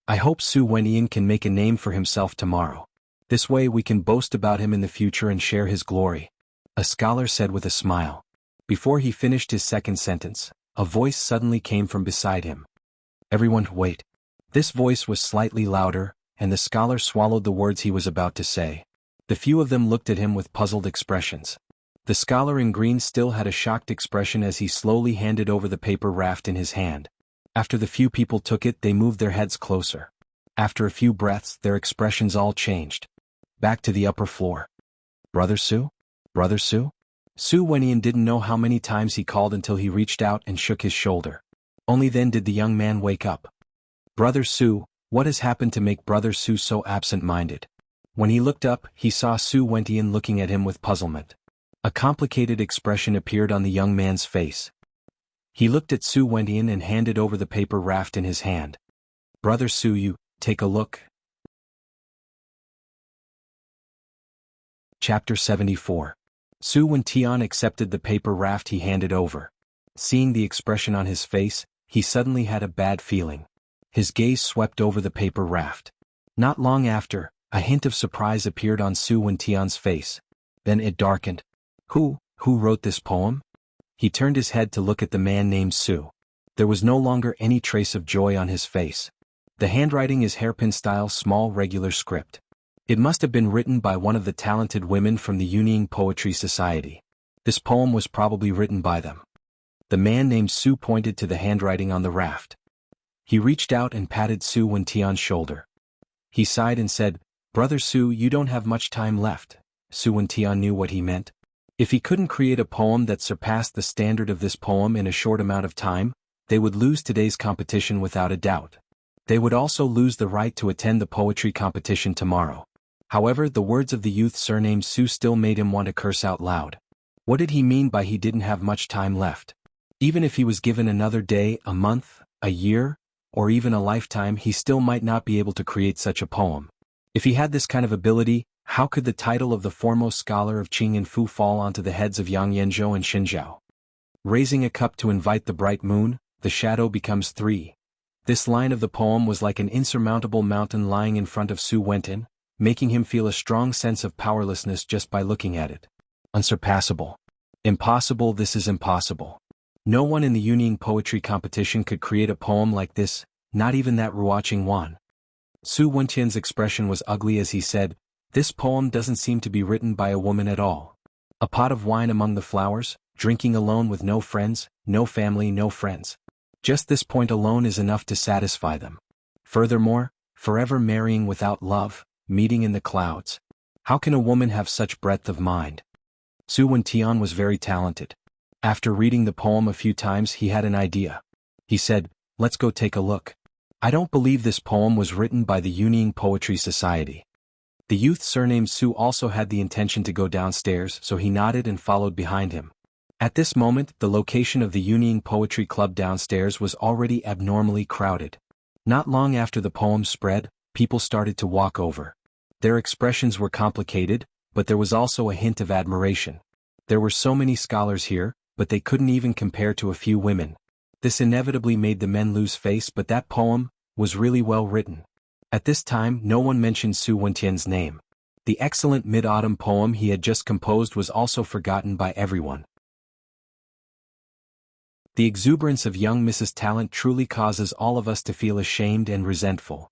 Speaker 1: I hope Su Wentian can make a name for himself tomorrow. This way we can boast about him in the future and share his glory. A scholar said with a smile. Before he finished his second sentence, a voice suddenly came from beside him. Everyone wait. This voice was slightly louder, and the scholar swallowed the words he was about to say. The few of them looked at him with puzzled expressions. The scholar in green still had a shocked expression as he slowly handed over the paper raft in his hand. After the few people took it, they moved their heads closer. After a few breaths, their expressions all changed. Back to the upper floor. Brother Su? Brother Su? Su Wentian didn't know how many times he called until he reached out and shook his shoulder. Only then did the young man wake up. Brother Su, what has happened to make Brother Su so absent-minded? When he looked up, he saw Su Wentian looking at him with puzzlement. A complicated expression appeared on the young man's face. He looked at Su Wentian and handed over the paper raft in his hand. Brother Su, you, take a look. Chapter 74. Su Wentian accepted the paper raft he handed over. Seeing the expression on his face, he suddenly had a bad feeling. His gaze swept over the paper raft. Not long after, a hint of surprise appeared on Su Wentian's face. Then it darkened. Who wrote this poem? He turned his head to look at the man named Su. There was no longer any trace of joy on his face. The handwriting is hairpin-style small regular script. It must have been written by one of the talented women from the Yunying Poetry Society. This poem was probably written by them. The man named Su pointed to the handwriting on the raft. He reached out and patted Su Wentian's shoulder. He sighed and said, Brother Su, you don't have much time left. Su Wentian knew what he meant. If he couldn't create a poem that surpassed the standard of this poem in a short amount of time, they would lose today's competition without a doubt. They would also lose the right to attend the poetry competition tomorrow. However, the words of the youth surnamed Su still made him want to curse out loud. What did he mean by he didn't have much time left? Even if he was given another day, a month, a year, or even a lifetime, he still might not be able to create such a poem. If he had this kind of ability, how could the title of the foremost scholar of Qing and Fu fall onto the heads of Yang Yanzhou and Xinzhao? Raising a cup to invite the bright moon, the shadow becomes 3. This line of the poem was like an insurmountable mountain lying in front of Su Wentin, making him feel a strong sense of powerlessness just by looking at it. Unsurpassable. Impossible. This is impossible. No one in the Yunying poetry competition could create a poem like this, not even that Ruoqing Wan. Su Wentin's expression was ugly as he said, "This poem doesn't seem to be written by a woman at all. A pot of wine among the flowers, drinking alone with no friends, no family, no friends. Just this point alone is enough to satisfy them. Furthermore, forever marrying without love, meeting in the clouds. How can a woman have such breadth of mind?" Su Wentian was very talented. After reading the poem a few times, he had an idea. He said, "Let's go take a look. I don't believe this poem was written by the Yunying Poetry Society." The youth surnamed Su also had the intention to go downstairs, so he nodded and followed behind him. At this moment, the location of the Yunying Poetry Club downstairs was already abnormally crowded. Not long after the poem spread, people started to walk over. Their expressions were complicated, but there was also a hint of admiration. There were so many scholars here, but they couldn't even compare to a few women. This inevitably made the men lose face, but that poem was really well written. At this time, no one mentioned Su Wentian's name. The excellent mid-autumn poem he had just composed was also forgotten by everyone. The exuberance of young Mrs. Talent truly causes all of us to feel ashamed and resentful.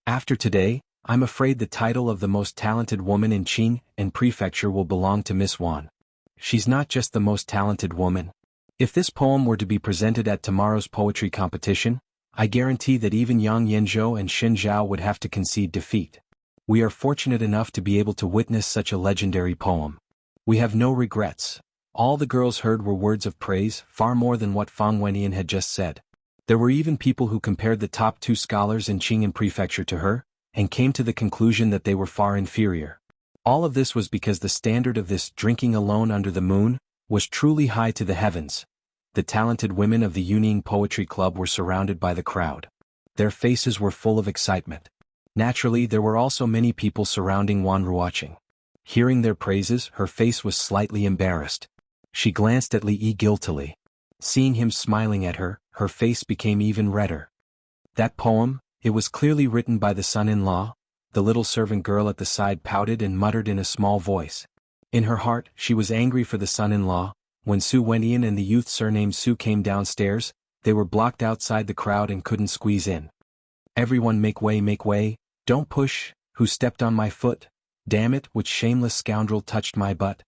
Speaker 1: After today, I'm afraid the title of the most talented woman in Qing and Prefecture will belong to Miss Wan. She's not just the most talented woman. If this poem were to be presented at tomorrow's poetry competition, I guarantee that even Yang Yanzhou and Xin Zhao would have to concede defeat. We are fortunate enough to be able to witness such a legendary poem. We have no regrets. All the girls heard were words of praise, far more than what Fang Wenian had just said. There were even people who compared the top 2 scholars in Qing and Prefecture to her, and came to the conclusion that they were far inferior. All of this was because the standard of this drinking alone under the moon was truly high to the heavens. The talented women of the Yunying Poetry Club were surrounded by the crowd. Their faces were full of excitement. Naturally, there were also many people surrounding Wan Ruoqing. Hearing their praises, her face was slightly embarrassed. She glanced at Li Yi guiltily. Seeing him smiling at her, her face became even redder. That poem, it was clearly written by the son-in-law. The little servant girl at the side pouted and muttered in a small voice. In her heart, she was angry for the son-in-law. When Su Wentian and the youth surnamed Su came downstairs, they were blocked outside the crowd and couldn't squeeze in. "Everyone make way, don't push, who stepped on my foot? Damn it, which shameless scoundrel touched my butt?"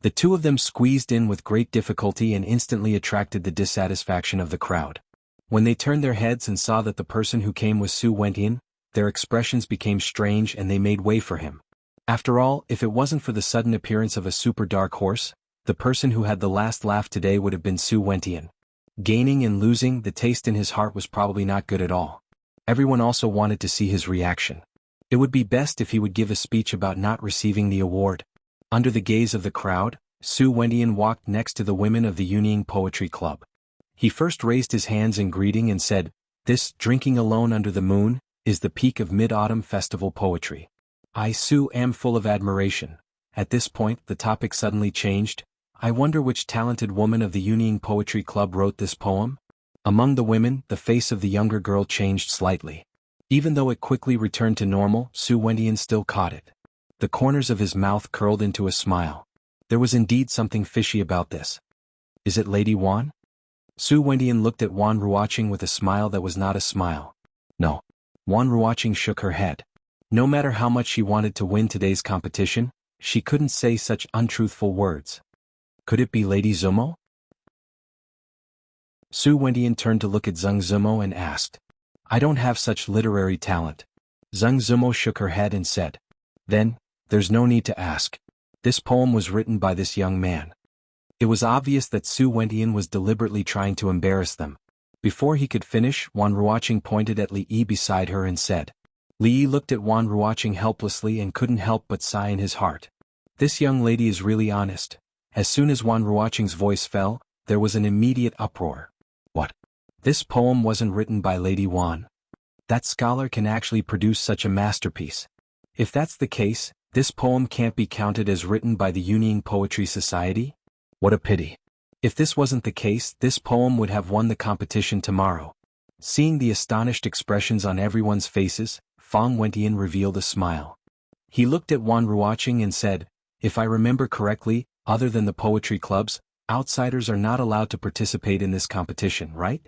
Speaker 1: The two of them squeezed in with great difficulty and instantly attracted the dissatisfaction of the crowd. When they turned their heads and saw that the person who came was Su Wentian, their expressions became strange and they made way for him. After all, if it wasn't for the sudden appearance of a super dark horse, the person who had the last laugh today would have been Su Wentian. Gaining and losing, the taste in his heart was probably not good at all. Everyone also wanted to see his reaction. It would be best if he would give a speech about not receiving the award. Under the gaze of the crowd, Su Wentian walked next to the women of the Yunying Poetry Club. He first raised his hands in greeting and said, "This, drinking alone under the moon, is the peak of mid-autumn festival poetry. I, Su, am full of admiration." At this point, the topic suddenly changed. "I wonder which talented woman of the Yunying Poetry Club wrote this poem?" Among the women, the face of the younger girl changed slightly. Even though it quickly returned to normal, Su Wentian still caught it. The corners of his mouth curled into a smile. There was indeed something fishy about this. "Is it Lady Wan?" Su Wentian looked at Wan Ruoqing with a smile that was not a smile. "No." Wan Ruoqing shook her head. No matter how much she wanted to win today's competition, she couldn't say such untruthful words. Could it be Lady Zumo? Su Wentian turned to look at Zheng Zumo and asked, "I don't have such literary talent." Zheng Zumo shook her head and said, "Then, there's no need to ask. This poem was written by this young man." It was obvious that Su Wentian was deliberately trying to embarrass them. Before he could finish, Wan Ruoqing pointed at Li Yi beside her and said. Li Yi looked at Wan Ruoqing helplessly and couldn't help but sigh in his heart. This young lady is really honest. As soon as Wan Ruoqing's voice fell, there was an immediate uproar. What? This poem wasn't written by Lady Wan. That scholar can actually produce such a masterpiece. If that's the case, this poem can't be counted as written by the Union Poetry Society? What a pity. If this wasn't the case, this poem would have won the competition tomorrow. Seeing the astonished expressions on everyone's faces, Fang Wentian revealed a smile. He looked at Wan Ruoqing and said, "If I remember correctly, other than the poetry clubs, outsiders are not allowed to participate in this competition, right?"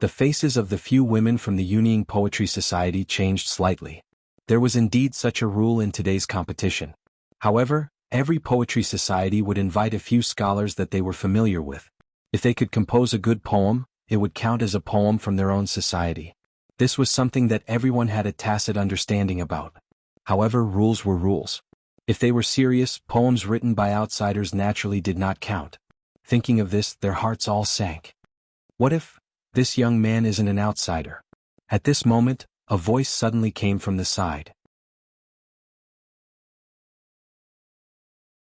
Speaker 1: The faces of the few women from the Union Poetry Society changed slightly. There was indeed such a rule in today's competition. However, every poetry society would invite a few scholars that they were familiar with. If they could compose a good poem, it would count as a poem from their own society. This was something that everyone had a tacit understanding about. However, rules were rules. If they were serious, poems written by outsiders naturally did not count. Thinking of this, their hearts all sank. What if this young man isn't an outsider? At this moment, a voice suddenly came from the side.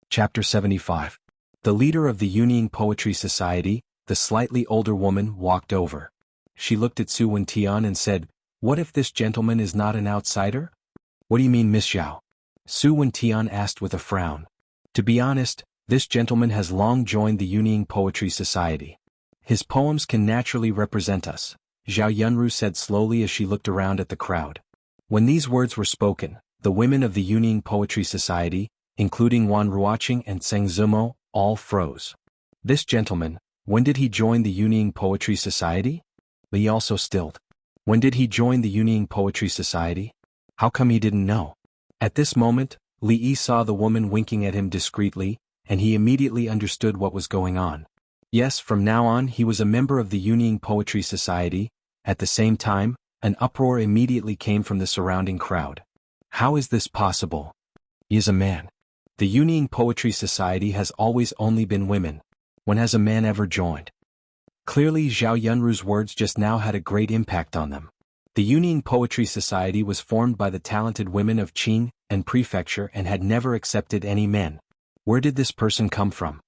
Speaker 1: Chapter 75. The leader of the Union Poetry Society, the slightly older woman, walked over. She looked at Su Wentian and said, "What if this gentleman is not an outsider?" "What do you mean, Miss Zhao?" Su Wentian asked with a frown. "To be honest, this gentleman has long joined the Union Poetry Society. His poems can naturally represent us," Zhao Yunru said slowly as she looked around at the crowd. When these words were spoken, the women of the Union Poetry Society, including Wan Ruoqing and Zheng Zimo, all froze. This gentleman, when did he join the Union Poetry Society? Li also stilled. When did he join the Union Poetry Society? How come he didn't know? At this moment, Li Yi saw the woman winking at him discreetly, and he immediately understood what was going on. Yes, from now on he was a member of the Union Poetry Society. At the same time, an uproar immediately came from the surrounding crowd. How is this possible? He is a man. The Union Poetry Society has always only been women. When has a man ever joined? Clearly Zhao Yunru's words just now had a great impact on them. The Union Poetry Society was formed by the talented women of Qing and Prefecture and had never accepted any men. Where did this person come from?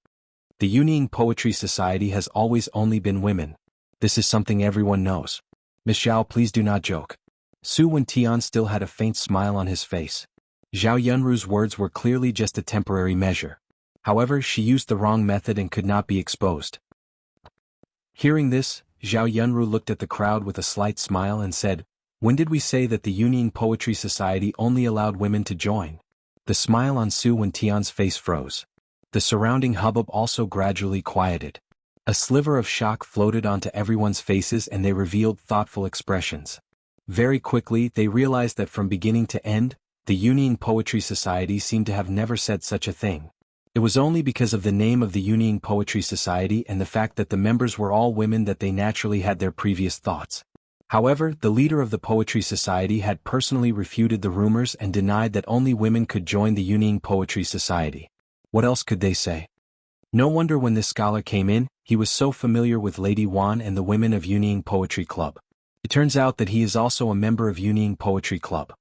Speaker 1: The Union Poetry Society has always only been women. This is something everyone knows. Miss Zhao, please do not joke. Su Wentian still had a faint smile on his face. Zhao Yunru's words were clearly just a temporary measure. However, she used the wrong method and could not be exposed. Hearing this, Zhao Yunru looked at the crowd with a slight smile and said, "When did we say that the Union Poetry Society only allowed women to join?" The smile on Su Wentian's face froze. The surrounding hubbub also gradually quieted. A sliver of shock floated onto everyone's faces and they revealed thoughtful expressions. Very quickly they realized that from beginning to end, the Union Poetry Society seemed to have never said such a thing. It was only because of the name of the Union Poetry Society and the fact that the members were all women that they naturally had their previous thoughts. However, the leader of the Poetry Society had personally refuted the rumors and denied that only women could join the Union Poetry Society. What else could they say? No wonder when this scholar came in, he was so familiar with Lady Wan and the women of Union Poetry Club. It turns out that he is also a member of Union Poetry Club.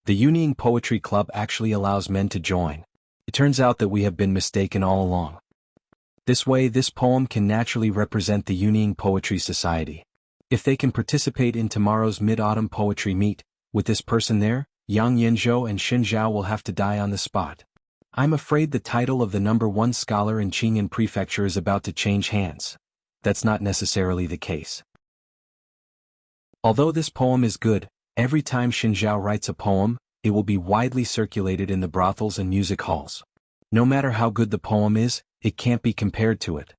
Speaker 1: The Union Poetry Club actually allows men to join. It turns out that we have been mistaken all along. This way, this poem can naturally represent the Union Poetry Society. If they can participate in tomorrow's Mid-Autumn Poetry Meet, with this person there, Yang Yanzhou and Xin Zhao will have to die on the spot. I'm afraid the title of the #1 scholar in Qing'an Prefecture is about to change hands. That's not necessarily the case. Although this poem is good, every time Xin Zhao writes a poem, it will be widely circulated in the brothels and music halls. No matter how good the poem is, it can't be compared to it.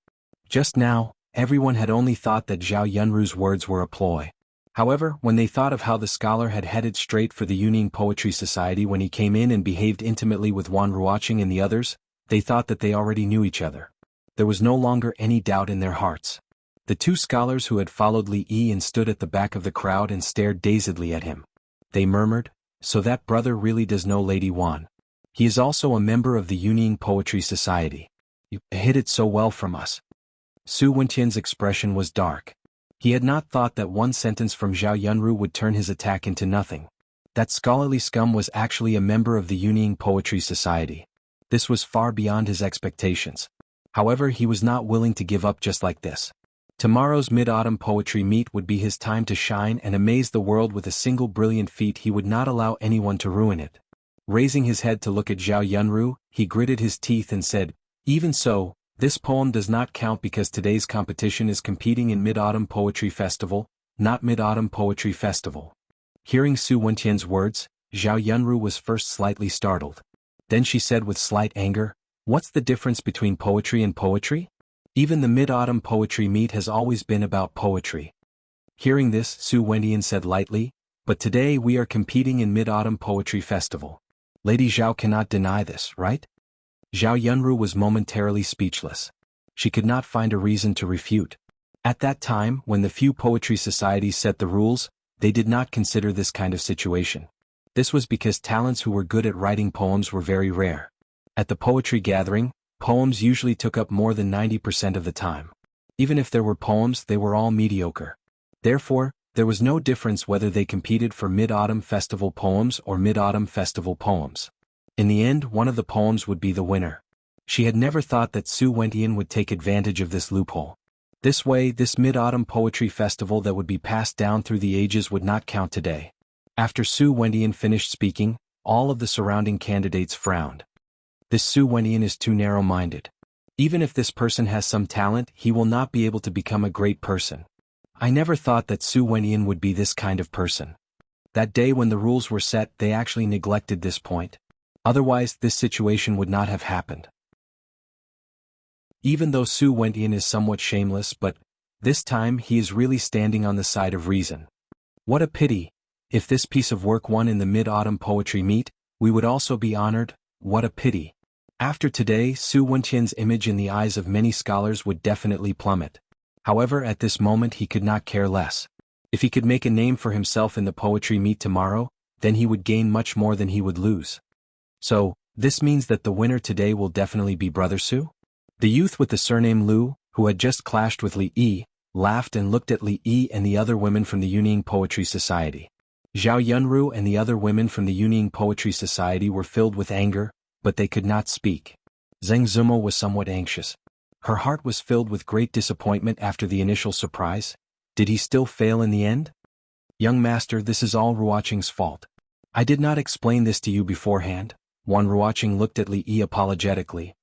Speaker 1: Just now, everyone had only thought that Zhao Yunru's words were a ploy. However, when they thought of how the scholar had headed straight for the Union Poetry Society when he came in and behaved intimately with Wan Ruoqing and the others, they thought that they already knew each other. There was no longer any doubt in their hearts. The two scholars who had followed Li Yi and stood at the back of the crowd and stared dazedly at him. They murmured, "So that brother really does know Lady Wan. He is also a member of the Union Poetry Society. You hid it so well from us." Su Wentian's expression was dark. He had not thought that one sentence from Zhao Yunru would turn his attack into nothing. That scholarly scum was actually a member of the Union Poetry Society. This was far beyond his expectations. However, he was not willing to give up just like this. Tomorrow's Mid-Autumn Poetry Meet would be his time to shine and amaze the world with a single brilliant feat. He would not allow anyone to ruin it. Raising his head to look at Zhao Yunru, he gritted his teeth and said, "Even so, this poem does not count because today's competition is competing in Mid-Autumn Poetry Festival, not Mid-Autumn Poetry Festival." Hearing Su Wentian's words, Zhao Yunru was first slightly startled. Then she said with slight anger, "What's the difference between poetry and poetry? Even the Mid-Autumn Poetry Meet has always been about poetry." Hearing this, Su Wentian said lightly, "But today we are competing in Mid-Autumn Poetry Festival. Lady Zhao cannot deny this, right?" Zhao Yunru was momentarily speechless. She could not find a reason to refute. At that time, when the few poetry societies set the rules, they did not consider this kind of situation. This was because talents who were good at writing poems were very rare. At the poetry gathering, poems usually took up more than 90% of the time. Even if there were poems, they were all mediocre. Therefore, there was no difference whether they competed for Mid-Autumn Festival poems or Mid-Autumn Festival poems. In the end, one of the poems would be the winner. She had never thought that Su Wentian would take advantage of this loophole. This way, this Mid-Autumn Poetry Festival that would be passed down through the ages would not count today. After Su Wentian finished speaking, all of the surrounding candidates frowned. This Su Wentian is too narrow-minded. Even if this person has some talent, he will not be able to become a great person. I never thought that Su Wentian would be this kind of person. That day when the rules were set, they actually neglected this point. Otherwise, this situation would not have happened. Even though Su Wentian is somewhat shameless, but this time he is really standing on the side of reason. What a pity! If this piece of work won in the Mid-Autumn Poetry Meet, we would also be honored. What a pity! After today, Su Wentian's image in the eyes of many scholars would definitely plummet. However, at this moment he could not care less. If he could make a name for himself in the poetry meet tomorrow, then he would gain much more than he would lose. So, this means that the winner today will definitely be Brother Su? The youth with the surname Lu, who had just clashed with Li Yi, laughed and looked at Li Yi and the other women from the Yuning Poetry Society. Zhao Yunru and the other women from the Yuning Poetry Society were filled with anger, but they could not speak. Zheng Zumo was somewhat anxious. Her heart was filled with great disappointment after the initial surprise. Did he still fail in the end? "Young master, this is all Ruoqing's fault. I did not explain this to you beforehand." Wan Ruoqing looked at Li Yi apologetically.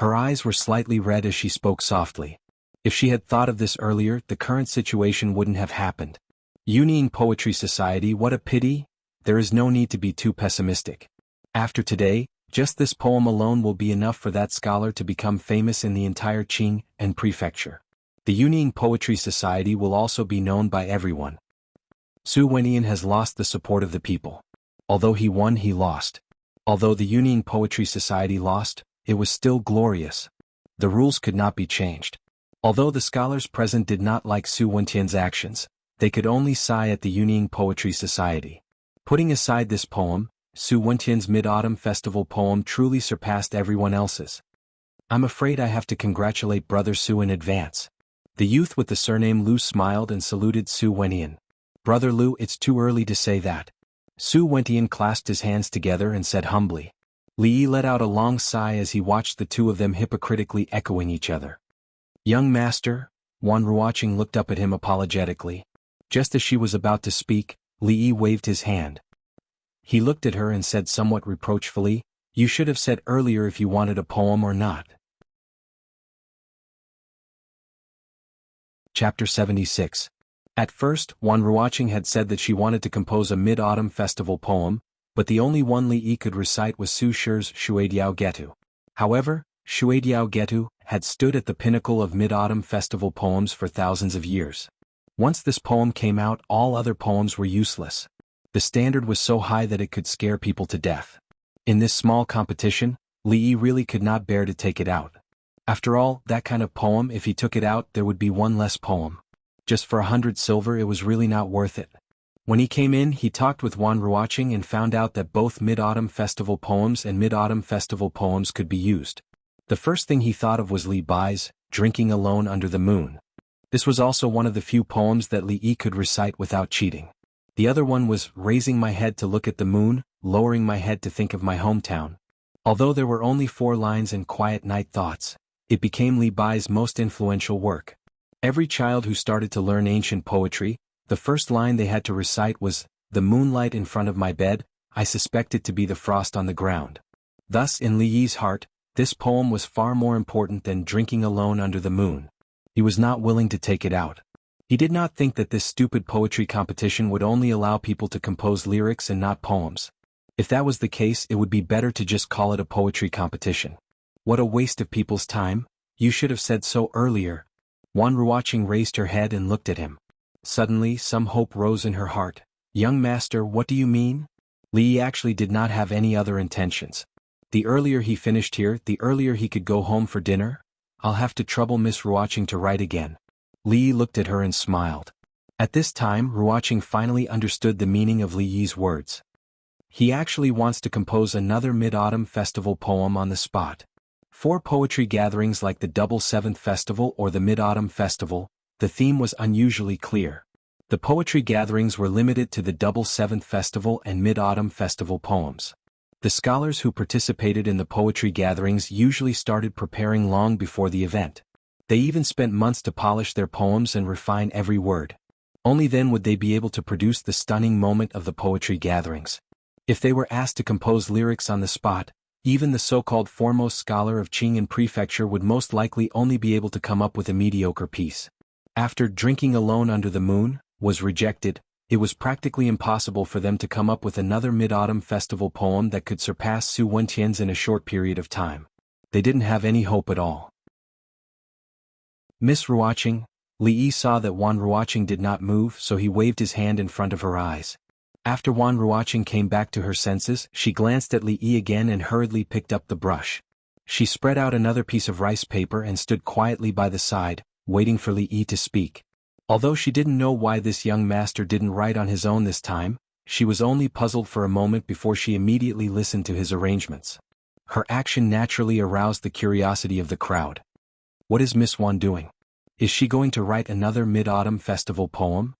Speaker 1: Her eyes were slightly red as she spoke softly. If she had thought of this earlier, the current situation wouldn't have happened. Yuning Poetry Society, what a pity! There is no need to be too pessimistic. After today, just this poem alone will be enough for that scholar to become famous in the entire Qing and prefecture. The Yuning Poetry Society will also be known by everyone. Su Wentian has lost the support of the people. Although he won, he lost. Although the Yuning Poetry Society lost, it was still glorious. The rules could not be changed. Although the scholars present did not like Su Wentian's actions, they could only sigh at the Yuning Poetry Society. Putting aside this poem, Su Wentian's Mid-Autumn Festival poem truly surpassed everyone else's. "I'm afraid I have to congratulate Brother Su in advance." The youth with the surname Lu smiled and saluted Su Wentian. "Brother Lu, it's too early to say that." Su Wentian clasped his hands together and said humbly. Li Yi let out a long sigh as he watched the two of them hypocritically echoing each other. "Young master," Wan Ruoqing looked up at him apologetically. Just as she was about to speak, Li Yi waved his hand. He looked at her and said somewhat reproachfully, "You should have said earlier if you wanted a poem or not." Chapter 76. At first, Wan Ruoqing had said that she wanted to compose a Mid-Autumn Festival poem, but the only one Li Yi could recite was Su Shi's Shuidiao Getu. However, Shuidiao Getu had stood at the pinnacle of Mid-Autumn Festival poems for thousands of years. Once this poem came out, all other poems were useless. The standard was so high that it could scare people to death. In this small competition, Li Yi really could not bear to take it out. After all, that kind of poem, if he took it out, there would be one less poem. Just for 100 silver, it was really not worth it. When he came in, he talked with Wan Ruoqing and found out that both Mid-Autumn Festival poems and Mid-Autumn Festival poems could be used. The first thing he thought of was Li Bai's Drinking Alone Under the Moon. This was also one of the few poems that Li Yi could recite without cheating. The other one was Raising My Head to Look at the Moon, Lowering My Head to Think of My Hometown. Although there were only 4 lines and quiet night thoughts, It became Li Bai's most influential work. Every child who started to learn ancient poetry, the first line they had to recite was, "The moonlight in front of my bed, I suspect it to be the frost on the ground." Thus in Li Yi's heart, this poem was far more important than drinking alone under the moon. He was not willing to take it out. He did not think that this stupid poetry competition would only allow people to compose lyrics and not poems. If that was the case, it would be better to just call it a poetry competition. What a waste of people's time, you should have said so earlier. Wan Ruoqing raised her head and looked at him. Suddenly some hope rose in her heart. "Young master, what do you mean?" Li Yi actually did not have any other intentions. The earlier he finished here, the earlier he could go home for dinner. "I'll have to trouble Miss Ruoqing to write again." Li Yi looked at her and smiled. At this time Ruoqing finally understood the meaning of Li Yi's words. He actually wants to compose another Mid-Autumn Festival poem on the spot. For poetry gatherings like the Double Seventh Festival or the Mid-Autumn Festival, the theme was unusually clear. The poetry gatherings were limited to the Double Seventh Festival and Mid-Autumn Festival poems. The scholars who participated in the poetry gatherings usually started preparing long before the event. They even spent months to polish their poems and refine every word. Only then would they be able to produce the stunning moment of the poetry gatherings. If they were asked to compose lyrics on the spot, even the so-called foremost scholar of Qing'an Prefecture would most likely only be able to come up with a mediocre piece. After Drinking Alone Under the Moon was rejected, it was practically impossible for them to come up with another Mid-Autumn Festival poem that could surpass Su Wentian's in a short period of time. They didn't have any hope at all. "Miss Ruoqing," Li Yi saw that Wan Ruoqing did not move, so he waved his hand in front of her eyes. After Wan Ruoqing came back to her senses, she glanced at Li Yi again and hurriedly picked up the brush. She spread out another piece of rice paper and stood quietly by the side, waiting for Li Yi to speak. Although she didn't know why this young master didn't write on his own this time, she was only puzzled for a moment before she immediately listened to his arrangements. Her action naturally aroused the curiosity of the crowd. What is Miss Wan doing? Is she going to write another Mid-Autumn Festival poem?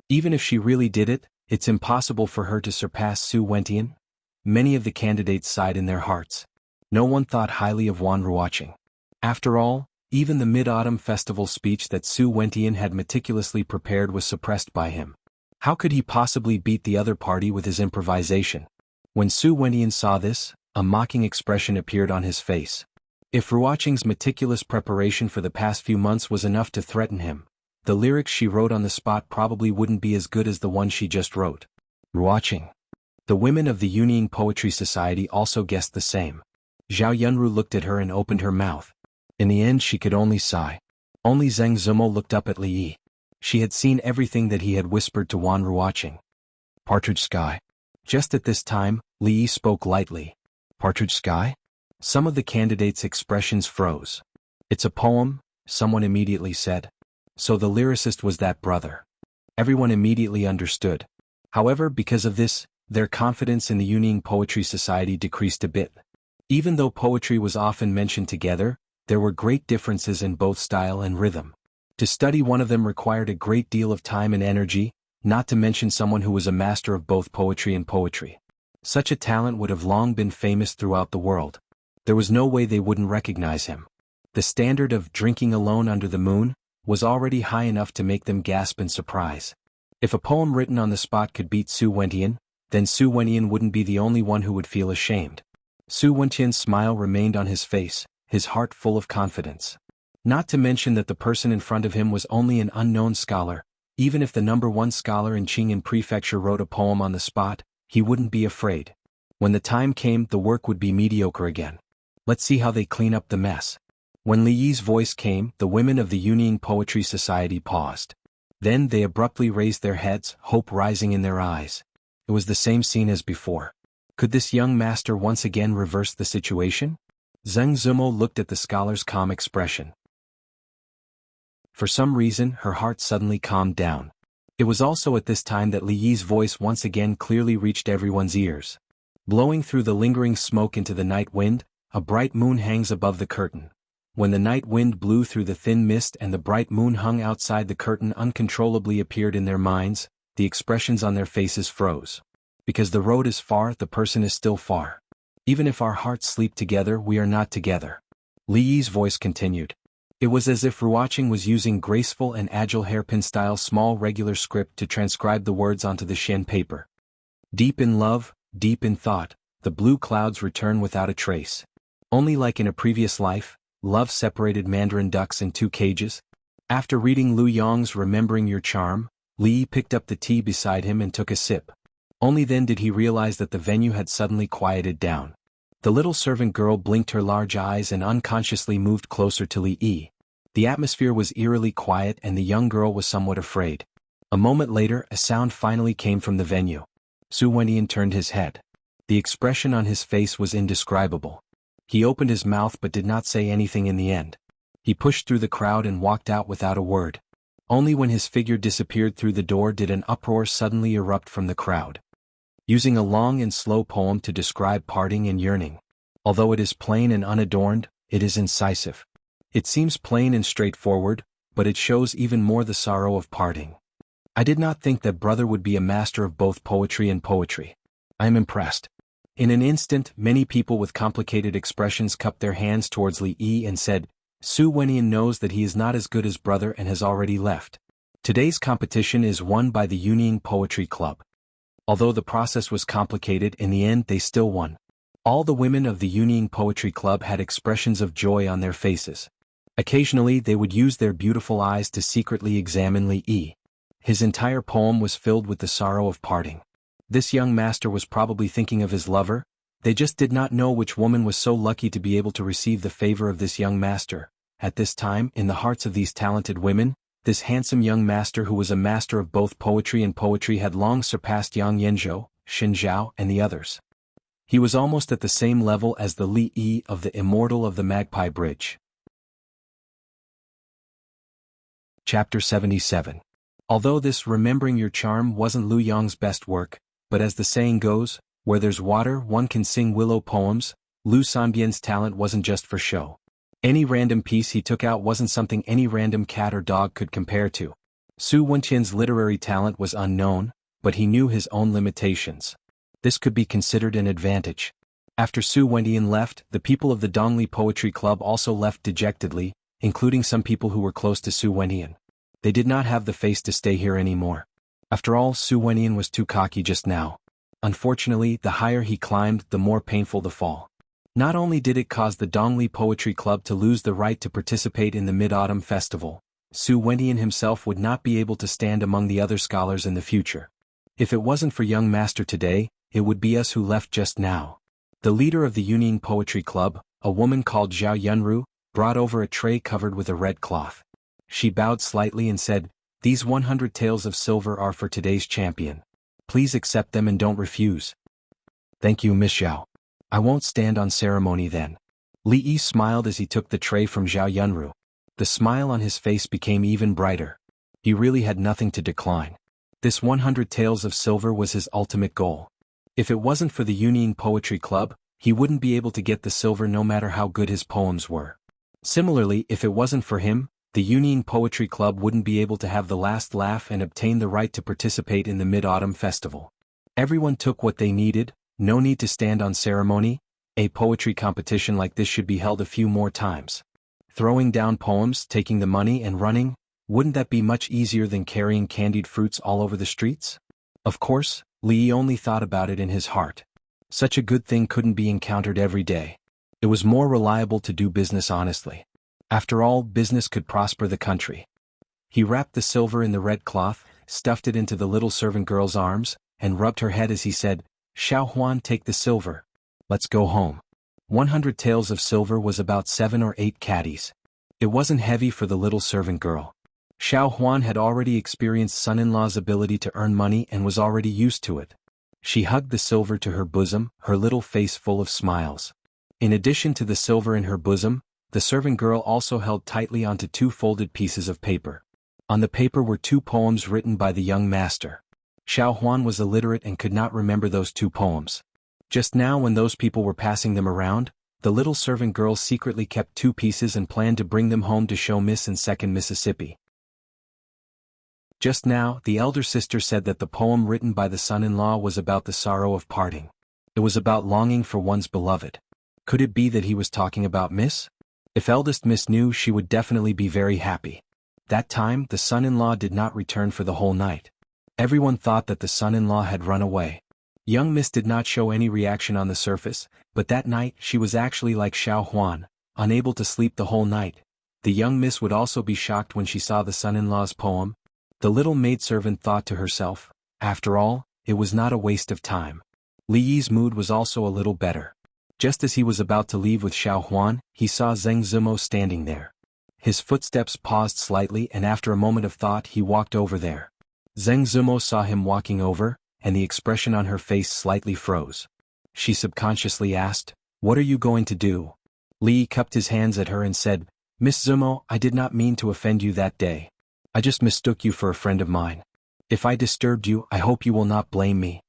Speaker 1: Even if she really did it, it's impossible for her to surpass Su Wentian. Many of the candidates sighed in their hearts. No one thought highly of Wan Ruoqing. After all, even the Mid-Autumn Festival speech that Su Wentian had meticulously prepared was suppressed by him. How could he possibly beat the other party with his improvisation? When Su Wentian saw this, a mocking expression appeared on his face. If Ruoqing's meticulous preparation for the past few months was enough to threaten him, the lyrics she wrote on the spot probably wouldn't be as good as the one she just wrote. Ruoqing. The women of the Yunying Poetry Society also guessed the same. Zhao Yunru looked at her and opened her mouth. In the end she could only sigh. Only Zheng Zumo looked up at Li Yi. She had seen everything that he had whispered to Wan Ruoqing. "Partridge sky." Just at this time, Li Yi spoke lightly. "Partridge sky?" Some of the candidates' expressions froze. "It's a poem," someone immediately said. So the lyricist was that brother. Everyone immediately understood. However, because of this, their confidence in the Yunying Poetry Society decreased a bit. Even though poetry was often mentioned together, there were great differences in both style and rhythm. To study one of them required a great deal of time and energy, not to mention someone who was a master of both poetry and poetry. Such a talent would have long been famous throughout the world. There was no way they wouldn't recognize him. The standard of Drinking Alone Under the Moon was already high enough to make them gasp in surprise. If a poem written on the spot could beat Su Wentian, then Su Wentian wouldn't be the only one who would feel ashamed. Su Wentian's smile remained on his face, his heart full of confidence. Not to mention that the person in front of him was only an unknown scholar. Even if the #1 scholar in Qing'an Prefecture wrote a poem on the spot, he wouldn't be afraid. When the time came, the work would be mediocre again. Let's see how they clean up the mess. When Li Yi's voice came, the women of the Yunying Poetry Society paused. Then they abruptly raised their heads, hope rising in their eyes. It was the same scene as before. Could this young master once again reverse the situation? Zheng Zumo looked at the scholar's calm expression. For some reason, her heart suddenly calmed down. It was also at this time that Li Yi's voice once again clearly reached everyone's ears. Blowing through the lingering smoke into the night wind, a bright moon hangs above the curtain. When the night wind blew through the thin mist and the bright moon hung outside the curtain uncontrollably appeared in their minds, the expressions on their faces froze. Because the road is far, the person is still far. Even if our hearts sleep together, we are not together. Li Yi's voice continued. It was as if Ruoqing was using graceful and agile hairpin-style small regular script to transcribe the words onto the Xian paper. Deep in love, deep in thought, the blue clouds return without a trace. Only like in a previous life, love separated mandarin ducks in two cages. After reading Lu Yong's Remembering Your Charm, Li Yi picked up the tea beside him and took a sip. Only then did he realize that the venue had suddenly quieted down. The little servant girl blinked her large eyes and unconsciously moved closer to Li Yi. The atmosphere was eerily quiet and the young girl was somewhat afraid. A moment later, a sound finally came from the venue. Su Wenyan turned his head. The expression on his face was indescribable. He opened his mouth but did not say anything in the end. He pushed through the crowd and walked out without a word. Only when his figure disappeared through the door did an uproar suddenly erupt from the crowd. Using a long and slow poem to describe parting and yearning. Although it is plain and unadorned, it is incisive. It seems plain and straightforward, but it shows even more the sorrow of parting. I did not think that brother would be a master of both poetry and poetry. I am impressed. In an instant, many people with complicated expressions cupped their hands towards Li Yi and said, Su Wenyan knows that he is not as good as brother and has already left. Today's competition is won by the Yunying Poetry Club. Although the process was complicated, in the end they still won. All the women of the Yunying Poetry Club had expressions of joy on their faces. Occasionally they would use their beautiful eyes to secretly examine Li Yi. His entire poem was filled with the sorrow of parting. This young master was probably thinking of his lover. They just did not know which woman was so lucky to be able to receive the favor of this young master. At this time, in the hearts of these talented women, this handsome young master who was a master of both poetry and poetry had long surpassed Yang Yanzhou, Xin Zhao and the others. He was almost at the same level as the Li Yi of the Immortal of the Magpie Bridge. Chapter 77. Although this Remembering Your Charm wasn't Lu Yong's best work, but as the saying goes, where there's water one can sing willow poems, Lu Sanbian's talent wasn't just for show. Any random piece he took out wasn't something any random cat or dog could compare to. Su Wenqian's literary talent was unknown, but he knew his own limitations. This could be considered an advantage. After Su Wenqian left, the people of the Dongli Poetry Club also left dejectedly, including some people who were close to Su Wenqian. They did not have the face to stay here anymore. After all, Su Wenqian was too cocky just now. Unfortunately, the higher he climbed, the more painful the fall. Not only did it cause the Dongli Poetry Club to lose the right to participate in the Mid-Autumn Festival, Su Wenqian himself would not be able to stand among the other scholars in the future. If it wasn't for young master today, it would be us who left just now. The leader of the Yunying Poetry Club, a woman called Zhao Yunru, brought over a tray covered with a red cloth. She bowed slightly and said, "These 100 taels of silver are for today's champion. Please accept them and don't refuse." "Thank you, Miss Zhao. I won't stand on ceremony then." Li Yi smiled as he took the tray from Zhao Yunru. The smile on his face became even brighter. He really had nothing to decline. This 100 taels of silver was his ultimate goal. If it wasn't for the Yunying Poetry Club, he wouldn't be able to get the silver no matter how good his poems were. Similarly, if it wasn't for him, the Yunying Poetry Club wouldn't be able to have the last laugh and obtain the right to participate in the Mid-Autumn Festival. Everyone took what they needed, no need to stand on ceremony. A poetry competition like this should be held a few more times. Throwing down poems, taking the money and running, wouldn't that be much easier than carrying candied fruits all over the streets? Of course, Li Yi only thought about it in his heart. Such a good thing couldn't be encountered every day. It was more reliable to do business honestly. After all, business could prosper the country. He wrapped the silver in the red cloth, stuffed it into the little servant girl's arms, and rubbed her head as he said, "Xiao Huan, take the silver. Let's go home." 100 taels of silver was about 7 or 8 caddies. It wasn't heavy for the little servant girl. Xiao Huan had already experienced son-in-law's ability to earn money and was already used to it. She hugged the silver to her bosom, her little face full of smiles. In addition to the silver in her bosom, the servant girl also held tightly onto 2 folded pieces of paper. On the paper were 2 poems written by the young master. Xiao Huan was illiterate and could not remember those 2 poems. Just now when those people were passing them around, the little servant girl secretly kept 2 pieces and planned to bring them home to show Miss and Second Mississippi. Just now, the elder sister said that the poem written by the son-in-law was about the sorrow of parting. It was about longing for one's beloved. Could it be that he was talking about Miss? If eldest miss knew, she would definitely be very happy. That time, the son-in-law did not return for the whole night. Everyone thought that the son-in-law had run away. Young miss did not show any reaction on the surface, but that night she was actually like Xiao Huan, unable to sleep the whole night. The young miss would also be shocked when she saw the son-in-law's poem. The little maidservant thought to herself, after all, it was not a waste of time. Li Yi's mood was also a little better. Just as he was about to leave with Xiao Huan, he saw Zheng Zimo standing there. His footsteps paused slightly, and after a moment of thought he walked over there. Zheng Zimo saw him walking over, and the expression on her face slightly froze. She subconsciously asked, "What are you going to do?" Li cupped his hands at her and said, "Miss Zimo, I did not mean to offend you that day. I just mistook you for a friend of mine. If I disturbed you, I hope you will not blame me."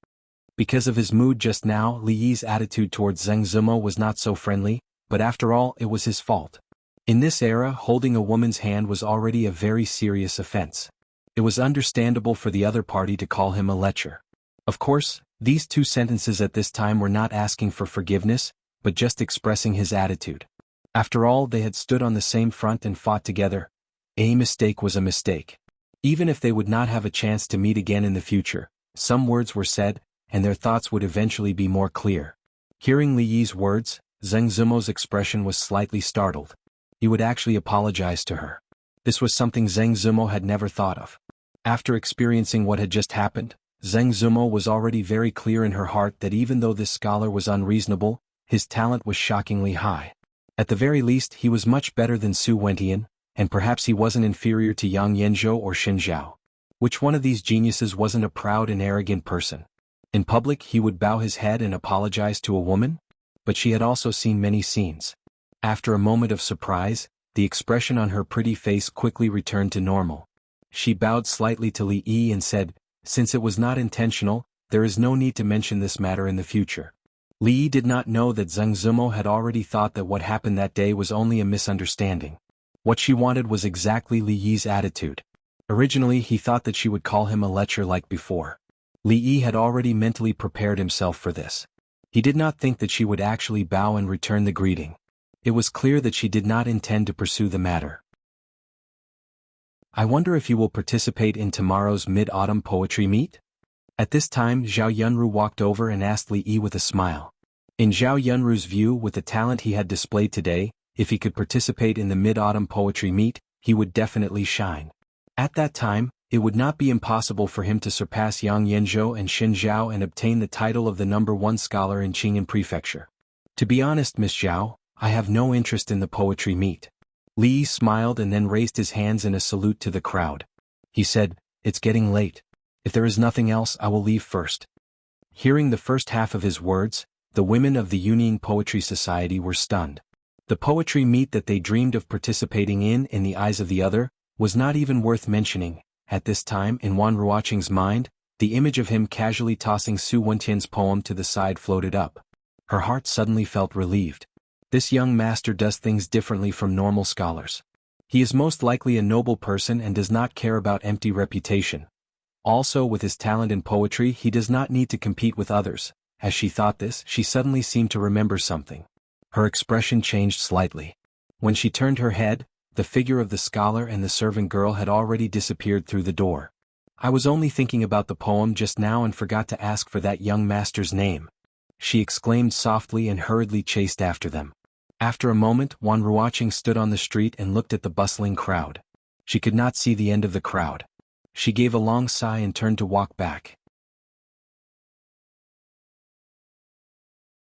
Speaker 1: Because of his mood just now, Li Yi's attitude towards Zheng Zimo was not so friendly, but after all, it was his fault. In this era, holding a woman's hand was already a very serious offense. It was understandable for the other party to call him a lecher. Of course, these two sentences at this time were not asking for forgiveness, but just expressing his attitude. After all, they had stood on the same front and fought together. A mistake was a mistake. Even if they would not have a chance to meet again in the future, some words were said, and their thoughts would eventually be more clear. Hearing Li Yi's words, Zheng Zimo's expression was slightly startled. He would actually apologize to her. This was something Zheng Zimo had never thought of. After experiencing what had just happened, Zheng Zimo was already very clear in her heart that even though this scholar was unreasonable, his talent was shockingly high. At the very least, he was much better than Su Wentian, and perhaps he wasn't inferior to Yang Yanzhou or Xin Zhao. Which one of these geniuses wasn't a proud and arrogant person? In public, he would bow his head and apologize to a woman? But she had also seen many scenes. After a moment of surprise, the expression on her pretty face quickly returned to normal. She bowed slightly to Li Yi and said, "Since it was not intentional, there is no need to mention this matter in the future." Li Yi did not know that Zheng Zimo had already thought that what happened that day was only a misunderstanding. What she wanted was exactly Li Yi's attitude. Originally he thought that she would call him a lecher like before. Li Yi had already mentally prepared himself for this. He did not think that she would actually bow and return the greeting. It was clear that she did not intend to pursue the matter. "I wonder if you will participate in tomorrow's mid-autumn poetry meet?" At this time Zhao Yunru walked over and asked Li Yi with a smile. In Zhao Yunru's view, with the talent he had displayed today, if he could participate in the mid-autumn poetry meet, he would definitely shine. At that time, it would not be impossible for him to surpass Yang Yanzhou and Xin Zhao and obtain the title of the #1 scholar in Qing'an Prefecture. "To be honest, Miss Zhao, I have no interest in the poetry meet." Li Yi smiled and then raised his hands in a salute to the crowd. He said, "It's getting late. If there is nothing else, I will leave first." Hearing the first half of his words, the women of the Yunying Poetry Society were stunned. The poetry meet that they dreamed of participating in the eyes of the other, was not even worth mentioning. At this time, in Wan Ruoqing's mind, the image of him casually tossing Su Wentian's poem to the side floated up. Her heart suddenly felt relieved. This young master does things differently from normal scholars. He is most likely a noble person and does not care about empty reputation. Also, with his talent in poetry, he does not need to compete with others. As she thought this, she suddenly seemed to remember something. Her expression changed slightly. When she turned her head, the figure of the scholar and the servant girl had already disappeared through the door. "I was only thinking about the poem just now and forgot to ask for that young master's name," she exclaimed softly and hurriedly chased after them. After a moment, Wan Ruoqing stood on the street and looked at the bustling crowd. She could not see the end of the crowd. She gave a long sigh and turned to walk back.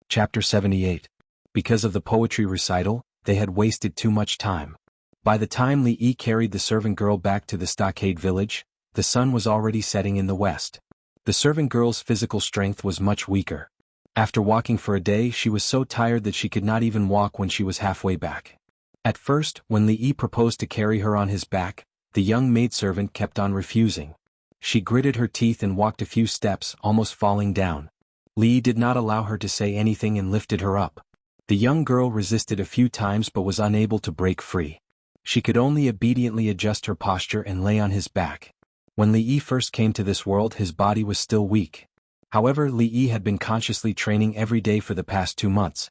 Speaker 1: Chapter 78. Because of the poetry recital, they had wasted too much time. By the time Li Yi carried the servant girl back to the stockade village, the sun was already setting in the west. The servant girl's physical strength was much weaker. After walking for a day, she was so tired that she could not even walk when she was halfway back. At first, when Li Yi proposed to carry her on his back, the young maidservant kept on refusing. She gritted her teeth and walked a few steps, almost falling down. Li Yi did not allow her to say anything and lifted her up. The young girl resisted a few times but was unable to break free. She could only obediently adjust her posture and lay on his back. When Li Yi first came to this world, his body was still weak. However, Li Yi had been consciously training every day for the past 2 months.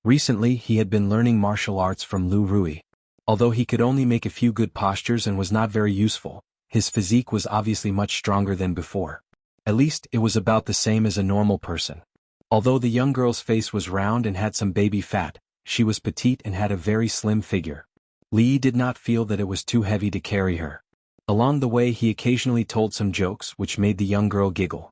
Speaker 1: Recently he had been learning martial arts from Lu Rui. Although he could only make a few good postures and was not very useful, his physique was obviously much stronger than before. At least it was about the same as a normal person. Although the young girl's face was round and had some baby fat, she was petite and had a very slim figure. Li did not feel that it was too heavy to carry her. Along the way he occasionally told some jokes which made the young girl giggle.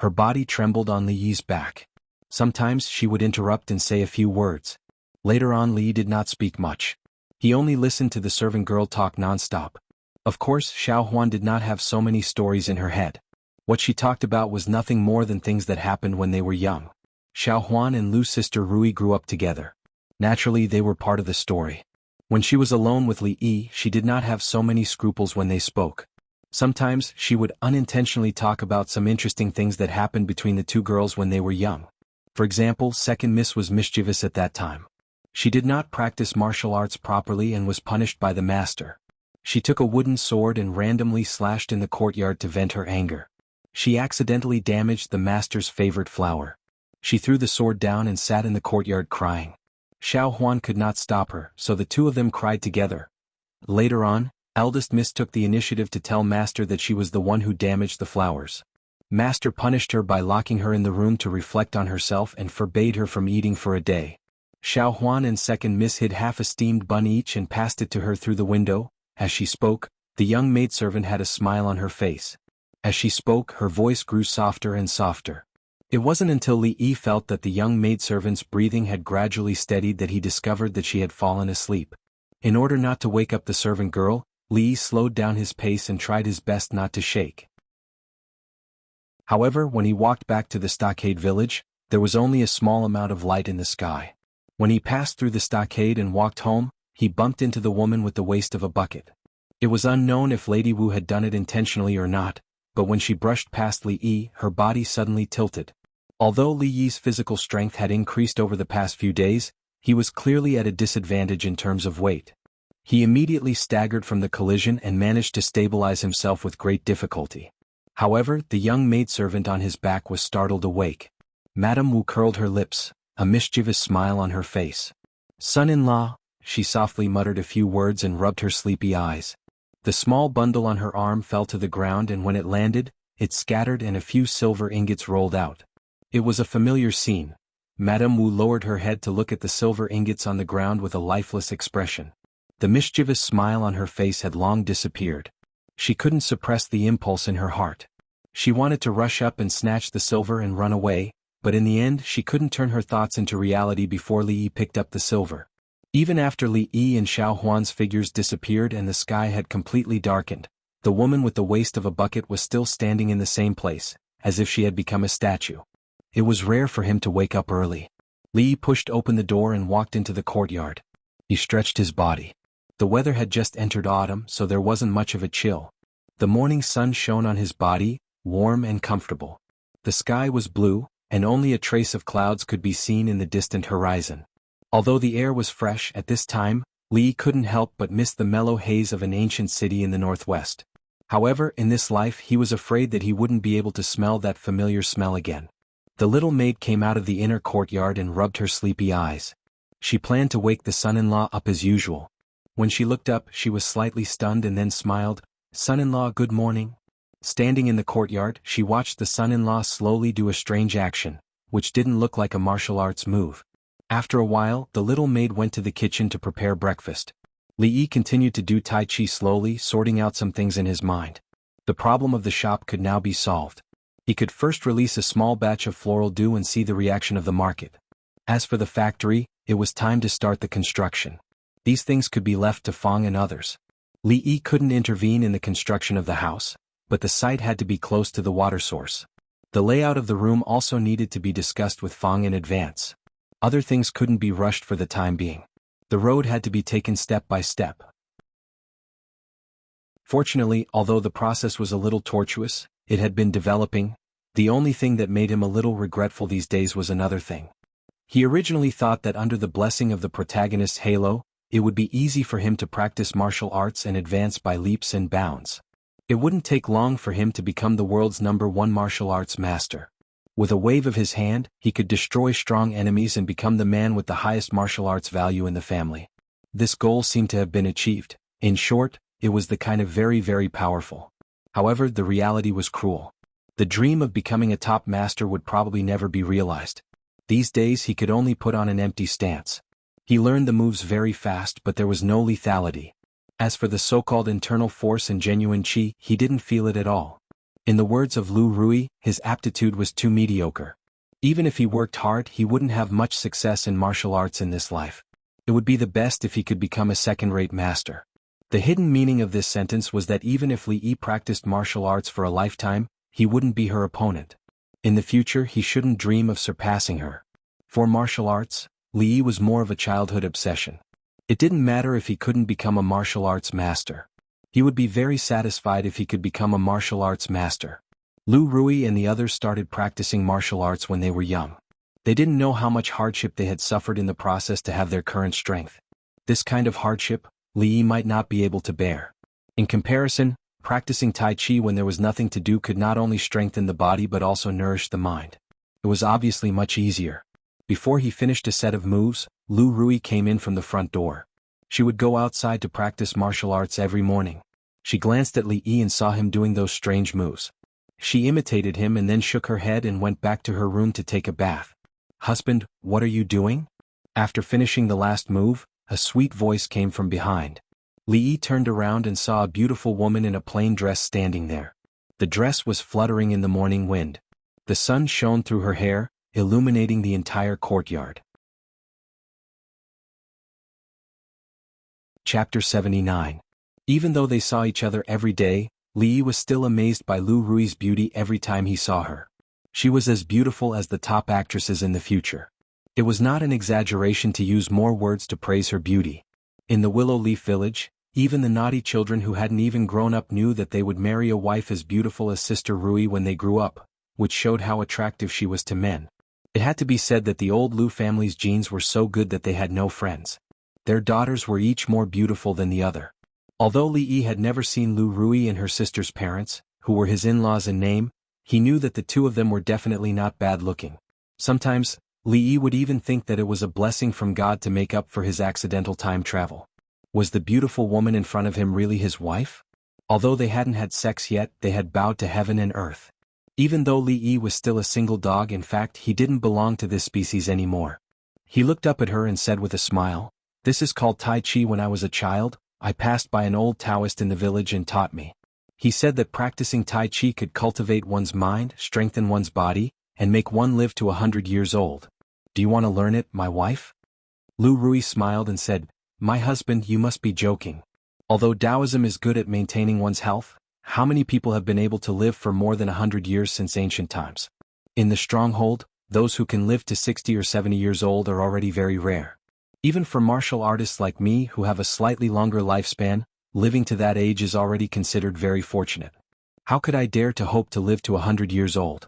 Speaker 1: Her body trembled on Li's back. Sometimes she would interrupt and say a few words. Later on Li did not speak much. He only listened to the servant girl talk non-stop. Of course Xiao Huan did not have so many stories in her head. What she talked about was nothing more than things that happened when they were young. Xiao Huan and Lu's sister Rui grew up together. Naturally they were part of the story. When she was alone with Li, she did not have so many scruples when they spoke. Sometimes she would unintentionally talk about some interesting things that happened between the two girls when they were young. For example, second Miss was mischievous at that time. She did not practice martial arts properly and was punished by the master. She took a wooden sword and randomly slashed in the courtyard to vent her anger. She accidentally damaged the master's favorite flower. She threw the sword down and sat in the courtyard crying. Xiao Huan could not stop her, so the two of them cried together. Later on, eldest Miss took the initiative to tell Master that she was the one who damaged the flowers. Master punished her by locking her in the room to reflect on herself and forbade her from eating for a day. Xiao Huan and second Miss hid half a steamed bun each and passed it to her through the window. As she spoke, the young maidservant had a smile on her face. As she spoke, her voice grew softer and softer. It wasn't until Li felt that the young maidservant's breathing had gradually steadied that he discovered that she had fallen asleep. In order not to wake up the servant girl, Li slowed down his pace and tried his best not to shake. However, when he walked back to the stockade village, there was only a small amount of light in the sky. When he passed through the stockade and walked home, he bumped into the woman with the waist of a bucket. It was unknown if Lady Wu had done it intentionally or not, but when she brushed past Li Yi, her body suddenly tilted. Although Li Yi's physical strength had increased over the past few days, he was clearly at a disadvantage in terms of weight. He immediately staggered from the collision and managed to stabilize himself with great difficulty. However, the young maidservant on his back was startled awake. Madame Wu curled her lips, a mischievous smile on her face. "Son-in-law," she softly muttered a few words and rubbed her sleepy eyes. The small bundle on her arm fell to the ground and when it landed, it scattered and a few silver ingots rolled out. It was a familiar scene. Madame Wu lowered her head to look at the silver ingots on the ground with a lifeless expression. The mischievous smile on her face had long disappeared. She couldn't suppress the impulse in her heart. She wanted to rush up and snatch the silver and run away, but in the end she couldn't turn her thoughts into reality before Li Yi picked up the silver. Even after Li Yi and Xiao Huan's figures disappeared and the sky had completely darkened, the woman with the waist of a bucket was still standing in the same place, as if she had become a statue. It was rare for him to wake up early. Li pushed open the door and walked into the courtyard. He stretched his body. The weather had just entered autumn, so there wasn't much of a chill. The morning sun shone on his body, warm and comfortable. The sky was blue, and only a trace of clouds could be seen in the distant horizon. Although the air was fresh at this time, Li couldn't help but miss the mellow haze of an ancient city in the northwest. However, in this life he was afraid that he wouldn't be able to smell that familiar smell again. The little maid came out of the inner courtyard and rubbed her sleepy eyes. She planned to wake the son-in-law up as usual. When she looked up, she was slightly stunned and then smiled. "Son-in-law, good morning." Standing in the courtyard, she watched the son-in-law slowly do a strange action, which didn't look like a martial arts move. After a while, the little maid went to the kitchen to prepare breakfast. Li Yi continued to do Tai Chi slowly, sorting out some things in his mind. The problem of the shop could now be solved. He could first release a small batch of floral dew and see the reaction of the market. As for the factory, it was time to start the construction. These things could be left to Fang and others. Li Yi couldn't intervene in the construction of the house, but the site had to be close to the water source. The layout of the room also needed to be discussed with Fang in advance. Other things couldn't be rushed for the time being. The road had to be taken step by step. Fortunately, although the process was a little tortuous, it had been developing. The only thing that made him a little regretful these days was another thing. He originally thought that under the blessing of the protagonist's halo, it would be easy for him to practice martial arts and advance by leaps and bounds. It wouldn't take long for him to become the world's #1 martial arts master. With a wave of his hand, he could destroy strong enemies and become the man with the highest martial arts value in the family. This goal seemed to have been achieved. In short, it was the kind of very, very powerful. However, the reality was cruel. The dream of becoming a top master would probably never be realized. These days he could only put on an empty stance. He learned the moves very fast, but there was no lethality. As for the so-called internal force and genuine chi, he didn't feel it at all. In the words of Lu Rui, his aptitude was too mediocre. Even if he worked hard, he wouldn't have much success in martial arts in this life. It would be the best if he could become a second-rate master. The hidden meaning of this sentence was that even if Li Yi practiced martial arts for a lifetime, he wouldn't be her opponent. In the future, he shouldn't dream of surpassing her. For martial arts, Li Yi was more of a childhood obsession. It didn't matter if he couldn't become a martial arts master. He would be very satisfied if he could become a martial arts master. Lu Rui and the others started practicing martial arts when they were young. They didn't know how much hardship they had suffered in the process to have their current strength. This kind of hardship, Li Yi might not be able to bear. In comparison, practicing Tai Chi when there was nothing to do could not only strengthen the body but also nourish the mind. It was obviously much easier. Before he finished a set of moves, Lu Rui came in from the front door. She would go outside to practice martial arts every morning. She glanced at Li Yi and saw him doing those strange moves. She imitated him and then shook her head and went back to her room to take a bath. "Husband, what are you doing?" After finishing the last move, a sweet voice came from behind. Li Yi turned around and saw a beautiful woman in a plain dress standing there. The dress was fluttering in the morning wind. The sun shone through her hair, illuminating the entire courtyard. Chapter 79. Even though they saw each other every day, Li Yi was still amazed by Lu Rui's beauty every time he saw her. She was as beautiful as the top actresses in the future. It was not an exaggeration to use more words to praise her beauty. In the Willow Leaf Village, even the naughty children who hadn't even grown up knew that they would marry a wife as beautiful as Sister Rui when they grew up, which showed how attractive she was to men. It had to be said that the old Lu family's genes were so good that they had no friends. Their daughters were each more beautiful than the other. Although Li Yi had never seen Lu Rui and her sister's parents, who were his in-laws in name, he knew that the two of them were definitely not bad-looking. Sometimes, Li Yi would even think that it was a blessing from God to make up for his accidental time travel. Was the beautiful woman in front of him really his wife? Although they hadn't had sex yet, they had bowed to heaven and earth. Even though Li Yi was still a single dog, in fact he didn't belong to this species anymore. He looked up at her and said with a smile, "This is called Tai Chi. When I was a child, I passed by an old Taoist in the village and taught me. He said that practicing Tai Chi could cultivate one's mind, strengthen one's body, and make one live to 100 years old. Do you want to learn it, my wife?" Lu Rui smiled and said, "My husband, you must be joking. Although Taoism is good at maintaining one's health, how many people have been able to live for more than 100 years since ancient times? In the stronghold, those who can live to 60 or 70 years old are already very rare. Even for martial artists like me who have a slightly longer lifespan, living to that age is already considered very fortunate. How could I dare to hope to live to 100 years old?"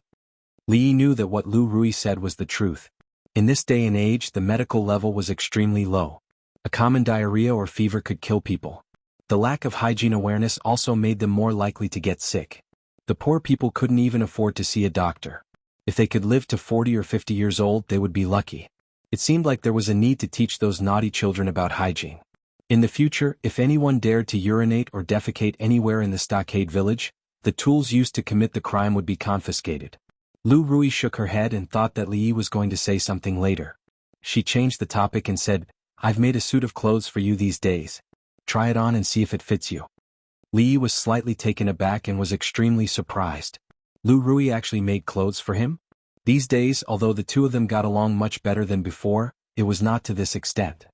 Speaker 1: Li Yi knew that what Lu Rui said was the truth. In this day and age, the medical level was extremely low. A common diarrhea or fever could kill people. The lack of hygiene awareness also made them more likely to get sick. The poor people couldn't even afford to see a doctor. If they could live to 40 or 50 years old, they would be lucky. It seemed like there was a need to teach those naughty children about hygiene. In the future, if anyone dared to urinate or defecate anywhere in the stockade village, the tools used to commit the crime would be confiscated. Lu Rui shook her head and thought that Li Yi was going to say something later. She changed the topic and said, "I've made a suit of clothes for you these days. Try it on and see if it fits you." Li Yi was slightly taken aback and was extremely surprised. Lu Rui actually made clothes for him? These days, although the two of them got along much better than before, it was not to this extent.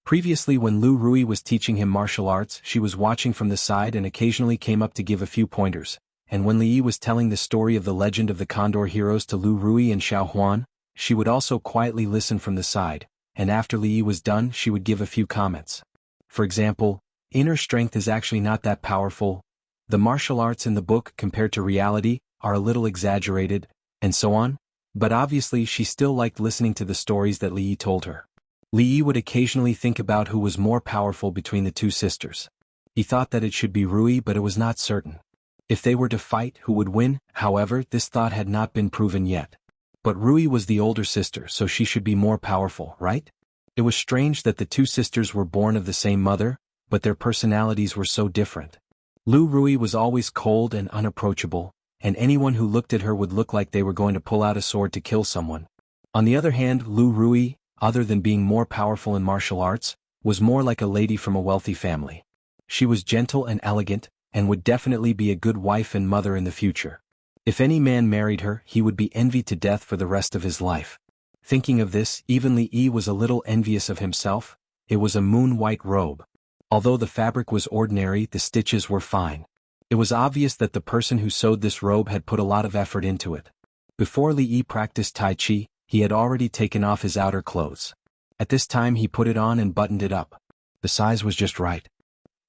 Speaker 1: Previously, when Lu Rui was teaching him martial arts, she was watching from the side and occasionally came up to give a few pointers, and when Li Yi was telling the story of the legend of the Condor heroes to Lu Rui and Xiao Huan, she would also quietly listen from the side, and after Li Yi was done she would give a few comments. For example, "Inner strength is actually not that powerful. The martial arts in the book compared to reality are a little exaggerated," and so on, but obviously she still liked listening to the stories that Li Yi told her. Li Yi would occasionally think about who was more powerful between the two sisters. He thought that it should be Rui, but it was not certain. If they were to fight, who would win? However, this thought had not been proven yet. But Rui was the older sister, so she should be more powerful, right? It was strange that the two sisters were born of the same mother, but their personalities were so different. Lu Rui was always cold and unapproachable, and anyone who looked at her would look like they were going to pull out a sword to kill someone. On the other hand, Lu Rui, other than being more powerful in martial arts, was more like a lady from a wealthy family. She was gentle and elegant, and would definitely be a good wife and mother in the future. If any man married her, he would be envied to death for the rest of his life. Thinking of this, even Li Yi was a little envious of himself. It was a moon-white robe. Although the fabric was ordinary, the stitches were fine. It was obvious that the person who sewed this robe had put a lot of effort into it. Before Li Yi practiced Tai Chi, he had already taken off his outer clothes. At this time he put it on and buttoned it up. The size was just right.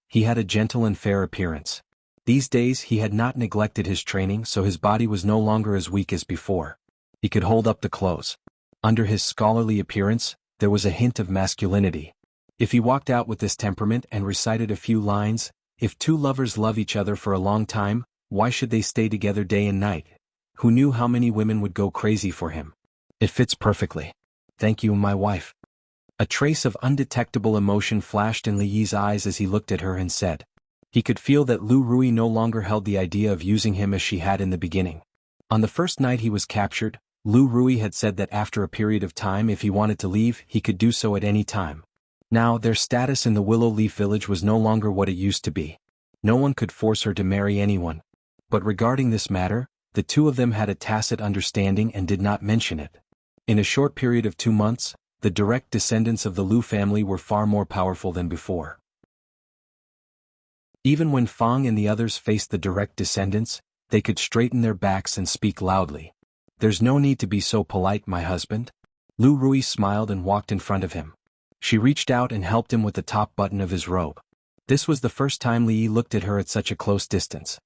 Speaker 1: He had a gentle and fair appearance. These days he had not neglected his training, so his body was no longer as weak as before. He could hold up the clothes. Under his scholarly appearance, there was a hint of masculinity. If he walked out with this temperament and recited a few lines, if two lovers love each other for a long time, why should they stay together day and night? Who knew how many women would go crazy for him? It fits perfectly. Thank you, my wife. A trace of undetectable emotion flashed in Li Yi's eyes as he looked at her and said. He could feel that Lu Rui no longer held the idea of using him as she had in the beginning. On the first night he was captured, Lu Rui had said that after a period of time, if he wanted to leave, he could do so at any time. Now, their status in the Willow Leaf Village was no longer what it used to be. No one could force her to marry anyone. But regarding this matter, the two of them had a tacit understanding and did not mention it. In a short period of 2 months, the direct descendants of the Lu family were far more powerful than before. Even when Fang and the others faced the direct descendants, they could straighten their backs and speak loudly. There's no need to be so polite, my husband. Lu Rui smiled and walked in front of him. She reached out and helped him with the top button of his robe. This was the first time Li Yi looked at her at such a close distance.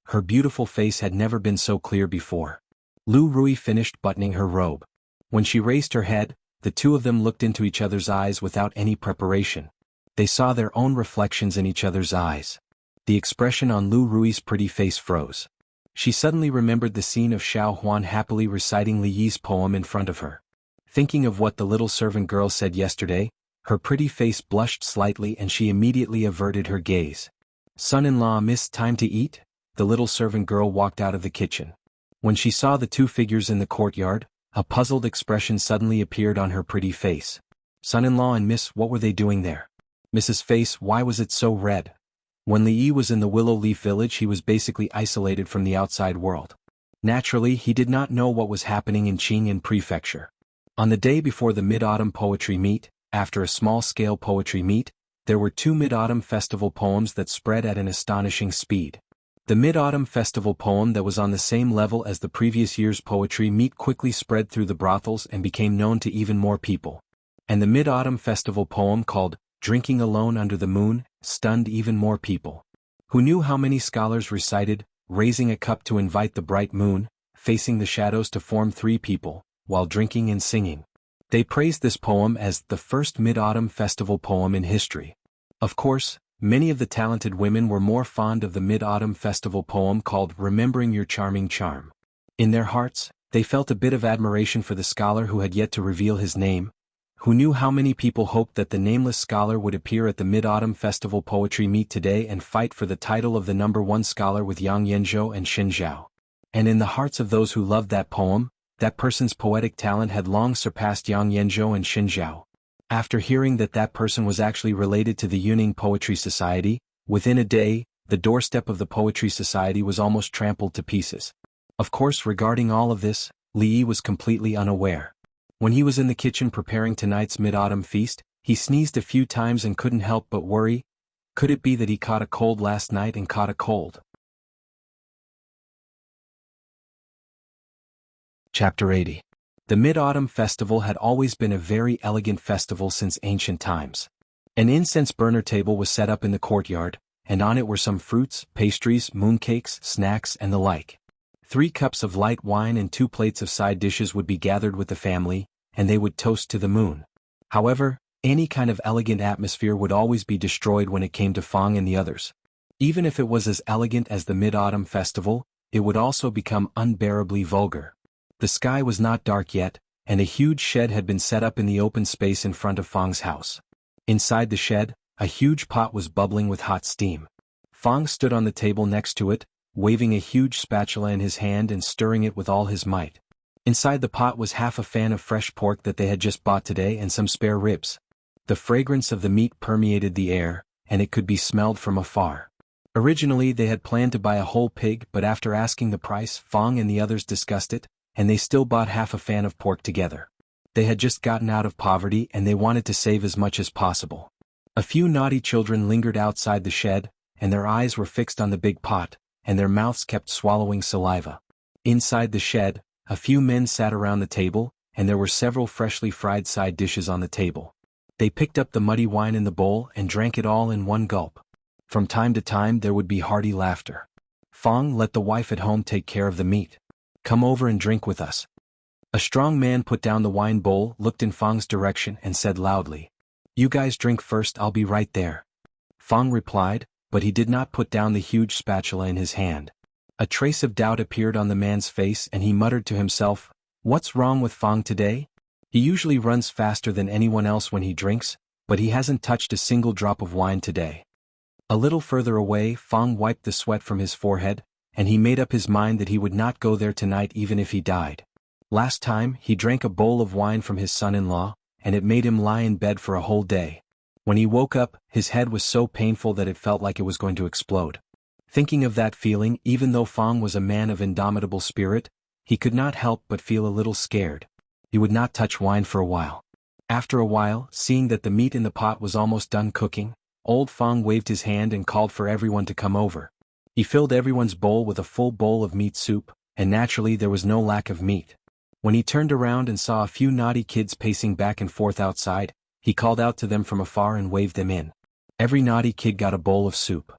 Speaker 1: Her beautiful face had never been so clear before. Lu Rui finished buttoning her robe. When she raised her head, the two of them looked into each other's eyes without any preparation. They saw their own reflections in each other's eyes. The expression on Lu Rui's pretty face froze. She suddenly remembered the scene of Xiao Huan happily reciting Li Yi's poem in front of her. Thinking of what the little servant girl said yesterday, her pretty face blushed slightly and she immediately averted her gaze. Son-in-law, miss, time to eat? The little servant girl walked out of the kitchen. When she saw the two figures in the courtyard, a puzzled expression suddenly appeared on her pretty face. Son-in-law and miss, what were they doing there? Mrs. Face, why was it so red? When Li Yi was in the Willow Leaf Village, he was basically isolated from the outside world. Naturally, he did not know what was happening in Qing'an Prefecture. On the day before the Mid-Autumn Poetry Meet, after a small-scale poetry meet, there were 2 Mid-Autumn Festival poems that spread at an astonishing speed. The Mid-Autumn Festival poem that was on the same level as the previous year's poetry meet quickly spread through the brothels and became known to even more people. And the Mid-Autumn Festival poem called Drinking Alone Under the Moon stunned even more people. Who knew how many scholars recited, raising a cup to invite the bright moon, facing the shadows to form 3 people, while drinking and singing. They praised this poem as the first Mid-Autumn Festival poem in history. Of course, many of the talented women were more fond of the Mid-Autumn Festival poem called Remembering Your Charming Charm. In their hearts, they felt a bit of admiration for the scholar who had yet to reveal his name. Who knew how many people hoped that the nameless scholar would appear at the Mid-Autumn Festival poetry meet today and fight for the title of the #1 scholar with Yang Yanzhou and Xin Zhao. And in the hearts of those who loved that poem, that person's poetic talent had long surpassed Yang Yanzhou and Xin Zhao. After hearing that that person was actually related to the Yuning Poetry Society, within a day, the doorstep of the Poetry Society was almost trampled to pieces. Of course, regarding all of this, Li Yi was completely unaware. When he was in the kitchen preparing tonight's mid-autumn feast, he sneezed a few times and couldn't help but worry. Could it be that he caught a cold last night and caught a cold? Chapter 80. The Mid-Autumn Festival had always been a very elegant festival since ancient times. An incense burner table was set up in the courtyard, and on it were some fruits, pastries, mooncakes, snacks, and the like. 3 cups of light wine and 2 plates of side dishes would be gathered with the family, and they would toast to the moon. However, any kind of elegant atmosphere would always be destroyed when it came to Fang and the others. Even if it was as elegant as the Mid-Autumn Festival, it would also become unbearably vulgar. The sky was not dark yet, and a huge shed had been set up in the open space in front of Fang's house. Inside the shed, a huge pot was bubbling with hot steam. Fang stood on the table next to it, waving a huge spatula in his hand and stirring it with all his might. Inside the pot was half a fan of fresh pork that they had just bought today and some spare ribs. The fragrance of the meat permeated the air, and it could be smelled from afar. Originally they had planned to buy a whole pig, but after asking the price, Fang and the others discussed it, and they still bought half a fan of pork together. They had just gotten out of poverty and they wanted to save as much as possible. A few naughty children lingered outside the shed, and their eyes were fixed on the big pot, and their mouths kept swallowing saliva. Inside the shed, a few men sat around the table, and there were several freshly fried side dishes on the table. They picked up the muddy wine in the bowl and drank it all in one gulp. From time to time there would be hearty laughter. Fang let the wife at home take care of the meat. "Come over and drink with us." A strong man put down the wine bowl, looked in Fang's direction and said loudly, "You guys drink first, I'll be right there." Fang replied, but he did not put down the huge spatula in his hand. A trace of doubt appeared on the man's face and he muttered to himself, "What's wrong with Fang today? He usually runs faster than anyone else when he drinks, but he hasn't touched a single drop of wine today." A little further away, Fang wiped the sweat from his forehead, and he made up his mind that he would not go there tonight even if he died. Last time, he drank a bowl of wine from his son-in-law, and it made him lie in bed for a whole day. When he woke up, his head was so painful that it felt like it was going to explode. Thinking of that feeling, even though Fang was a man of indomitable spirit, he could not help but feel a little scared. He would not touch wine for a while. After a while, seeing that the meat in the pot was almost done cooking, old Fang waved his hand and called for everyone to come over. He filled everyone's bowl with a full bowl of meat soup, and naturally there was no lack of meat. When he turned around and saw a few naughty kids pacing back and forth outside, he called out to them from afar and waved them in. Every naughty kid got a bowl of soup.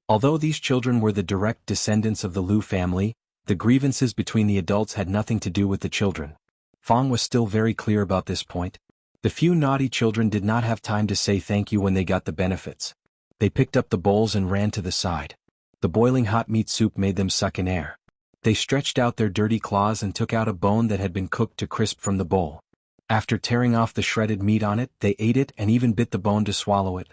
Speaker 1: Although these children were the direct descendants of the Liu family, the grievances between the adults had nothing to do with the children. Fang was still very clear about this point. The few naughty children did not have time to say thank you when they got the benefits. They picked up the bowls and ran to the side. The boiling hot meat soup made them suck in air. They stretched out their dirty claws and took out a bone that had been cooked to crisp from the bowl. After tearing off the shredded meat on it, they ate it and even bit the bone to swallow it.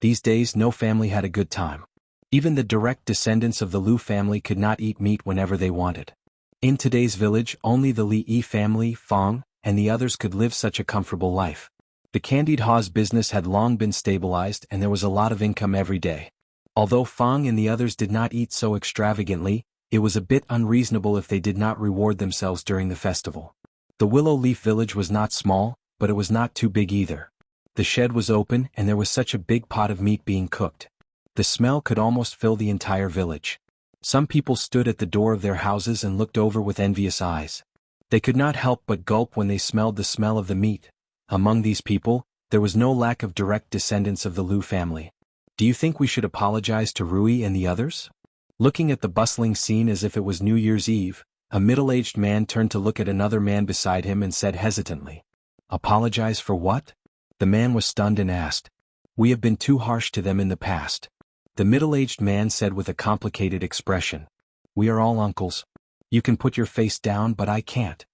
Speaker 1: These days no family had a good time. Even the direct descendants of the Liu family could not eat meat whenever they wanted. In today's village, only the Li family, Fang, and the others could live such a comfortable life. The candied haws business had long been stabilized and there was a lot of income every day. Although Fang and the others did not eat so extravagantly, it was a bit unreasonable if they did not reward themselves during the festival. The Willow Leaf village was not small, but it was not too big either. The shed was open and there was such a big pot of meat being cooked. The smell could almost fill the entire village. Some people stood at the door of their houses and looked over with envious eyes. They could not help but gulp when they smelled the smell of the meat. Among these people, there was no lack of direct descendants of the Liu family. "Do you think we should apologize to Rui and the others?" Looking at the bustling scene as if it was New Year's Eve, a middle-aged man turned to look at another man beside him and said hesitantly, "Apologize for what?" The man was stunned and asked, "We have been too harsh to them in the past." The middle-aged man said with a complicated expression, "We are all uncles. You can put your face down but I can't."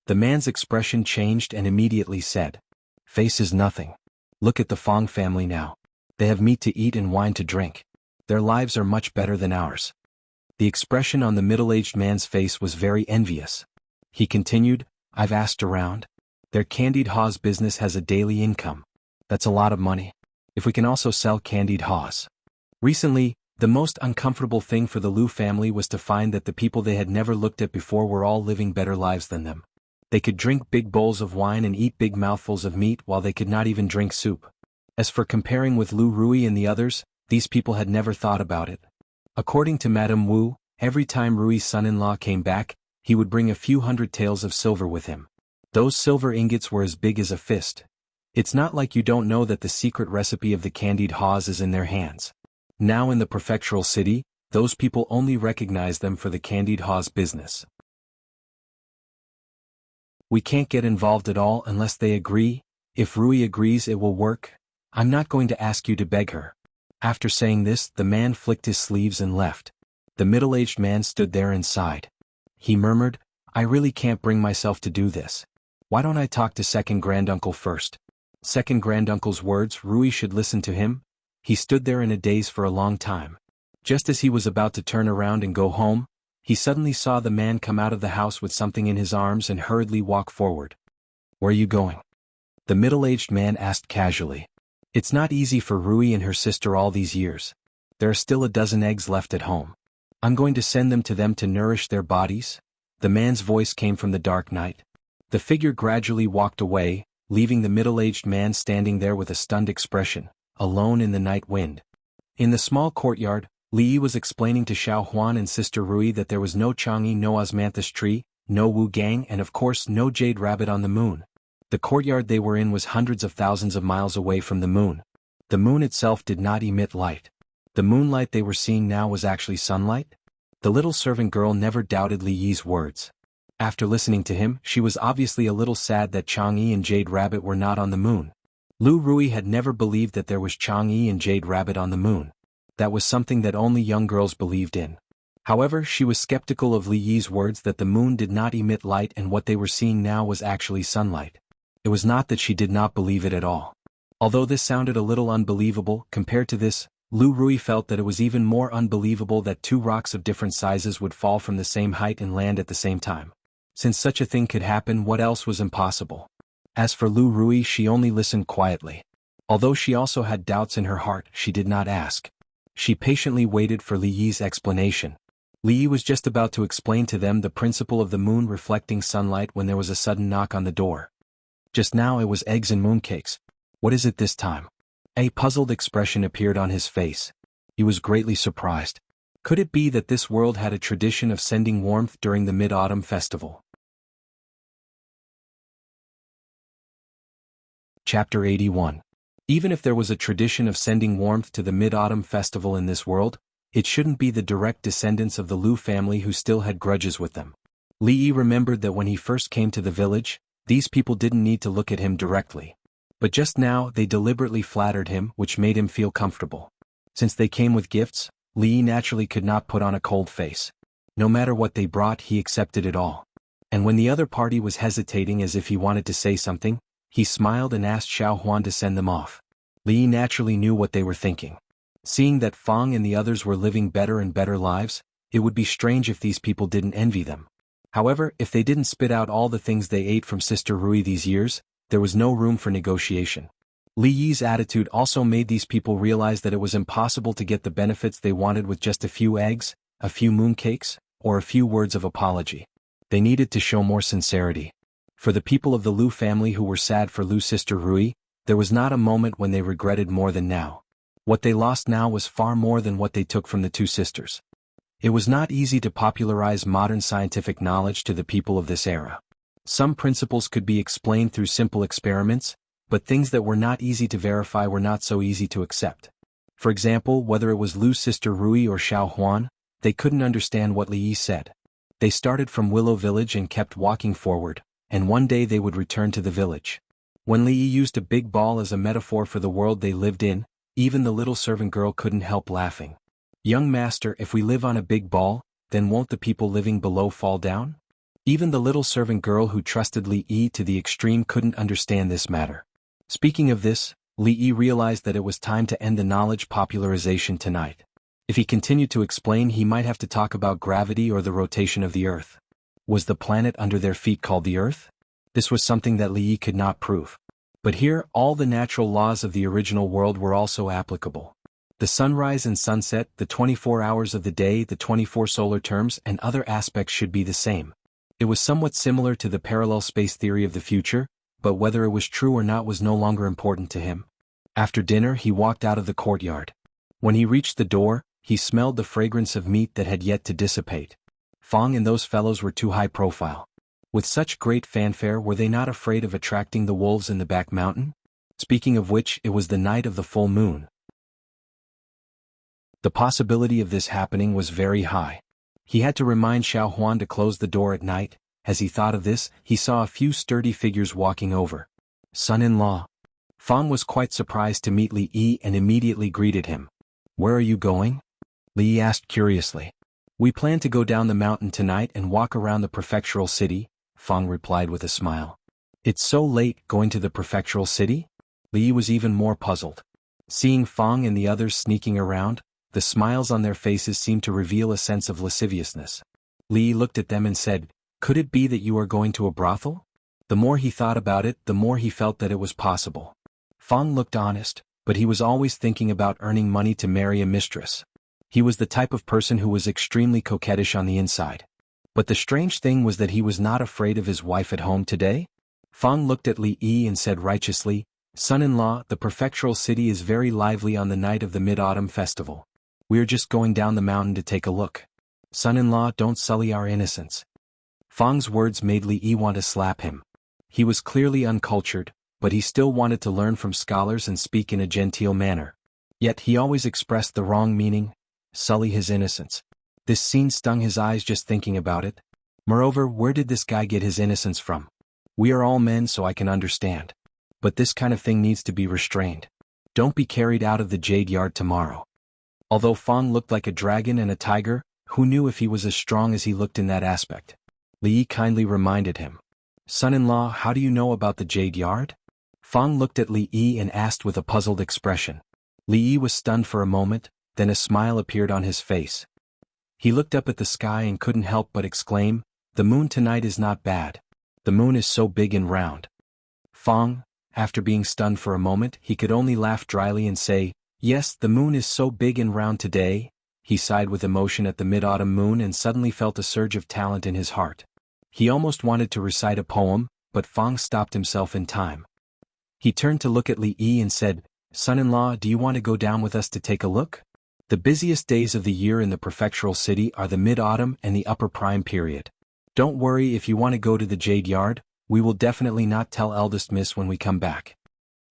Speaker 1: The man's expression changed and immediately said, "Face is nothing. Look at the Fang family now. They have meat to eat and wine to drink. Their lives are much better than ours." The expression on the middle-aged man's face was very envious. He continued, "I've asked around. Their candied haws business has a daily income. That's a lot of money. If we can also sell candied haws." Recently, the most uncomfortable thing for the Liu family was to find that the people they had never looked at before were all living better lives than them. They could drink big bowls of wine and eat big mouthfuls of meat while they could not even drink soup. As for comparing with Liu Rui and the others, these people had never thought about it. According to Madame Wu, every time Rui's son-in-law came back, he would bring a few hundred taels of silver with him. Those silver ingots were as big as a fist. It's not like you don't know that the secret recipe of the candied haws is in their hands. Now in the prefectural city, those people only recognize them for the candied haws business. "We can't get involved at all unless they agree. If Rui agrees it will work. I'm not going to ask you to beg her." After saying this, the man flicked his sleeves and left. The middle-aged man stood there and sighed. He murmured, "I really can't bring myself to do this. Why don't I talk to second granduncle first?" Second granduncle's words, Rui should listen to him. He stood there in a daze for a long time. Just as he was about to turn around and go home, he suddenly saw the man come out of the house with something in his arms and hurriedly walk forward. "Where are you going?" the middle-aged man asked casually. It's not easy for Rui and her sister all these years. There are still a dozen eggs left at home. I'm going to send them to nourish their bodies. The man's voice came from the dark night. The figure gradually walked away, leaving the middle-aged man standing there with a stunned expression, alone in the night wind. In the small courtyard, Li Yi was explaining to Xiao Huan and Sister Rui that there was no Chang'e, no osmanthus tree, no Wu Gang, and of course no jade rabbit on the moon. The courtyard they were in was hundreds of thousands of miles away from the moon. The moon itself did not emit light. The moonlight they were seeing now was actually sunlight? The little servant girl never doubted Li Yi's words. After listening to him, she was obviously a little sad that Chang'e and Jade Rabbit were not on the moon. Lu Rui had never believed that there was Chang'e and Jade Rabbit on the moon. That was something that only young girls believed in. However, she was skeptical of Li Yi's words that the moon did not emit light and what they were seeing now was actually sunlight. It was not that she did not believe it at all. Although this sounded a little unbelievable, compared to this, Lu Rui felt that it was even more unbelievable that two rocks of different sizes would fall from the same height and land at the same time. Since such a thing could happen, what else was impossible? As for Lu Rui, she only listened quietly. Although she also had doubts in her heart, she did not ask. She patiently waited for Li Yi's explanation. Li Yi was just about to explain to them the principle of the moon reflecting sunlight when there was a sudden knock on the door. Just now it was eggs and mooncakes. What is it this time? A puzzled expression appeared on his face. He was greatly surprised. Could it be that this world had a tradition of sending warmth during the Mid-Autumn Festival? Chapter 81. Even if there was a tradition of sending warmth to the Mid-Autumn Festival in this world, it shouldn't be the direct descendants of the Lu family who still had grudges with them. Li Yi remembered that when he first came to the village, these people didn't need to look at him directly. But just now they deliberately flattered him, which made him feel comfortable. Since they came with gifts, Li Yi naturally could not put on a cold face. No matter what they brought, he accepted it all. And when the other party was hesitating as if he wanted to say something, he smiled and asked Xiao Huan to send them off. Li Yi naturally knew what they were thinking. Seeing that Fang and the others were living better and better lives, it would be strange if these people didn't envy them. However, if they didn't spit out all the things they ate from Sister Rui these years, there was no room for negotiation. Li Yi's attitude also made these people realize that it was impossible to get the benefits they wanted with just a few eggs, a few mooncakes, or a few words of apology. They needed to show more sincerity. For the people of the Lu family who were sad for Lu's sister Rui, there was not a moment when they regretted more than now. What they lost now was far more than what they took from the two sisters. It was not easy to popularize modern scientific knowledge to the people of this era. Some principles could be explained through simple experiments, but things that were not easy to verify were not so easy to accept. For example, whether it was Lu's sister Rui or Xiao Huan, they couldn't understand what Li Yi said. They started from Willow Village and kept walking forward, and one day they would return to the village. When Li Yi used a big ball as a metaphor for the world they lived in, even the little servant girl couldn't help laughing. "Young master, if we live on a big ball, then won't the people living below fall down?" Even the little servant girl who trusted Li Yi to the extreme couldn't understand this matter. Speaking of this, Li Yi realized that it was time to end the knowledge popularization tonight. If he continued to explain, he might have to talk about gravity or the rotation of the Earth. Was the planet under their feet called the Earth? This was something that Li Yi could not prove. But here, all the natural laws of the original world were also applicable. The sunrise and sunset, the 24 hours of the day, the 24 solar terms, and other aspects should be the same. It was somewhat similar to the parallel space theory of the future, but whether it was true or not was no longer important to him. After dinner, he walked out of the courtyard. When he reached the door, he smelled the fragrance of meat that had yet to dissipate. Fang and those fellows were too high profile. With such great fanfare, were they not afraid of attracting the wolves in the back mountain? Speaking of which, it was the night of the full moon. The possibility of this happening was very high. He had to remind Xiao Huan to close the door at night. As he thought of this, he saw a few sturdy figures walking over. Son-in-law. Fang was quite surprised to meet Li Yi and immediately greeted him. Where are you going? Li asked curiously. We plan to go down the mountain tonight and walk around the prefectural city, Fang replied with a smile. It's so late, going to the prefectural city? Li was even more puzzled. Seeing Fang and the others sneaking around, the smiles on their faces seemed to reveal a sense of lasciviousness. Li looked at them and said, "Could it be that you are going to a brothel?" The more he thought about it, the more he felt that it was possible. Fang looked honest, but he was always thinking about earning money to marry a mistress. He was the type of person who was extremely coquettish on the inside. But the strange thing was that he was not afraid of his wife at home today. Fang looked at Li Yi and said righteously, "Son-in-law, the prefectural city is very lively on the night of the Mid-Autumn Festival. We're just going down the mountain to take a look. Son-in-law, don't sully our innocence." Fang's words made Li Yi want to slap him. He was clearly uncultured, but he still wanted to learn from scholars and speak in a genteel manner. Yet he always expressed the wrong meaning, sully his innocence. This scene stung his eyes just thinking about it. Moreover, where did this guy get his innocence from? We are all men, so I can understand. But this kind of thing needs to be restrained. Don't be carried out of the jade yard tomorrow. Although Fang looked like a dragon and a tiger, who knew if he was as strong as he looked in that aspect? Li Yi kindly reminded him. "Son-in-law, how do you know about the jade yard?" Fang looked at Li Yi and asked with a puzzled expression. Li Yi was stunned for a moment, then a smile appeared on his face. He looked up at the sky and couldn't help but exclaim, "The moon tonight is not bad. The moon is so big and round." Fang, after being stunned for a moment, he could only laugh dryly and say, "Yes, the moon is so big and round today." He sighed with emotion at the mid-autumn moon and suddenly felt a surge of talent in his heart. He almost wanted to recite a poem, but Fang stopped himself in time. He turned to look at Li Yi and said, "Son-in-law, do you want to go down with us to take a look? The busiest days of the year in the prefectural city are the mid-autumn and the upper prime period. Don't worry if you want to go to the jade yard, we will definitely not tell eldest miss when we come back."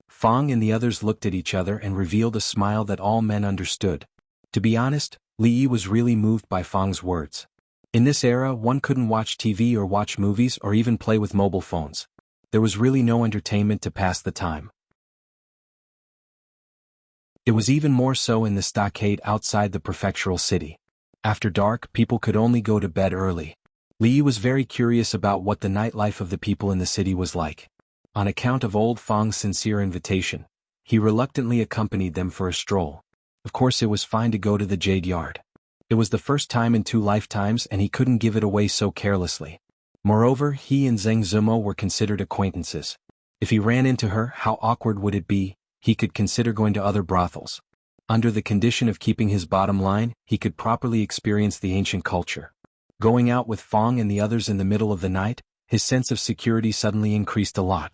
Speaker 1: Fang and the others looked at each other and revealed a smile that all men understood. To be honest, Li Yi was really moved by Fang's words. In this era, one couldn't watch TV or watch movies or even play with mobile phones. There was really no entertainment to pass the time. It was even more so in the stockade outside the prefectural city. After dark, people could only go to bed early. Li Yi was very curious about what the nightlife of the people in the city was like. On account of old Fang's sincere invitation, he reluctantly accompanied them for a stroll. Of course, it was fine to go to the jade yard. It was the first time in 2 lifetimes and he couldn't give it away so carelessly. Moreover, he and Zheng Zumo were considered acquaintances. If he ran into her, how awkward would it be? He could consider going to other brothels. Under the condition of keeping his bottom line, he could properly experience the ancient culture. Going out with Fang and the others in the middle of the night, his sense of security suddenly increased a lot.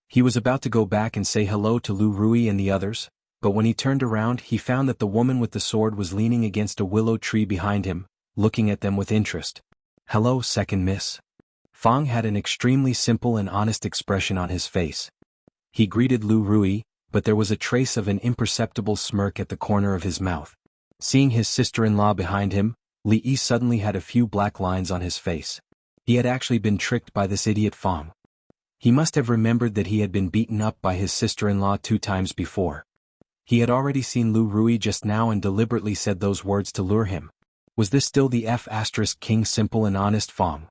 Speaker 1: He was about to go back and say hello to Lu Rui and the others, but when he turned around he found that the woman with the sword was leaning against a willow tree behind him, looking at them with interest. "Hello, second miss." Fang had an extremely simple and honest expression on his face. He greeted Lu Rui, but there was a trace of an imperceptible smirk at the corner of his mouth. Seeing his sister-in-law behind him, Li Yi suddenly had a few black lines on his face. He had actually been tricked by this idiot Fang. He must have remembered that he had been beaten up by his sister-in-law 2 times before. He had already seen Lu Rui just now and deliberately said those words to lure him. Was this still the King simple and honest Fang?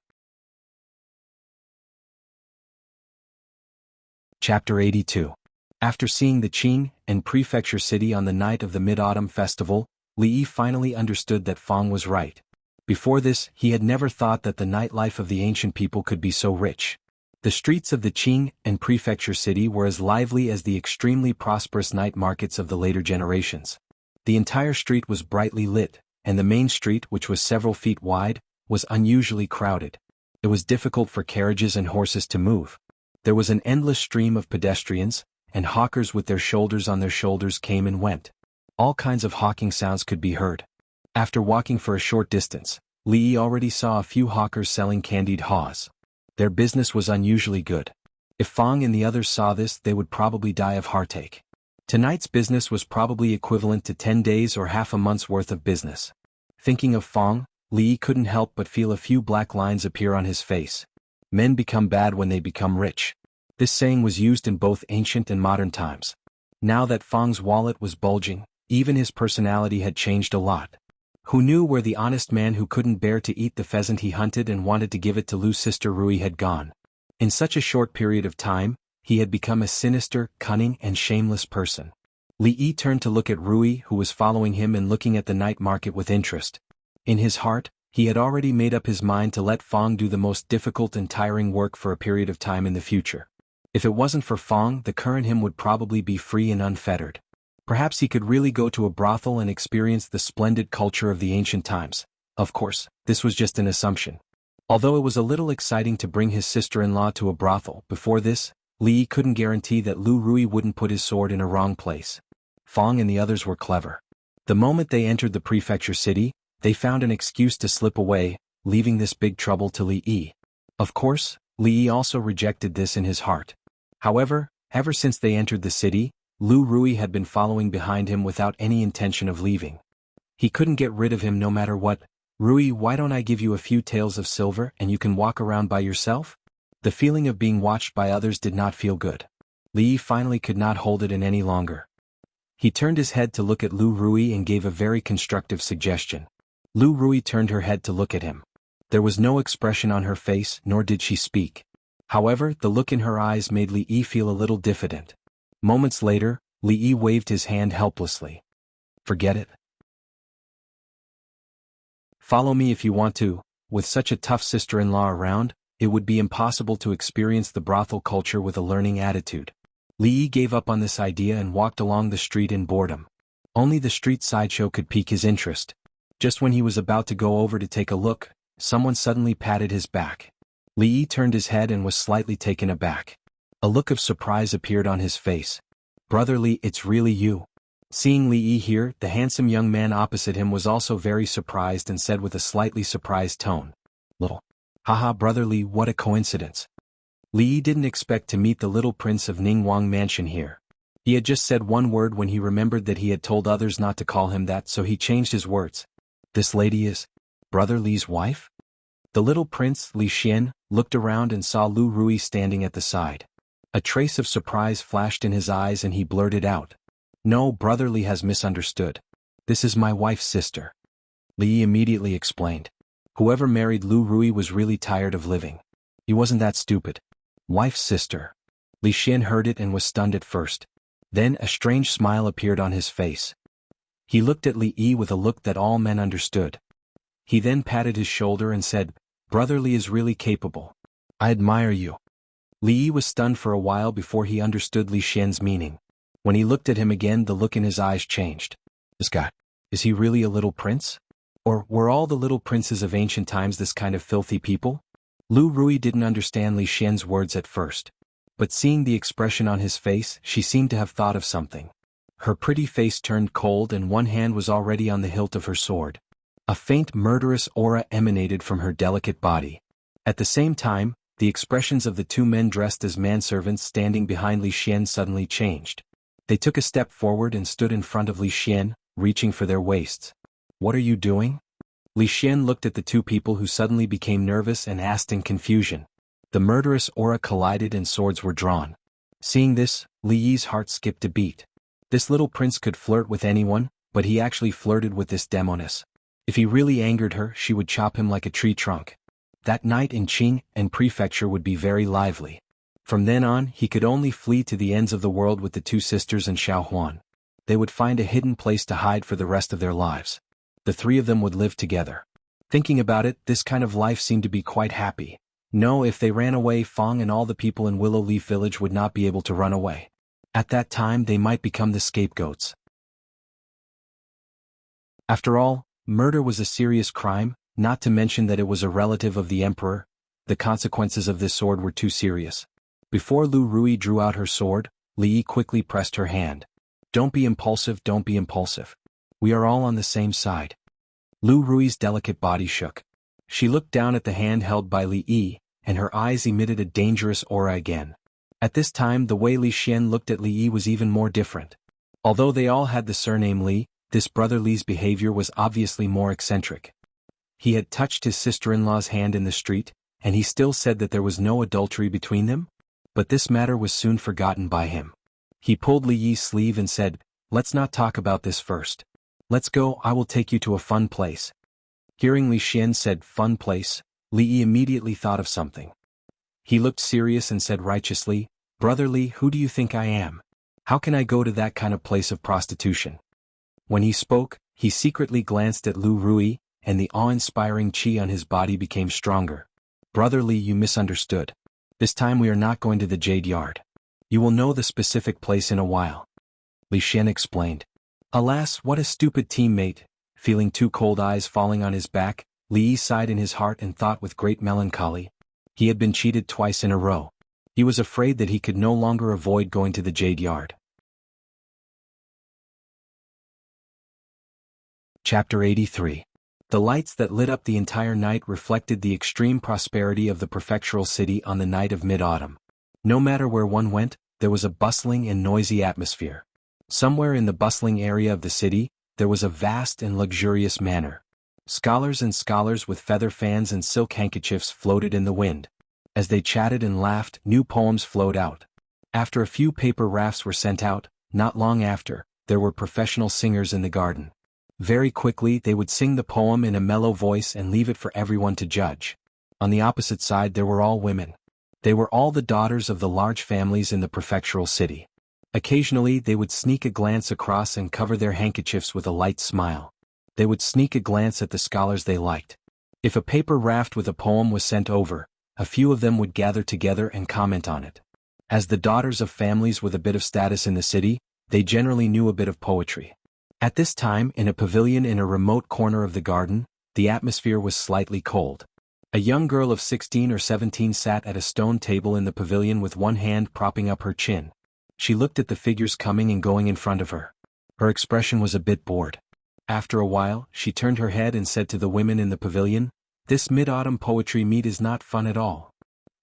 Speaker 1: Chapter 82. After seeing the Qing and prefecture city on the night of the Mid-Autumn Festival, Li Yi finally understood that Fang was right. Before this, he had never thought that the nightlife of the ancient people could be so rich. The streets of the Qing and prefecture city were as lively as the extremely prosperous night markets of the later generations. The entire street was brightly lit, and the main street, which was several feet wide, was unusually crowded. It was difficult for carriages and horses to move. There was an endless stream of pedestrians, and hawkers with their shoulders on their shoulders came and went. All kinds of hawking sounds could be heard. After walking for a short distance, Li Yi already saw a few hawkers selling candied haws. Their business was unusually good. If Fang and the others saw this, they would probably die of heartache. Tonight's business was probably equivalent to 10 days or half a month's worth of business. Thinking of Fang, Li Yi couldn't help but feel a few black lines appear on his face. Men become bad when they become rich. This saying was used in both ancient and modern times. Now that Fang's wallet was bulging, Even his personality had changed a lot. Who knew where the honest man who couldn't bear to eat the pheasant he hunted and wanted to give it to Lu's sister Rui had gone? In such a short period of time, he had become a sinister, cunning, and shameless person. Li Yi turned to look at Rui, who was following him and looking at the night market with interest. In his heart, he had already made up his mind to let Fong do the most difficult and tiring work for a period of time in the future. If it wasn't for Fong, the current him would probably be free and unfettered. Perhaps he could really go to a brothel and experience the splendid culture of the ancient times. Of course, this was just an assumption. Although it was a little exciting to bring his sister-in-law to a brothel, before this, Li Yi couldn't guarantee that Lu Rui wouldn't put his sword in a wrong place. Fong and the others were clever. The moment they entered the prefecture city, they found an excuse to slip away, leaving this big trouble to Li Yi. Of course, Li Yi also rejected this in his heart. However, ever since they entered the city, Lu Rui had been following behind him without any intention of leaving. He couldn't get rid of him no matter what. "Rui, why don't I give you a few taels of silver and you can walk around by yourself?" The feeling of being watched by others did not feel good. Li Yi finally could not hold it in any longer. He turned his head to look at Lu Rui and gave a very constructive suggestion. Lu Rui turned her head to look at him. There was no expression on her face, nor did she speak. However, the look in her eyes made Li Yi feel a little diffident. Moments later, Li Yi waved his hand helplessly. "Forget it. Follow me if you want to." With such a tough sister-in-law around, it would be impossible to experience the brothel culture with a learning attitude. Li Yi gave up on this idea and walked along the street in boredom. Only the street sideshow could pique his interest. Just when he was about to go over to take a look, someone suddenly patted his back. Li Yi turned his head and was slightly taken aback. A look of surprise appeared on his face. "Brother Li, it's really you." Seeing Li Yi here, the handsome young man opposite him was also very surprised and said with a slightly surprised tone, "Little. Haha, Brother Li, what a coincidence." Li Yi didn't expect to meet the little prince of Ningguang Mansion here. He had just said one word when he remembered that he had told others not to call him that, so he changed his words. "This lady is Brother Li's wife?" The little prince, Li Xian, looked around and saw Lu Rui standing at the side. A trace of surprise flashed in his eyes and he blurted out, "No, Brother Li has misunderstood. This is my wife's sister." Li Yi immediately explained. Whoever married Lu Rui was really tired of living. He wasn't that stupid. Wife's sister. Li Xian heard it and was stunned at first. Then a strange smile appeared on his face. He looked at Li Yi with a look that all men understood. He then patted his shoulder and said, "Brother Li is really capable. I admire you." Li Yi was stunned for a while before he understood Li Xian's meaning. When he looked at him again, the look in his eyes changed. This guy, is he really a little prince? Or were all the little princes of ancient times this kind of filthy people? Lu Rui didn't understand Li Xian's words at first. But seeing the expression on his face, she seemed to have thought of something. Her pretty face turned cold and one hand was already on the hilt of her sword. A faint murderous aura emanated from her delicate body. At the same time, the expressions of the two men dressed as manservants standing behind Li Xian suddenly changed. They took a step forward and stood in front of Li Xian, reaching for their waists. "What are you doing?" Li Xian looked at the two people who suddenly became nervous and asked in confusion. The murderous aura collided and swords were drawn. Seeing this, Li Yi's heart skipped a beat. This little prince could flirt with anyone, but he actually flirted with this demoness. If he really angered her, she would chop him like a tree trunk. That night in Qing and Prefecture would be very lively. From then on, he could only flee to the ends of the world with the two sisters and Xiao Huan. They would find a hidden place to hide for the rest of their lives. The three of them would live together. Thinking about it, this kind of life seemed to be quite happy. No, if they ran away, Fong and all the people in Willow Leaf Village would not be able to run away. At that time, they might become the scapegoats. After all, murder was a serious crime, not to mention that it was a relative of the emperor. The consequences of this sword were too serious. Before Lu Rui drew out her sword, Li Yi quickly pressed her hand. "Don't be impulsive, don't be impulsive. We are all on the same side." Lu Rui's delicate body shook. She looked down at the hand held by Li Yi, and her eyes emitted a dangerous aura again. At this time, the way Li Xian looked at Li Yi was even more different. Although they all had the surname Li, this brother Li's behavior was obviously more eccentric. He had touched his sister-in-law's hand in the street, and he still said that there was no adultery between them? But this matter was soon forgotten by him. He pulled Li Yi's sleeve and said, Let's not talk about this first. Let's go, I will take you to a fun place. Hearing Li Xian said fun place, Li Yi immediately thought of something. He looked serious and said righteously, Brother Li, who do you think I am? How can I go to that kind of place of prostitution? When he spoke, he secretly glanced at Lu Rui, and the awe-inspiring qi on his body became stronger. Brother Li, you misunderstood. This time we are not going to the Jade Yard. You will know the specific place in a while. Li Xian explained. Alas, what a stupid teammate. Feeling two cold eyes falling on his back, Li Yi sighed in his heart and thought with great melancholy. He had been cheated twice in a row. He was afraid that he could no longer avoid going to the Jade Yard. Chapter 83. The lights that lit up the entire night reflected the extreme prosperity of the prefectural city on the night of mid-autumn. No matter where one went, there was a bustling and noisy atmosphere. Somewhere in the bustling area of the city, there was a vast and luxurious manor. Scholars and scholars with feather fans and silk handkerchiefs floated in the wind. As they chatted and laughed, new poems flowed out. After a few paper rafts were sent out, not long after, there were professional singers in the garden. Very quickly they would sing the poem in a mellow voice and leave it for everyone to judge. On the opposite side there were all women. They were all the daughters of the large families in the prefectural city. Occasionally they would sneak a glance across and cover their handkerchiefs with a light smile. They would sneak a glance at the scholars they liked. If a paper raft with a poem was sent over, a few of them would gather together and comment on it. As the daughters of families with a bit of status in the city, they generally knew a bit of poetry. At this time, in a pavilion in a remote corner of the garden, the atmosphere was slightly cold. A young girl of 16 or 17 sat at a stone table in the pavilion with one hand propping up her chin. She looked at the figures coming and going in front of her. Her expression was a bit bored. After a while, she turned her head and said to the women in the pavilion, "This mid-autumn poetry meet is not fun at all."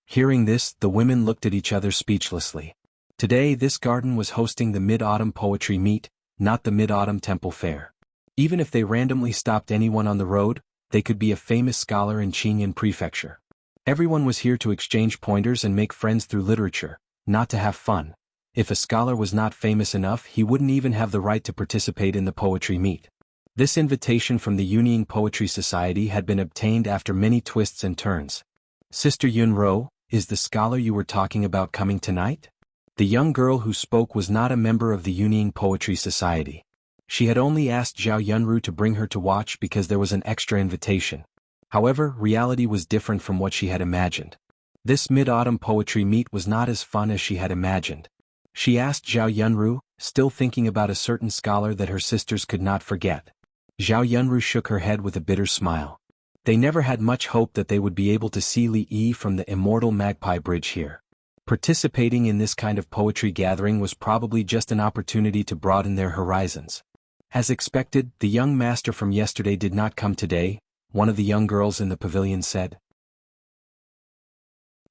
Speaker 1: Hearing this, the women looked at each other speechlessly. Today this garden was hosting the mid-autumn poetry meet, not the mid-autumn temple fair. Even if they randomly stopped anyone on the road, they could be a famous scholar in Qingyan Prefecture. Everyone was here to exchange pointers and make friends through literature, not to have fun. If a scholar was not famous enough, he wouldn't even have the right to participate in the poetry meet. This invitation from the Yunying Poetry Society had been obtained after many twists and turns. Sister Yunro, is the scholar you were talking about coming tonight? The young girl who spoke was not a member of the Yunying Poetry Society. She had only asked Zhao Yunru to bring her to watch because there was an extra invitation. However, reality was different from what she had imagined. This mid-autumn poetry meet was not as fun as she had imagined. She asked Zhao Yunru, still thinking about a certain scholar that her sisters could not forget. Zhao Yunru shook her head with a bitter smile. They never had much hope that they would be able to see Li Yi from the immortal Magpie Bridge here. Participating in this kind of poetry gathering was probably just an opportunity to broaden their horizons. As expected, the young master from yesterday did not come today, one of the young girls in the pavilion said.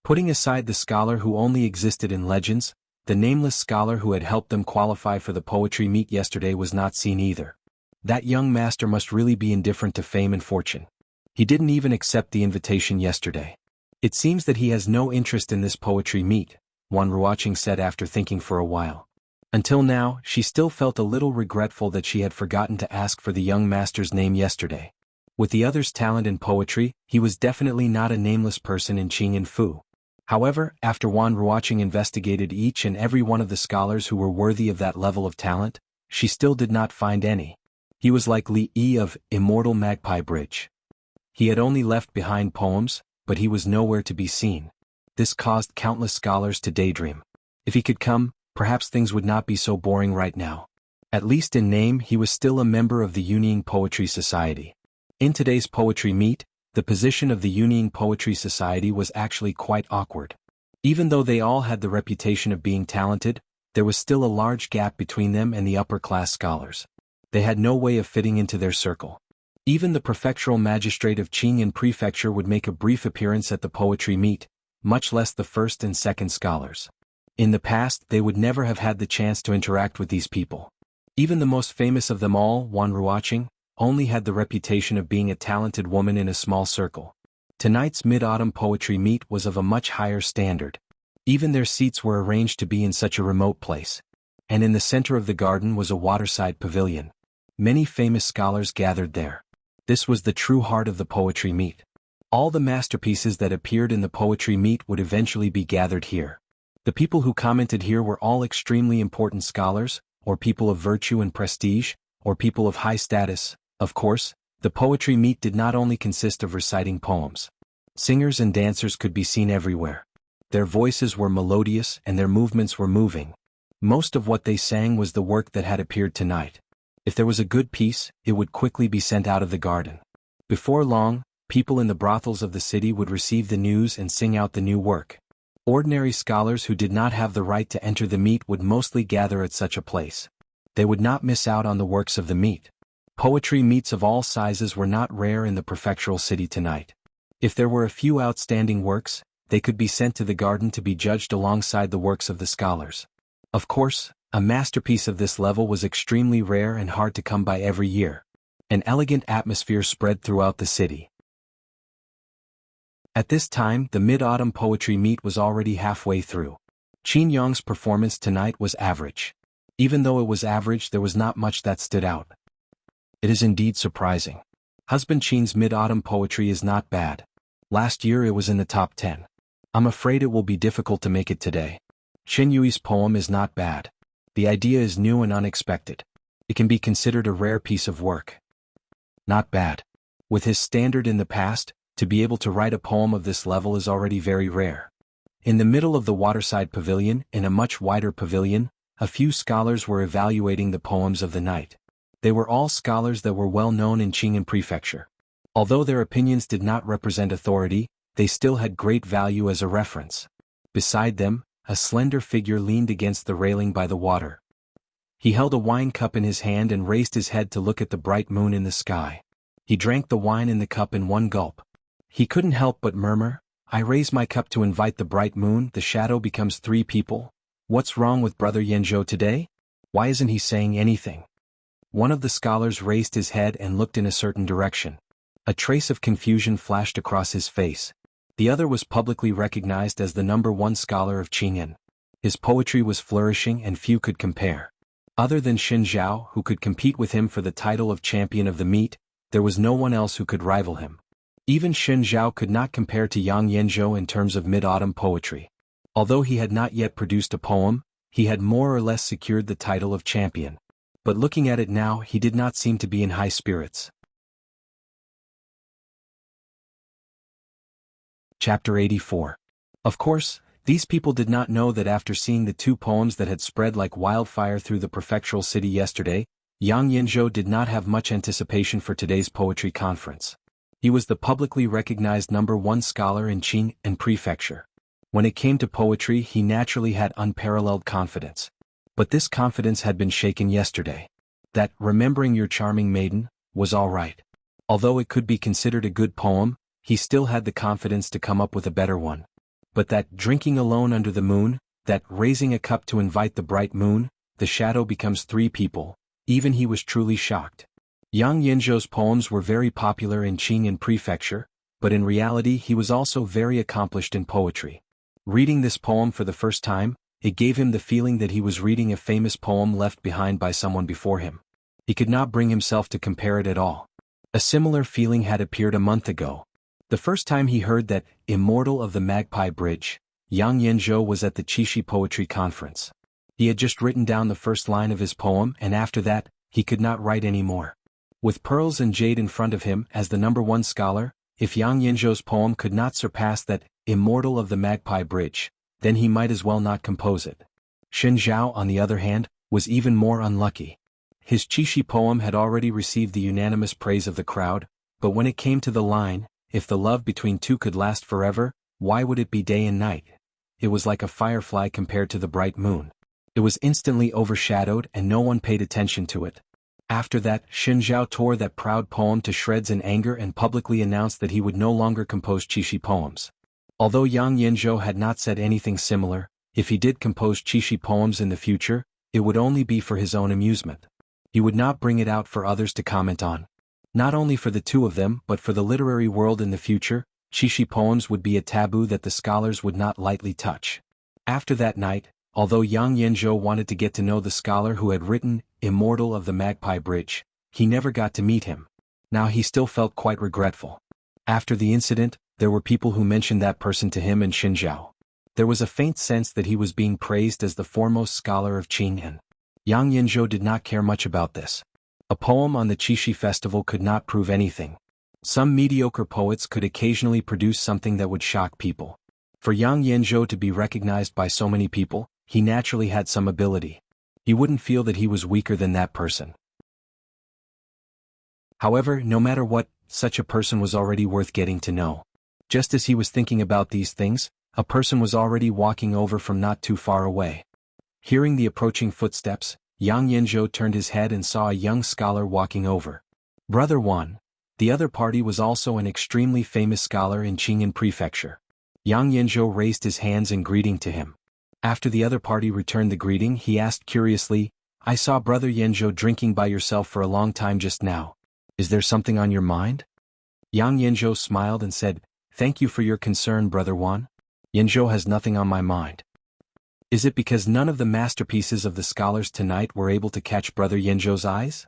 Speaker 1: Putting aside the scholar who only existed in legends, the nameless scholar who had helped them qualify for the poetry meet yesterday was not seen either. That young master must really be indifferent to fame and fortune. He didn't even accept the invitation yesterday. It seems that he has no interest in this poetry meet, Wan Ruoqing said after thinking for a while. Until now, she still felt a little regretful that she had forgotten to ask for the young master's name yesterday. With the other's talent in poetry, he was definitely not a nameless person in Qingyan Fu. However, after Wan Ruoqing investigated each and every one of the scholars who were worthy of that level of talent, she still did not find any. He was like Li Yi of Immortal Magpie Bridge. He had only left behind poems, but he was nowhere to be seen. This caused countless scholars to daydream. If he could come, perhaps things would not be so boring right now. At least in name, he was still a member of the Yunying Poetry Society. In today's poetry meet, the position of the Yunying Poetry Society was actually quite awkward. Even though they all had the reputation of being talented, there was still a large gap between them and the upper-class scholars. They had no way of fitting into their circle. Even the prefectural magistrate of Qingyan Prefecture would make a brief appearance at the poetry meet, much less the first and second scholars. In the past, they would never have had the chance to interact with these people. Even the most famous of them all, Wan Ruoqing, only had the reputation of being a talented woman in a small circle. Tonight's mid-autumn poetry meet was of a much higher standard. Even their seats were arranged to be in such a remote place. and in the center of the garden was a waterside pavilion. Many famous scholars gathered there. This was the true heart of the poetry meet. All the masterpieces that appeared in the poetry meet would eventually be gathered here. The people who commented here were all extremely important scholars, or people of virtue and prestige, or people of high status. Of course, the poetry meet did not only consist of reciting poems. Singers and dancers could be seen everywhere. Their voices were melodious and their movements were moving. Most of what they sang was the work that had appeared tonight. If there was a good piece, it would quickly be sent out of the garden. Before long, people in the brothels of the city would receive the news and sing out the new work. Ordinary scholars who did not have the right to enter the meet would mostly gather at such a place. They would not miss out on the works of the meet. Poetry meets of all sizes were not rare in the prefectural city tonight. If there were a few outstanding works, they could be sent to the garden to be judged alongside the works of the scholars. Of course, a masterpiece of this level was extremely rare and hard to come by every year. An elegant atmosphere spread throughout the city. At this time, the Mid-Autumn Poetry Meet was already halfway through. Qin Yong's performance tonight was average. Even though it was average, there was not much that stood out. It is indeed surprising. Husband Qin's Mid-Autumn poetry is not bad. Last year it was in the top 10. I'm afraid it will be difficult to make it today. Qin Yui's poem is not bad. The idea is new and unexpected. It can be considered a rare piece of work. Not bad. With his standard in the past, to be able to write a poem of this level is already very rare. In the middle of the waterside pavilion, in a much wider pavilion, a few scholars were evaluating the poems of the night. They were all scholars that were well known in Qing'an Prefecture. Although their opinions did not represent authority, they still had great value as a reference. Beside them, a slender figure leaned against the railing by the water. He held a wine cup in his hand and raised his head to look at the bright moon in the sky. He drank the wine in the cup in one gulp. He couldn't help but murmur, "I raise my cup to invite the bright moon, the shadow becomes 3 people. What's wrong with Brother Yanzhou today? Why isn't he saying anything?" One of the scholars raised his head and looked in a certain direction. A trace of confusion flashed across his face. The other was publicly recognized as the #1 scholar of Qing'an. His poetry was flourishing and few could compare. Other than Xin Zhao, who could compete with him for the title of champion of the meet, there was no one else who could rival him. Even Xin Zhao could not compare to Yang Yanzhou in terms of Mid-Autumn poetry. Although he had not yet produced a poem, he had more or less secured the title of champion. But looking at it now, he did not seem to be in high spirits. Chapter 84. Of course, these people did not know that after seeing the 2 poems that had spread like wildfire through the prefectural city yesterday, Yang Yanzhou did not have much anticipation for today's poetry conference. He was the publicly recognized #1 scholar in Qing'an Prefecture. When it came to poetry, he naturally had unparalleled confidence. But this confidence had been shaken yesterday. That "Remembering Your Charming Maiden" was all right. Although it could be considered a good poem, he still had the confidence to come up with a better one. But that "Drinking Alone Under the Moon," that "Raising a Cup to Invite the Bright Moon, the shadow becomes 3 people," even he was truly shocked. Yang Yanzhou's poems were very popular in Qing'an Prefecture, but in reality he was also very accomplished in poetry. Reading this poem for the first time, it gave him the feeling that he was reading a famous poem left behind by someone before him. He could not bring himself to compare it at all. A similar feeling had appeared a month ago. The first time he heard that "Immortal of the Magpie Bridge," Yang Yanzhou was at the Qixi Poetry Conference. He had just written down the first line of his poem and after that, he could not write any more. With pearls and jade in front of him as the #1 scholar, if Yang Yanzhou's poem could not surpass that "Immortal of the Magpie Bridge," then he might as well not compose it. Xin Zhao, on the other hand, was even more unlucky. His Qixi poem had already received the unanimous praise of the crowd, but when it came to the line, "If the love between 2 could last forever, why would it be day and night?" it was like a firefly compared to the bright moon. It was instantly overshadowed and no one paid attention to it. After that, Xin Zhao tore that proud poem to shreds in anger and publicly announced that he would no longer compose Qixi poems. Although Yang Yanzhou had not said anything similar, if he did compose Qixi poems in the future, it would only be for his own amusement. He would not bring it out for others to comment on. Not only for the 2 of them but for the literary world in the future, Qixi poems would be a taboo that the scholars would not lightly touch. After that night, Although Yang Yanzhou wanted to get to know the scholar who had written Immortal of the Magpie Bridge, he never got to meet him. Now he still felt quite regretful. After the incident, there were people who mentioned that person to him in Xinjiao. There was a faint sense that he was being praised as the foremost scholar of Qing, and Yang Yanzhou did not care much about this. A poem on the Qixi festival could not prove anything. Some mediocre poets could occasionally produce something that would shock people. For Yang Yanzhou to be recognized by so many people, he naturally had some ability. He wouldn't feel that he was weaker than that person. However, no matter what, such a person was already worth getting to know. Just as he was thinking about these things, a person was already walking over from not too far away. Hearing the approaching footsteps, Yang Yanzhou turned his head and saw a young scholar walking over. Brother Wan. The other party was also an extremely famous scholar in Qing'an Prefecture. Yang Yanzhou raised his hands in greeting to him. After the other party returned the greeting, he asked curiously, "I saw Brother Yanzhou drinking by yourself for a long time just now. Is there something on your mind?" Yang Yanzhou smiled and said, "Thank you for your concern, Brother Wan. Yanzhou has nothing on my mind." "Is it because none of the masterpieces of the scholars tonight were able to catch Brother Yanzhou's eyes?"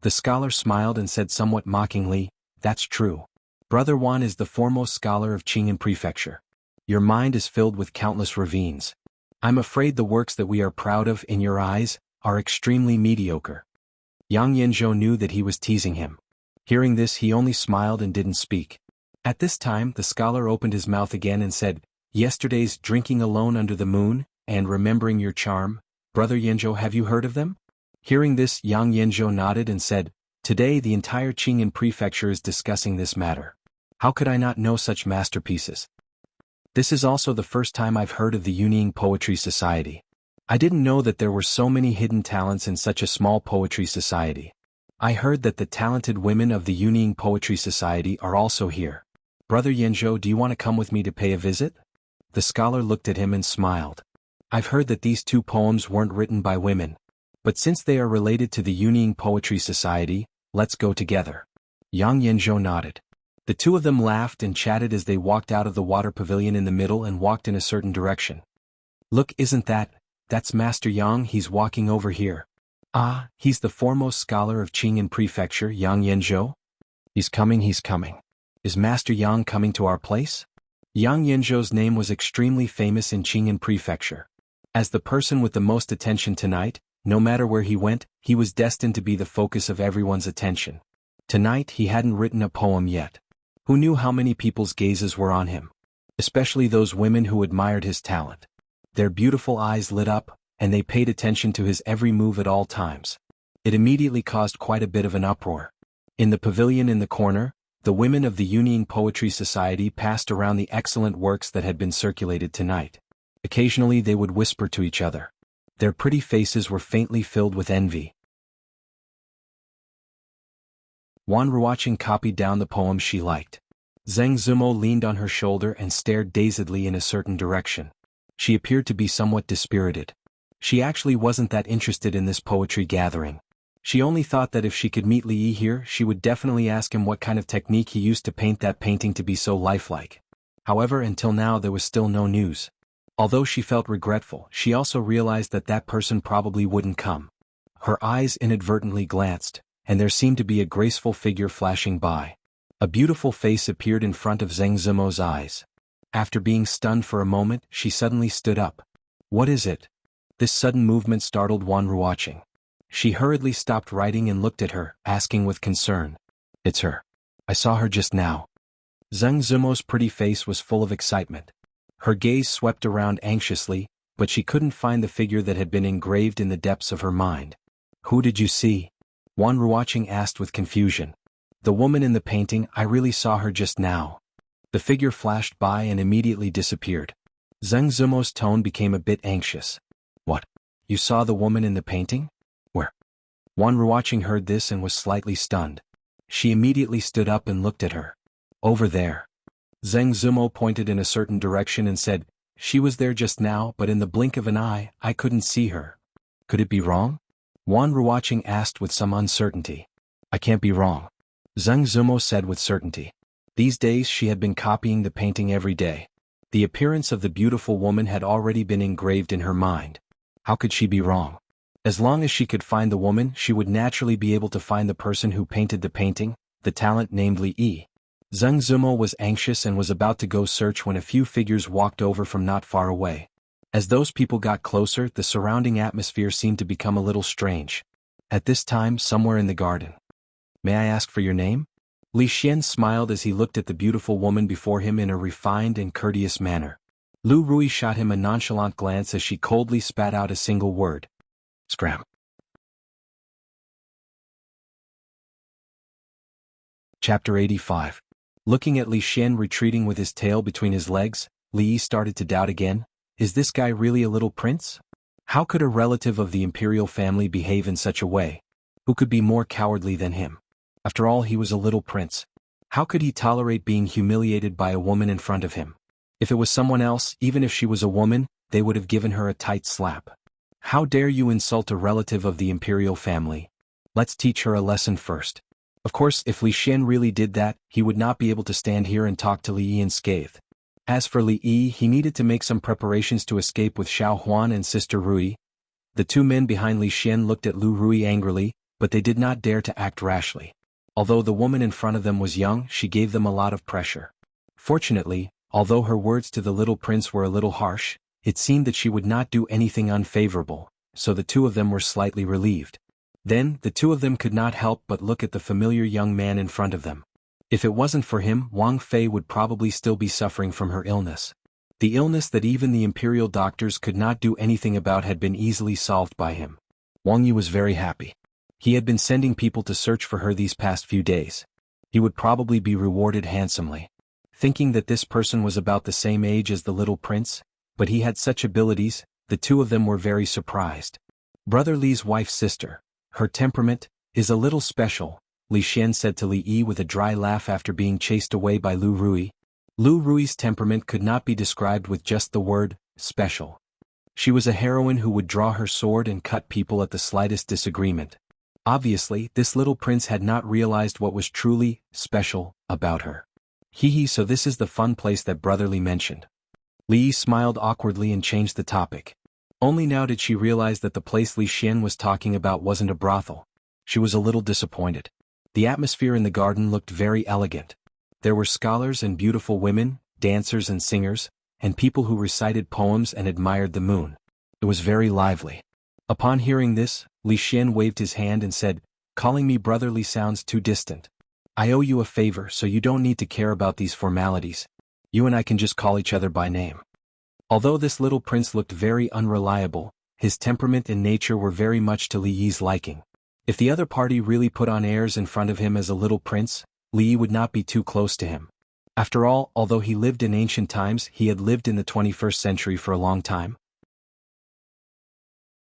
Speaker 1: The scholar smiled and said somewhat mockingly, "That's true. Brother Wan is the foremost scholar of Qing'an Prefecture. Your mind is filled with countless ravines. I'm afraid the works that we are proud of in your eyes are extremely mediocre." Yang Yanzhou knew that he was teasing him. Hearing this, he only smiled and didn't speak. At this time, the scholar opened his mouth again and said, "Yesterday's Drinking Alone Under the Moon, and Remembering Your Charm, Brother Yanzhou, have you heard of them?" Hearing this, Yang Yanzhou nodded and said, "Today the entire Qing'an Prefecture is discussing this matter. How could I not know such masterpieces? This is also the first time I've heard of the Yunying Poetry Society. I didn't know that there were so many hidden talents in such a small poetry society. I heard that the talented women of the Yunying Poetry Society are also here. Brother Yanzhou, do you want to come with me to pay a visit?" The scholar looked at him and smiled. "I've heard that these two poems weren't written by women. But since they are related to the Yunying Poetry Society, let's go together." Yang Yanzhou nodded. The two of them laughed and chatted as they walked out of the water pavilion in the middle and walked in a certain direction. "Look, that's Master Yang, he's walking over here." "Ah, he's the foremost scholar of Qing'an Prefecture, Yang Yanzhou? He's coming. Is Master Yang coming to our place?" Yang Yanzhou's name was extremely famous in Qing'an Prefecture. As the person with the most attention tonight, no matter where he went, he was destined to be the focus of everyone's attention. Tonight he hadn't written a poem yet. Who knew how many people's gazes were on him? Especially those women who admired his talent. Their beautiful eyes lit up, and they paid attention to his every move at all times. It immediately caused quite a bit of an uproar. In the pavilion in the corner, the women of the Yunying Poetry Society passed around the excellent works that had been circulated tonight. Occasionally they would whisper to each other. Their pretty faces were faintly filled with envy. Wan Ruoqing copied down the poem she liked. Zheng Zumo leaned on her shoulder and stared dazedly in a certain direction. She appeared to be somewhat dispirited. She actually wasn't that interested in this poetry gathering. She only thought that if she could meet Li Yi here, she would definitely ask him what kind of technique he used to paint that painting to be so lifelike. However, until now there was still no news. Although she felt regretful, she also realized that that person probably wouldn't come. Her eyes inadvertently glanced, and there seemed to be a graceful figure flashing by. A beautiful face appeared in front of Zheng Zimo's eyes. After being stunned for a moment, she suddenly stood up. "What is it?" This sudden movement startled Wan Ruoqing. She hurriedly stopped writing and looked at her, asking with concern, "It's her. I saw her just now." Zheng Zimo's pretty face was full of excitement. Her gaze swept around anxiously, but she couldn't find the figure that had been engraved in the depths of her mind. "Who did you see?" Wan Ruoqing asked with confusion. "The woman in the painting, I really saw her just now." The figure flashed by and immediately disappeared. Zheng Zimo's tone became a bit anxious. "What? You saw the woman in the painting? Where?" Wan Ruoqing heard this and was slightly stunned. She immediately stood up and looked at her. "Over there." Zheng Zimo pointed in a certain direction and said, "She was there just now, but in the blink of an eye, I couldn't see her. Could it be wrong?" Wan Ruoqing asked with some uncertainty. "I can't be wrong," Zheng Zimo said with certainty. These days she had been copying the painting every day. The appearance of the beautiful woman had already been engraved in her mind. How could she be wrong? As long as she could find the woman, she would naturally be able to find the person who painted the painting, the talent named Li Yi. Zheng Zumo was anxious and was about to go search when a few figures walked over from not far away. As those people got closer, the surrounding atmosphere seemed to become a little strange. At this time, somewhere in the garden. May I ask for your name? Li Xian smiled as he looked at the beautiful woman before him in a refined and courteous manner. Lu Rui shot him a nonchalant glance as she coldly spat out a single word. Scram. Chapter 85. Looking at Li Xian retreating with his tail between his legs, Li Yi started to doubt again. Is this guy really a little prince? How could a relative of the imperial family behave in such a way? Who could be more cowardly than him? After all, he was a little prince. How could he tolerate being humiliated by a woman in front of him? If it was someone else, even if she was a woman, they would have given her a tight slap. How dare you insult a relative of the imperial family? Let's teach her a lesson first. Of course, if Li Xian really did that, he would not be able to stand here and talk to Li Yi unscathed. As for Li Yi, he needed to make some preparations to escape with Xiao Huan and Sister Rui. The two men behind Li Xian looked at Lu Rui angrily, but they did not dare to act rashly. Although the woman in front of them was young, she gave them a lot of pressure. Fortunately, although her words to the little prince were a little harsh, it seemed that she would not do anything unfavorable, so the two of them were slightly relieved. Then, the two of them could not help but look at the familiar young man in front of them. If it wasn't for him, Wang Fei would probably still be suffering from her illness. The illness that even the imperial doctors could not do anything about had been easily solved by him. Wang Yi was very happy. He had been sending people to search for her these past few days. He would probably be rewarded handsomely. Thinking that this person was about the same age as the little prince, but he had such abilities, the two of them were very surprised. Brother Li's wife's sister. Her temperament is a little special, Li Xian said to Li Yi with a dry laugh after being chased away by Lu Rui. Lu Rui's temperament could not be described with just the word, special. She was a heroine who would draw her sword and cut people at the slightest disagreement. Obviously, this little prince had not realized what was truly special about her. Hee, so this is the fun place that Brother Li mentioned. Li Yi smiled awkwardly and changed the topic. Only now did she realize that the place Li Xian was talking about wasn't a brothel. She was a little disappointed. The atmosphere in the garden looked very elegant. There were scholars and beautiful women, dancers and singers, and people who recited poems and admired the moon. It was very lively. Upon hearing this, Li Xian waved his hand and said, "Calling me Brother Li sounds too distant. I owe you a favor, so you don't need to care about these formalities. You and I can just call each other by name." Although this little prince looked very unreliable, his temperament and nature were very much to Li Yi's liking. If the other party really put on airs in front of him as a little prince, Li Yi would not be too close to him. After all, although he lived in ancient times, he had lived in the 21st century for a long time.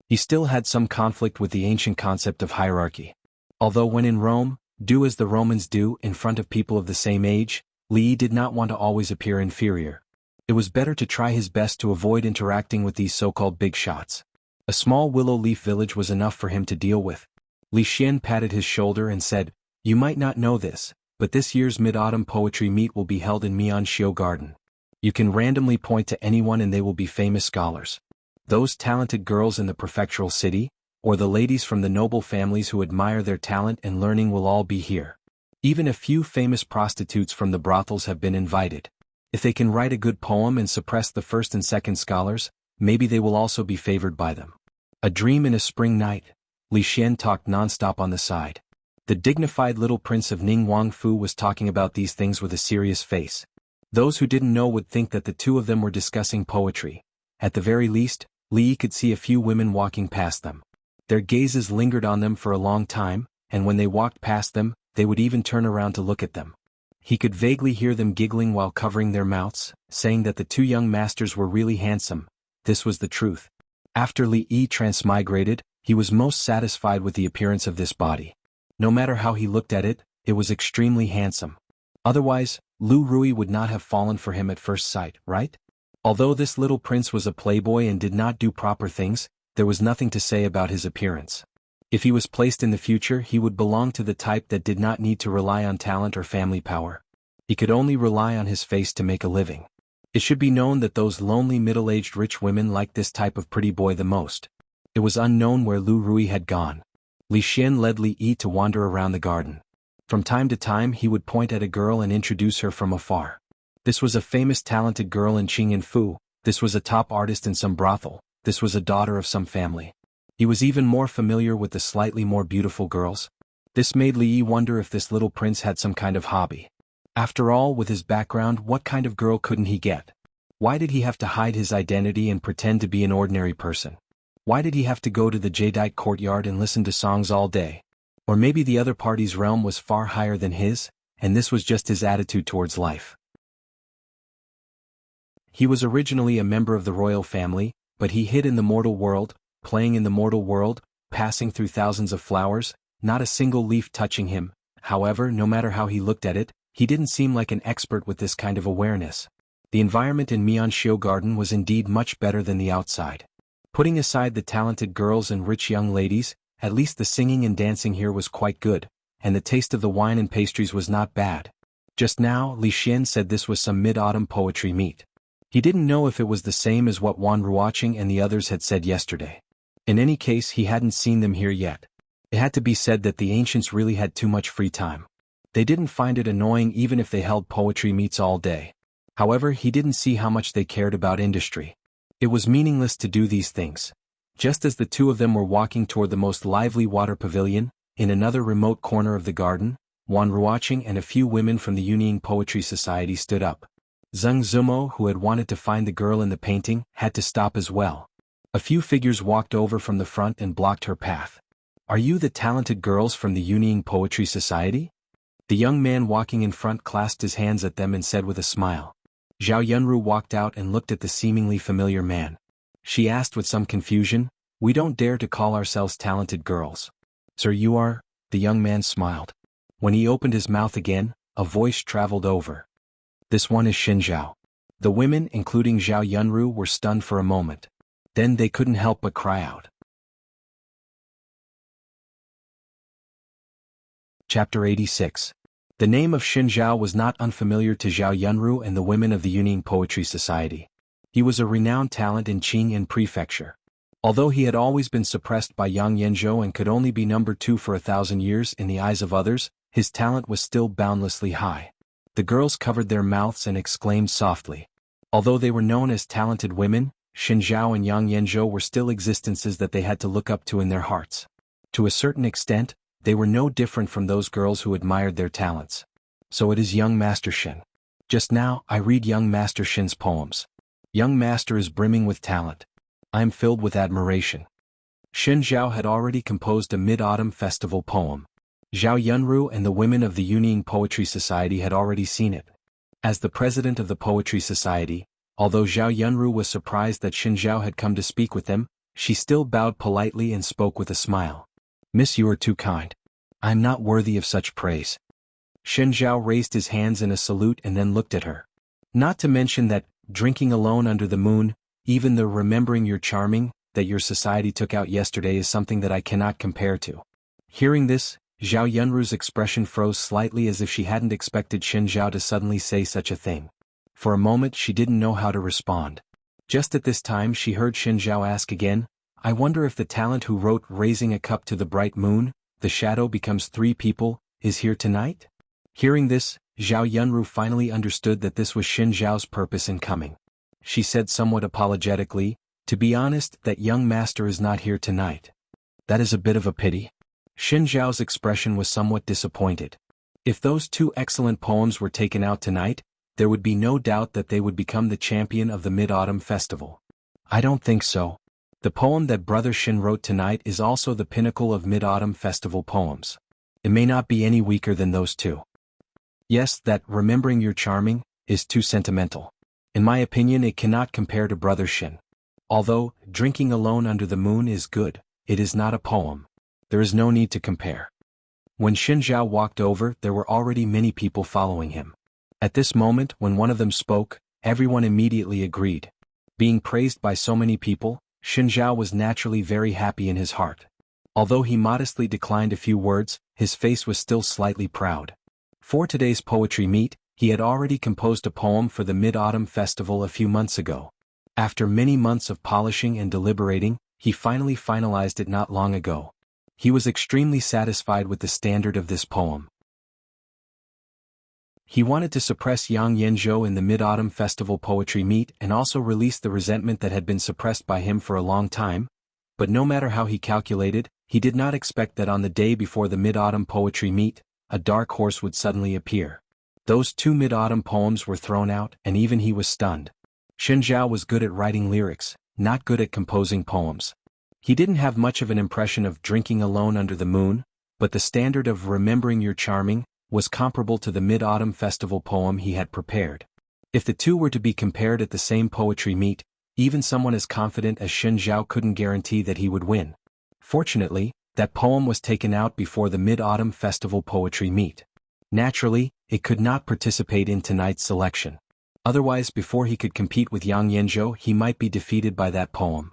Speaker 1: He still had some conflict with the ancient concept of hierarchy. Although when in Rome, do as the Romans do in front of people of the same age, Li Yi did not want to always appear inferior. It was better to try his best to avoid interacting with these so-called big shots. A small willow leaf village was enough for him to deal with. Li Xian patted his shoulder and said, "You might not know this, but this year's Mid-Autumn Poetry Meet will be held in Mianxiu Garden. You can randomly point to anyone and they will be famous scholars. Those talented girls in the prefectural city, or the ladies from the noble families who admire their talent and learning will all be here. Even a few famous prostitutes from the brothels have been invited. If they can write a good poem and suppress the first and second scholars, maybe they will also be favored by them." A dream in a spring night, Li Xian talked non-stop on the side. The dignified little prince of Ning Wangfu was talking about these things with a serious face. Those who didn't know would think that the two of them were discussing poetry. At the very least, Li Yi could see a few women walking past them. Their gazes lingered on them for a long time, and when they walked past them, they would even turn around to look at them. He could vaguely hear them giggling while covering their mouths, saying that the two young masters were really handsome. This was the truth. After Li Yi transmigrated, he was most satisfied with the appearance of this body. No matter how he looked at it, it was extremely handsome. Otherwise, Lu Rui would not have fallen for him at first sight, right? Although this little prince was a playboy and did not do proper things, there was nothing to say about his appearance. If he was placed in the future, he would belong to the type that did not need to rely on talent or family power. He could only rely on his face to make a living. It should be known that those lonely middle-aged rich women like this type of pretty boy the most. It was unknown where Lu Rui had gone. Li Xian led Li Yi to wander around the garden. From time to time he would point at a girl and introduce her from afar. This was a famous talented girl in Qingyan Fu, this was a top artist in some brothel, this was a daughter of some family. He was even more familiar with the slightly more beautiful girls. This made Li Yi wonder if this little prince had some kind of hobby. After all, with his background, what kind of girl couldn't he get? Why did he have to hide his identity and pretend to be an ordinary person? Why did he have to go to the jadeite courtyard and listen to songs all day? Or maybe the other party's realm was far higher than his, and this was just his attitude towards life. He was originally a member of the royal family, but he hid in the mortal world, playing in the mortal world, passing through thousands of flowers, not a single leaf touching him. However, no matter how he looked at it, he didn't seem like an expert with this kind of awareness. The environment in Mianxiu Garden was indeed much better than the outside. Putting aside the talented girls and rich young ladies, at least the singing and dancing here was quite good, and the taste of the wine and pastries was not bad. Just now, Li Xian said this was some mid-autumn poetry meet. He didn't know if it was the same as what Wan Ruoqing and the others had said yesterday. In any case, he hadn't seen them here yet. It had to be said that the ancients really had too much free time. They didn't find it annoying even if they held poetry meets all day. However, he didn't see how much they cared about industry. It was meaningless to do these things. Just as the two of them were walking toward the most lively water pavilion, in another remote corner of the garden, Wan Ruoqing and a few women from the Yunying Poetry Society stood up. Zheng Zumo, who had wanted to find the girl in the painting, had to stop as well. A few figures walked over from the front and blocked her path. "Are you the talented girls from the Yunying Poetry Society?" The young man walking in front clasped his hands at them and said with a smile. Zhao Yunru walked out and looked at the seemingly familiar man. She asked with some confusion, "We don't dare to call ourselves talented girls." "Sir, you are?" The young man smiled. When he opened his mouth again, a voice traveled over. "This one is Xin Zhao." The women, including Zhao Yunru, were stunned for a moment. Then they couldn't help but cry out. Chapter 86. The name of Xin Zhao was not unfamiliar to Zhao Yunru and the women of the Yunying Poetry Society. He was a renowned talent in Qingyan Prefecture. Although he had always been suppressed by Yang Yanzhou and could only be number 2 for 1,000 years in the eyes of others, his talent was still boundlessly high. The girls covered their mouths and exclaimed softly. Although they were known as talented women, Xin Zhao and Yang Yanzhou were still existences that they had to look up to in their hearts. To a certain extent, they were no different from those girls who admired their talents. "So it is young Master Xin. Just now, I read young Master Xin's poems. Young Master is brimming with talent. I am filled with admiration." Xin Zhao had already composed a mid-autumn festival poem. Zhao Yunru and the women of the Yunying Poetry Society had already seen it. As the president of the Poetry Society, although Zhao Yunru was surprised that Xin Zhao had come to speak with them, she still bowed politely and spoke with a smile. "Miss, you are too kind. I am not worthy of such praise." Xin Zhao raised his hands in a salute and then looked at her. "Not to mention that, drinking alone under the moon, even the remembering you're charming, that your society took out yesterday is something that I cannot compare to." Hearing this, Zhao Yunru's expression froze slightly as if she hadn't expected Xin Zhao to suddenly say such a thing. For a moment she didn't know how to respond. Just at this time she heard Xin Zhao ask again, "I wonder if the talent who wrote 'Raising a Cup to the Bright Moon, the shadow becomes 3 people, is here tonight?'" Hearing this, Zhao Yunru finally understood that this was Xin Zhao's purpose in coming. She said somewhat apologetically, "To be honest, that young master is not here tonight." "That is a bit of a pity." Xin Zhao's expression was somewhat disappointed. If those 2 excellent poems were taken out tonight, there would be no doubt that they would become the champion of the Mid-Autumn Festival. "I don't think so. The poem that Brother Xin wrote tonight is also the pinnacle of Mid-Autumn Festival poems. It may not be any weaker than those 2. Yes, that 'Remembering You're Charming' is too sentimental. In my opinion it cannot compare to Brother Xin. Although, 'Drinking Alone Under the Moon' is good, it is not a poem. There is no need to compare." When Xin Zhao walked over, there were already many people following him. At this moment, when one of them spoke, everyone immediately agreed. Being praised by so many people, Xin Zhao was naturally very happy in his heart. Although he modestly declined a few words, his face was still slightly proud. For today's poetry meet, he had already composed a poem for the Mid-Autumn Festival a few months ago. After many months of polishing and deliberating, he finally finalized it not long ago. He was extremely satisfied with the standard of this poem. He wanted to suppress Yang Yanzhou in the Mid-Autumn Festival poetry meet and also release the resentment that had been suppressed by him for a long time, but no matter how he calculated, he did not expect that on the day before the Mid-Autumn poetry meet, a dark horse would suddenly appear. Those 2 Mid-Autumn poems were thrown out, and even he was stunned. Shen Zhao was good at writing lyrics, not good at composing poems. He didn't have much of an impression of Drinking Alone Under the Moon, but the standard of Remembering You're Charming was comparable to the Mid-Autumn Festival poem he had prepared. If the two were to be compared at the same poetry meet, even someone as confident as Shen Zhao couldn't guarantee that he would win. Fortunately, that poem was taken out before the Mid-Autumn Festival poetry meet. Naturally, it could not participate in tonight's selection. Otherwise, before he could compete with Yang Yanzhou, he might be defeated by that poem.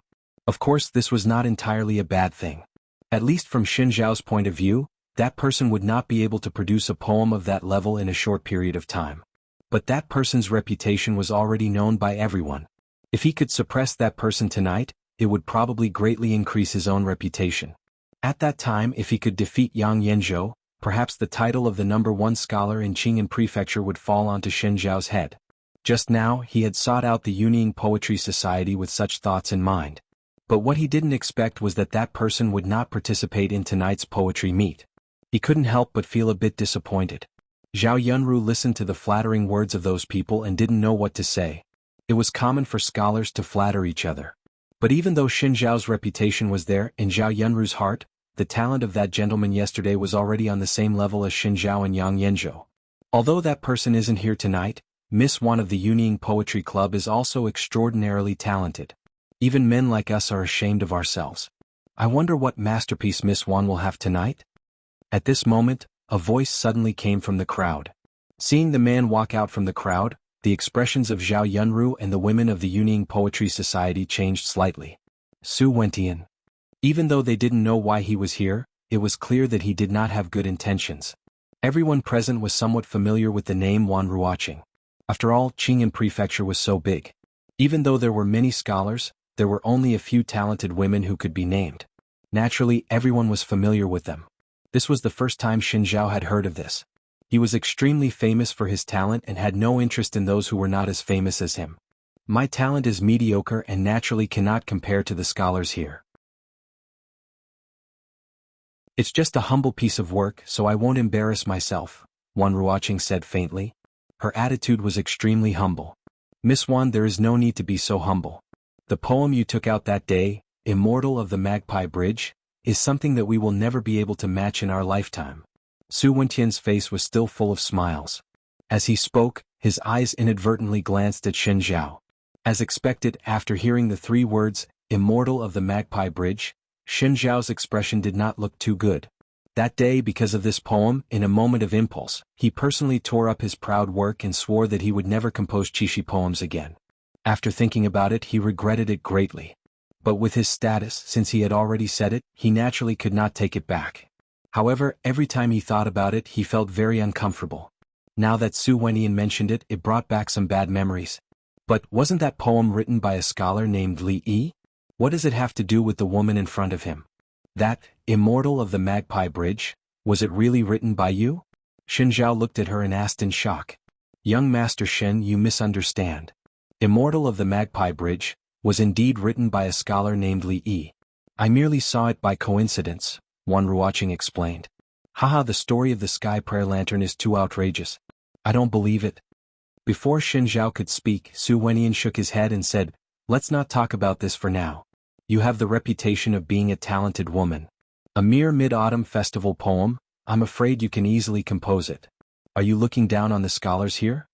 Speaker 1: Of course, this was not entirely a bad thing. At least from Shen Zhao's point of view, that person would not be able to produce a poem of that level in a short period of time. But that person's reputation was already known by everyone. If he could suppress that person tonight, it would probably greatly increase his own reputation. At that time, if he could defeat Yang Yanzhou, perhaps the title of the #1 scholar in Qing'an Prefecture would fall onto Shen Zhao's head. Just now, he had sought out the Yunying Poetry Society with such thoughts in mind. But what he didn't expect was that that person would not participate in tonight's poetry meet. He couldn't help but feel a bit disappointed. Zhao Yunru listened to the flattering words of those people and didn't know what to say. It was common for scholars to flatter each other. But even though Shen Zhao's reputation was there in Zhao Yunru's heart, the talent of that gentleman yesterday was already on the same level as Shen Zhao and Yang Yanzhou. Although that person isn't here tonight, Miss Wan of the Yunying Poetry Club is also extraordinarily talented. Even men like us are ashamed of ourselves. I wonder what masterpiece Miss Wan will have tonight? At this moment, a voice suddenly came from the crowd. Seeing the man walk out from the crowd, the expressions of Zhao Yunru and the women of the Yunying Poetry Society changed slightly. Su Wentian. Even though they didn't know why he was here, it was clear that he did not have good intentions. Everyone present was somewhat familiar with the name Wan Ruoqing. After all, Qing'an Prefecture was so big. Even though there were many scholars, there were only a few talented women who could be named. Naturally, everyone was familiar with them. This was the first time Shen Zhao had heard of this. He was extremely famous for his talent and had no interest in those who were not as famous as him. My talent is mediocre and naturally cannot compare to the scholars here. It's just a humble piece of work, so I won't embarrass myself, Wan Ruoqing said faintly. Her attitude was extremely humble. Miss Wan, there is no need to be so humble. The poem you took out that day, Immortal of the Magpie Bridge, is something that we will never be able to match in our lifetime. Su Wentian's face was still full of smiles. As he spoke, his eyes inadvertently glanced at Shen Zhao. As expected, after hearing the 3 words, Immortal of the Magpie Bridge, Shen Zhao's expression did not look too good. That day, because of this poem, in a moment of impulse, he personally tore up his proud work and swore that he would never compose Qixi poems again. After thinking about it, he regretted it greatly. But with his status, since he had already said it, he naturally could not take it back. However, every time he thought about it, he felt very uncomfortable. Now that Su Wentian mentioned it, it brought back some bad memories. But wasn't that poem written by a scholar named Li Yi? What does it have to do with the woman in front of him? That, Immortal of the Magpie Bridge, was it really written by you? Shen Zhao looked at her and asked in shock. Young Master Shen, you misunderstand. Immortal of the Magpie Bridge was indeed written by a scholar named Li Yi. I merely saw it by coincidence, Wan Ruoqing explained. Haha, the story of the sky prayer lantern is too outrageous. I don't believe it. Before Shen Zhao could speak, Su Wentian shook his head and said, let's not talk about this for now. You have the reputation of being a talented woman. A mere Mid-Autumn Festival poem, I'm afraid you can easily compose it. Are you looking down on the scholars here?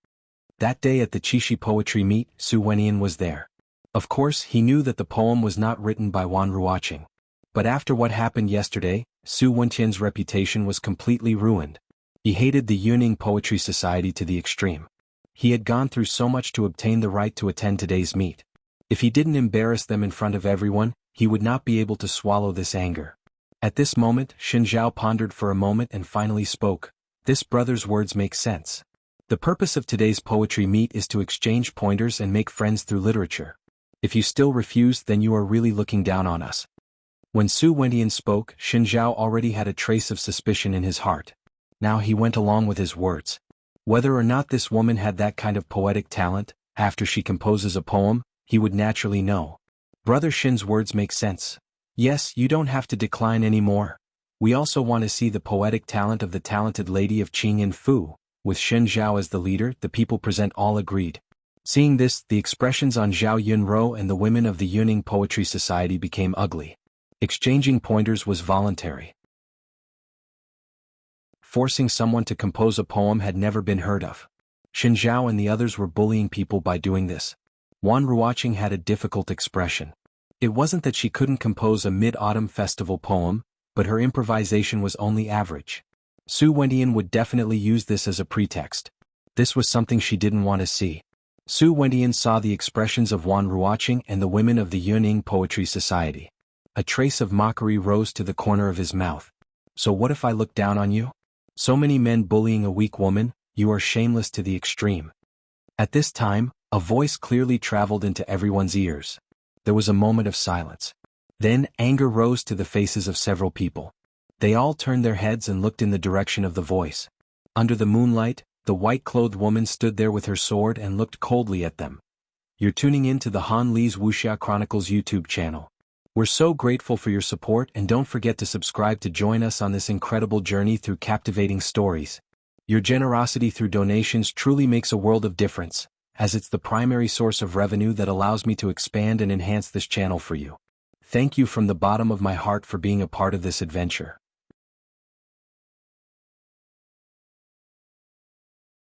Speaker 1: That day at the Qixi poetry meet, Su Wentian was there. Of course, he knew that the poem was not written by Wan Ruoqing. But after what happened yesterday, Su Wentian's reputation was completely ruined. He hated the Yunying Poetry Society to the extreme. He had gone through so much to obtain the right to attend today's meet. If he didn't embarrass them in front of everyone, he would not be able to swallow this anger. At this moment, Shen Zhao pondered for a moment and finally spoke. This brother's words make sense. The purpose of today's poetry meet is to exchange pointers and make friends through literature. If you still refuse, then you are really looking down on us. When Su Wendian spoke, Xin Zhao already had a trace of suspicion in his heart. Now he went along with his words. Whether or not this woman had that kind of poetic talent, after she composes a poem, he would naturally know. Brother Xin's words make sense. Yes, you don't have to decline anymore. We also want to see the poetic talent of the talented lady of Qing and Fu. With Xin Zhao as the leader, the people present all agreed. Seeing this, the expressions on Zhao Yunro and the women of the Yuning Poetry Society became ugly. Exchanging pointers was voluntary. Forcing someone to compose a poem had never been heard of. Xin Zhao and the others were bullying people by doing this. Wan Ruoqing had a difficult expression. It wasn't that she couldn't compose a mid-autumn festival poem, but her improvisation was only average. Su Wendian would definitely use this as a pretext. This was something she didn't want to see. Su Wendian saw the expressions of Wan Ruoqing and the women of the Yuning Poetry Society. A trace of mockery rose to the corner of his mouth. So what if I look down on you? So many men bullying a weak woman, you are shameless to the extreme. At this time, a voice clearly traveled into everyone's ears. There was a moment of silence. Then anger rose to the faces of several people. They all turned their heads and looked in the direction of the voice. Under the moonlight, the white-clothed woman stood there with her sword and looked coldly at them. You're tuning in to the Han Li's Wuxia Chronicles YouTube channel. We're so grateful for your support, and don't forget to subscribe to join us on this incredible journey through captivating stories. Your generosity through donations truly makes a world of difference, as it's the primary source of revenue that allows me to expand and enhance this channel for you. Thank you from the bottom of my heart for being a part of this adventure.